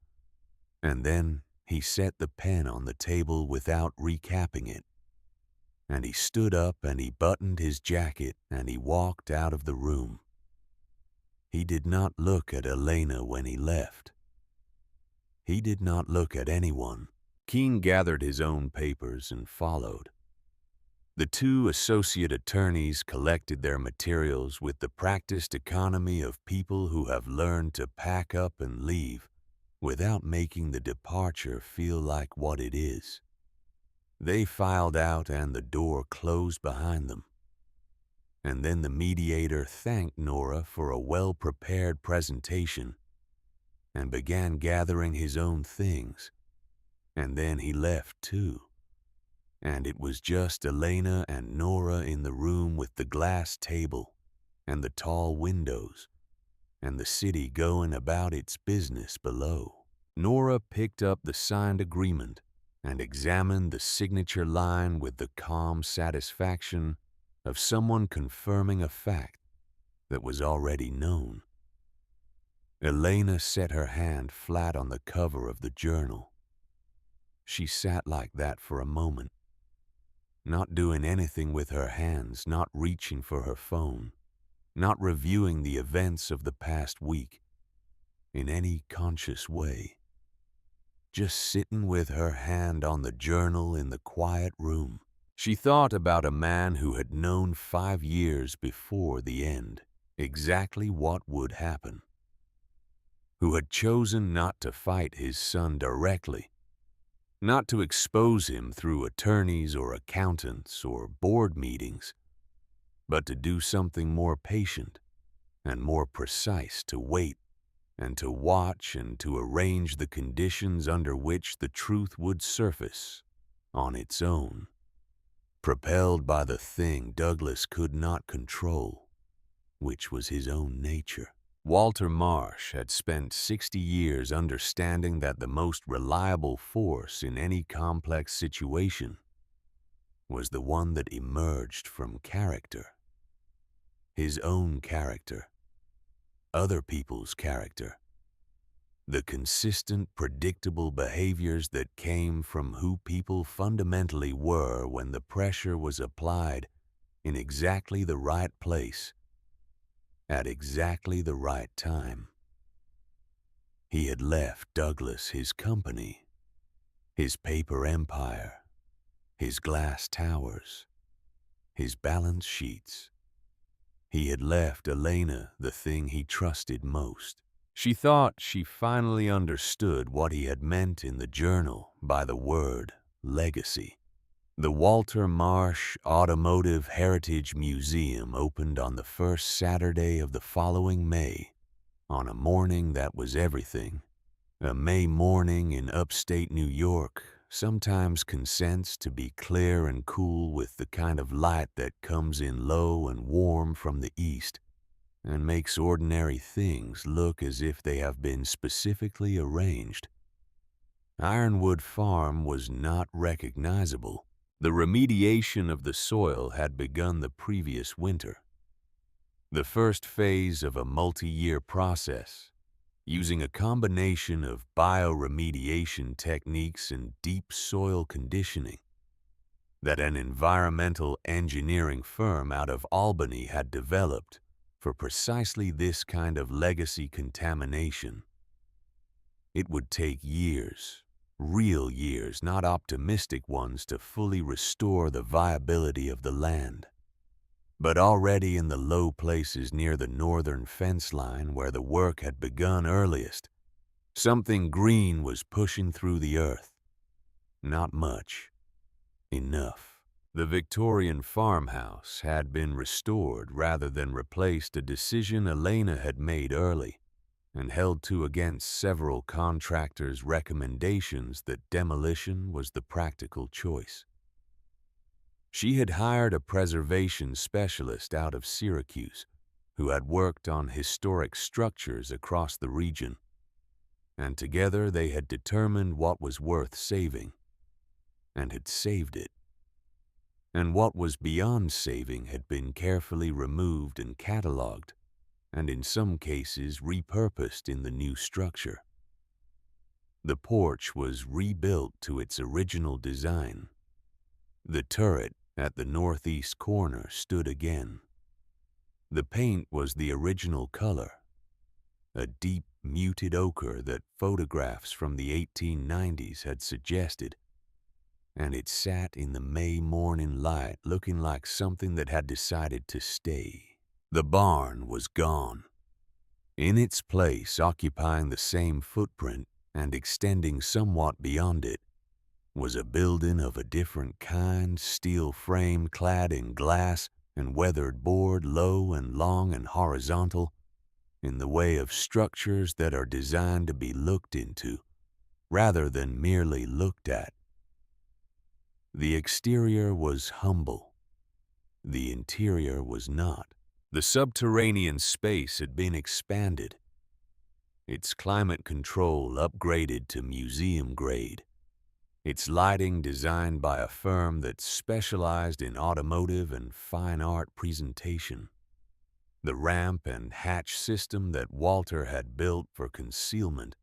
And then he set the pen on the table without recapping it. And he stood up and he buttoned his jacket and he walked out of the room. He did not look at Elena when he left. He did not look at anyone. Keene gathered his own papers and followed. The two associate attorneys collected their materials with the practiced economy of people who have learned to pack up and leave without making the departure feel like what it is. They filed out and the door closed behind them. And then the mediator thanked Nora for a well-prepared presentation and began gathering his own things. And then he left too. And it was just Elena and Nora in the room with the glass table and the tall windows and the city going about its business below. Nora picked up the signed agreement and examined the signature line with the calm satisfaction of someone confirming a fact that was already known. Elena set her hand flat on the cover of the journal. She sat like that for a moment, not doing anything with her hands, not reaching for her phone, not reviewing the events of the past week in any conscious way. Just sitting with her hand on the journal in the quiet room. She thought about a man who had known 5 years before the end exactly what would happen, who had chosen not to fight his son directly, not to expose him through attorneys or accountants or board meetings, but to do something more patient and more precise, to wait and to watch and to arrange the conditions under which the truth would surface on its own, propelled by the thing Douglas could not control, which was his own nature. Walter Marsh had spent 60 years understanding that the most reliable force in any complex situation was the one that emerged from character. His own character, other people's character, the consistent, predictable behaviors that came from who people fundamentally were when the pressure was applied in exactly the right place, at exactly the right time. He had left Douglas his company, his paper empire, his glass towers, his balance sheets. He had left Elena the thing he trusted most. She thought she finally understood what he had meant in the journal by the word legacy. The Walter Marsh Automotive Heritage Museum opened on the first Saturday of the following May, on a morning that was everything. A May morning in upstate New York sometimes consents to be clear and cool with the kind of light that comes in low and warm from the east and makes ordinary things look as if they have been specifically arranged. Ironwood Farm was not recognizable. The remediation of the soil had begun the previous winter. The first phase of a multi-year process, using a combination of bioremediation techniques and deep soil conditioning that an environmental engineering firm out of Albany had developed for precisely this kind of legacy contamination. It would take years, real years, not optimistic ones, to fully restore the viability of the land. But already in the low places near the northern fence line where the work had begun earliest, something green was pushing through the earth. Not much. Enough. The Victorian farmhouse had been restored rather than replaced, a decision Elena had made early and held to against several contractors' recommendations that demolition was the practical choice. She had hired a preservation specialist out of Syracuse who had worked on historic structures across the region, and together they had determined what was worth saving, and had saved it. And what was beyond saving had been carefully removed and catalogued, and in some cases repurposed in the new structure. The porch was rebuilt to its original design. The turret at the northeast corner stood again. The paint was the original color, a deep muted ochre that photographs from the 1890s had suggested, and it sat in the May morning light looking like something that had decided to stay. The barn was gone. In its place, occupying the same footprint and extending somewhat beyond it, was a building of a different kind, steel frame clad in glass and weathered board, low and long and horizontal, in the way of structures that are designed to be looked into, rather than merely looked at. The exterior was humble. The interior was not. The subterranean space had been expanded, its climate control upgraded to museum grade, its lighting designed by a firm that specialized in automotive and fine art presentation. The ramp and hatch system that Walter had built for concealment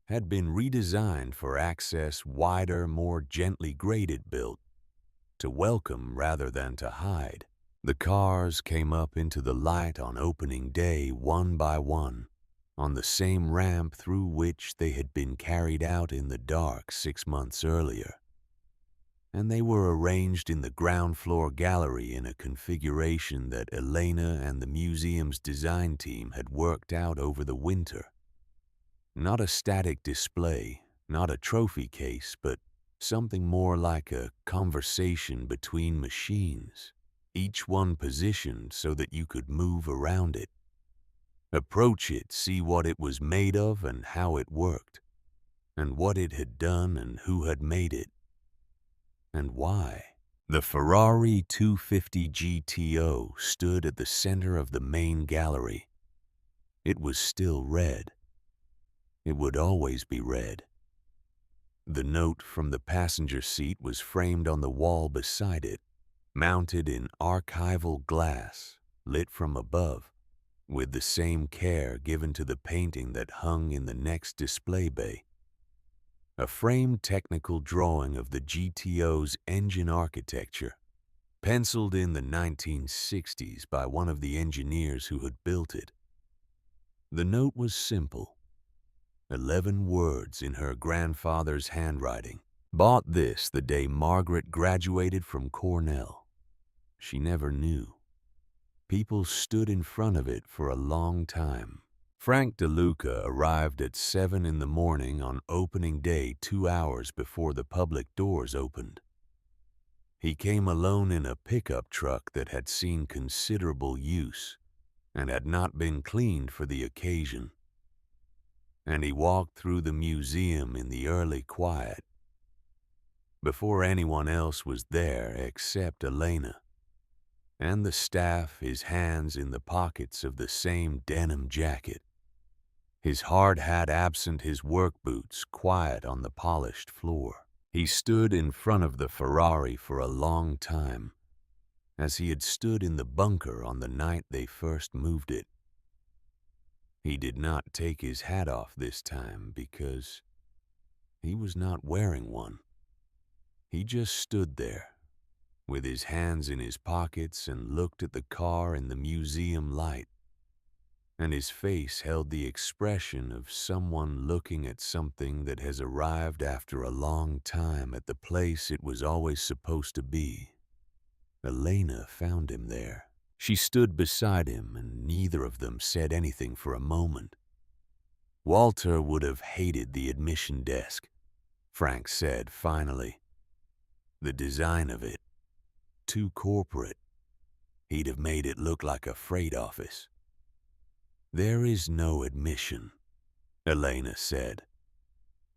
had been redesigned for access, wider, more gently graded built, to welcome rather than to hide. The cars came up into the light on opening day one by one, on the same ramp through which they had been carried out in the dark 6 months earlier, and they were arranged in the ground floor gallery in a configuration that Elena and the museum's design team had worked out over the winter. Not a static display, not a trophy case, but something more like a conversation between machines, each one positioned so that you could move around it. Approach it, see what it was made of and how it worked, and what it had done and who had made it, and why. The Ferrari 250 GTO stood at the center of the main gallery. It was still red. It would always be red. The note from the passenger seat was framed on the wall beside it, mounted in archival glass, lit from above, with the same care given to the painting that hung in the next display bay. A framed technical drawing of the GTO's engine architecture, penciled in the 1960s by one of the engineers who had built it. The note was simple. 11 words in her grandfather's handwriting. Bought this the day Margaret graduated from Cornell. She never knew. People stood in front of it for a long time. Frank DeLuca arrived at 7 in the morning on opening day 2 hours before the public doors opened. He came alone in a pickup truck that had seen considerable use and had not been cleaned for the occasion. And he walked through the museum in the early quiet, before anyone else was there except Elena and the staff, his hands in the pockets of the same denim jacket, his hard hat absent, his work boots quiet on the polished floor. He stood in front of the Ferrari for a long time, as he had stood in the bunker on the night they first moved it. He did not take his hat off this time because he was not wearing one. He just stood there, with his hands in his pockets, and looked at the car in the museum light, and his face held the expression of someone looking at something that has arrived after a long time at the place it was always supposed to be. Elena found him there. She stood beside him, and neither of them said anything for a moment. Walter would have hated the admission desk, Frank said finally. The design of it, too corporate. He'd have made it look like a freight office. There is no admission, Elena said.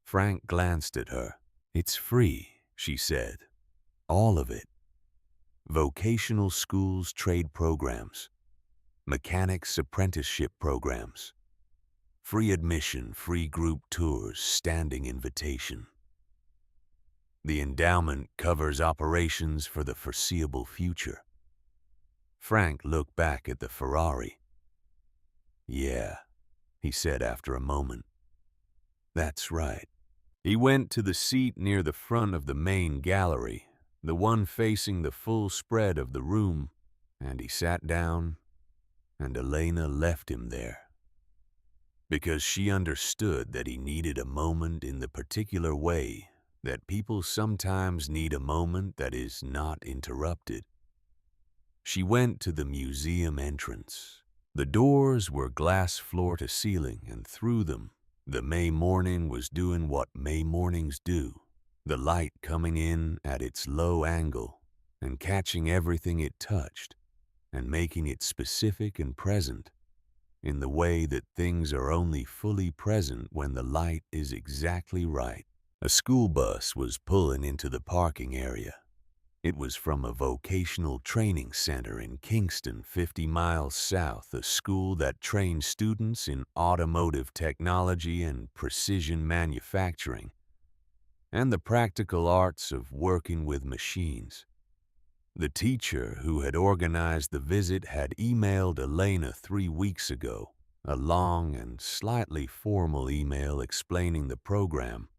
Frank glanced at her. It's free, she said. All of it. Vocational schools, trade programs, mechanics apprenticeship programs, free admission, free group tours, standing invitation. The endowment covers operations for the foreseeable future. Frank looked back at the Ferrari. Yeah, he said after a moment. That's right. He went to the seat near the front of the main gallery, the one facing the full spread of the room, and he sat down, and Elena left him there. Because she understood that he needed a moment in the particular way that people sometimes need a moment that is not interrupted. She went to the museum entrance. The doors were glass floor to ceiling, and through them, the May morning was doing what May mornings do, the light coming in at its low angle and catching everything it touched and making it specific and present in the way that things are only fully present when the light is exactly right. A school bus was pulling into the parking area. It was from a vocational training center in Kingston, 50 miles south, a school that trains students in automotive technology and precision manufacturing, and the practical arts of working with machines. The teacher who had organized the visit had emailed Elena 3 weeks ago, a long and slightly formal email explaining the program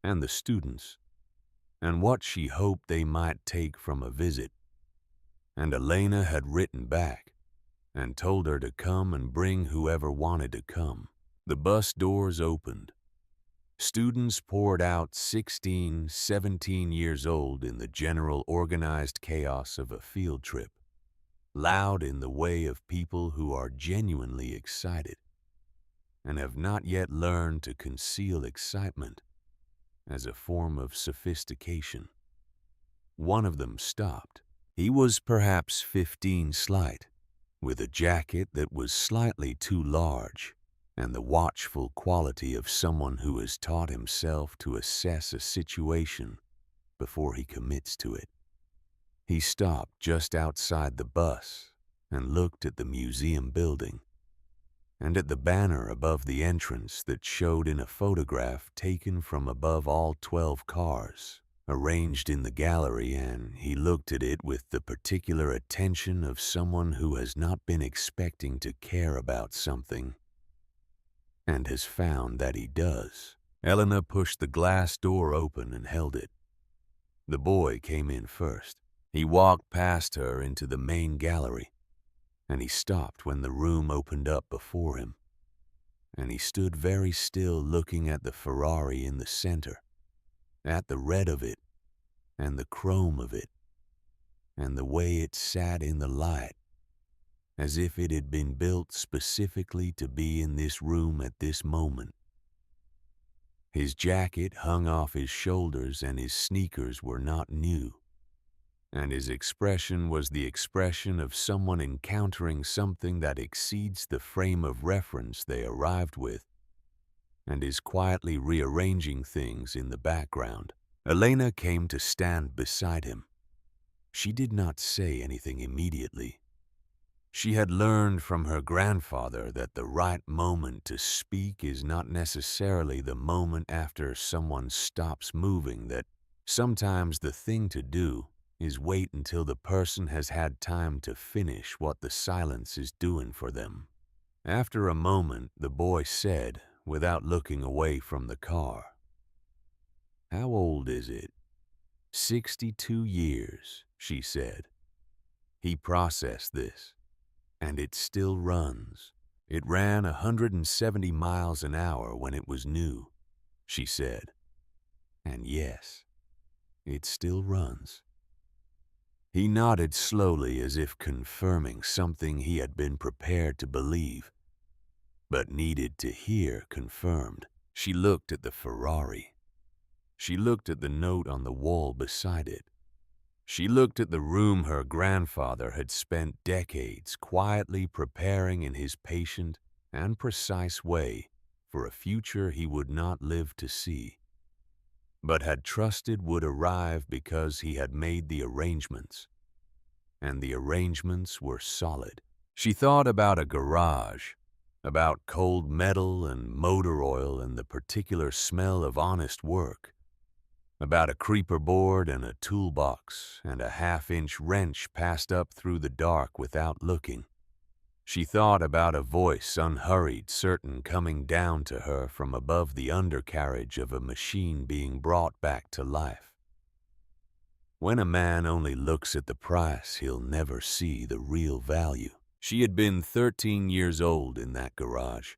and the students, and what she hoped they might take from a visit. And Elena had written back and told her to come and bring whoever wanted to come. The bus doors opened. Students poured out, 16, 17 years old, in the general organized chaos of a field trip, loud in the way of people who are genuinely excited and have not yet learned to conceal excitement as a form of sophistication. One of them stopped. He was perhaps 15 slight, with a jacket that was slightly too large, and the watchful quality of someone who has taught himself to assess a situation before he commits to it. He stopped just outside the bus and looked at the museum building and at the banner above the entrance that showed in a photograph taken from above all 12 cars arranged in the gallery, and he looked at it with the particular attention of someone who has not been expecting to care about something and has found that he does. Elena pushed the glass door open and held it. The boy came in first. He walked past her into the main gallery, and he stopped when the room opened up before him, and he stood very still looking at the Ferrari in the center, at the red of it, and the chrome of it, and the way it sat in the light, as if it had been built specifically to be in this room at this moment. His jacket hung off his shoulders, and his sneakers were not new. and his expression was the expression of someone encountering something that exceeds the frame of reference they arrived with, and is quietly rearranging things in the background. Elena came to stand beside him. She did not say anything immediately. She had learned from her grandfather that the right moment to speak is not necessarily the moment after someone stops moving, that sometimes the thing to do is wait until the person has had time to finish what the silence is doing for them. After a moment, the boy said, without looking away from the car, "How old is it?" 62 years, she said. He processed this. And it still runs. It ran 170 miles an hour when it was new, she said. And yes, it still runs. He nodded slowly as if confirming something he had been prepared to believe, but needed to hear confirmed. She looked at the Ferrari. She looked at the note on the wall beside it. She looked at the room her grandfather had spent decades quietly preparing in his patient and precise way for a future he would not live to see, but had trusted would arrive because he had made the arrangements, and the arrangements were solid. She thought about a garage, about cold metal and motor oil and the particular smell of honest work, about a creeper board and a toolbox and a half-inch wrench passed up through the dark without looking. She thought about a voice unhurried, certain, coming down to her from above the undercarriage of a machine being brought back to life. When a man only looks at the price, he'll never see the real value. She had been 13 years old in that garage,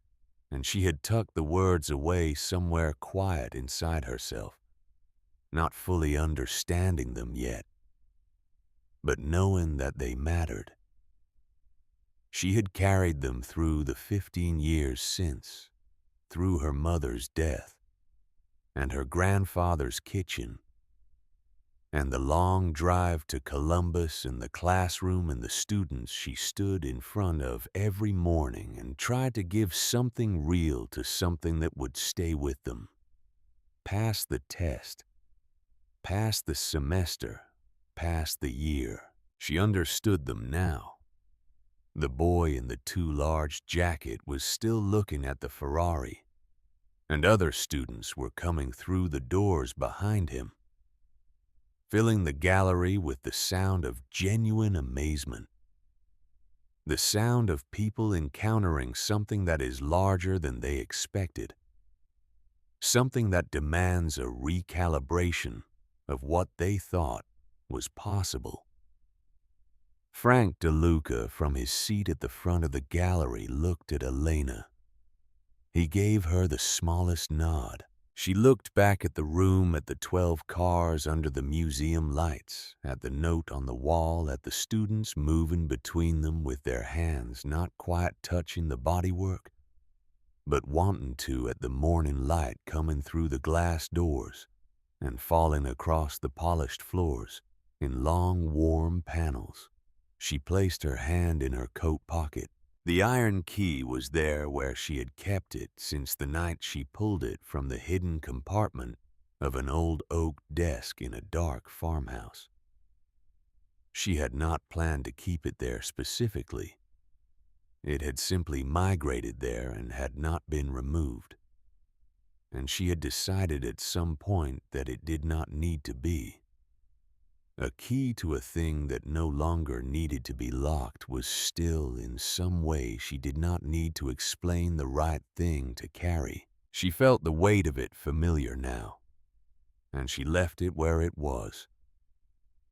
and she had tucked the words away somewhere quiet inside herself, not fully understanding them yet, but knowing that they mattered. She had carried them through the 15 years since, through her mother's death, and her grandfather's kitchen, and the long drive to Columbus and the classroom and the students she stood in front of every morning and tried to give something real to something that would stay with them, past the test, past the semester, past the year. She understood them now. The boy in the too large jacket was still looking at the Ferrari, and other students were coming through the doors behind him, filling the gallery with the sound of genuine amazement, the sound of people encountering something that is larger than they expected, something that demands a recalibration of what they thought was possible. Frank DeLuca, from his seat at the front of the gallery, looked at Elena. He gave her the smallest nod. She looked back at the room, at the 12 cars under the museum lights, at the note on the wall, at the students moving between them with their hands not quite touching the bodywork, but wanting to, at the morning light coming through the glass doors and falling across the polished floors in long, warm panels. She placed her hand in her coat pocket. The iron key was there where she had kept it since the night she pulled it from the hidden compartment of an old oak desk in a dark farmhouse. She had not planned to keep it there specifically. It had simply migrated there and had not been removed. And she had decided at some point that it did not need to be. A key to a thing that no longer needed to be locked was still, in some way, she did not need to explain the right thing to carry. She felt the weight of it familiar now, and she left it where it was.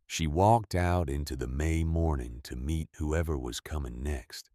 She walked out into the May morning to meet whoever was coming next.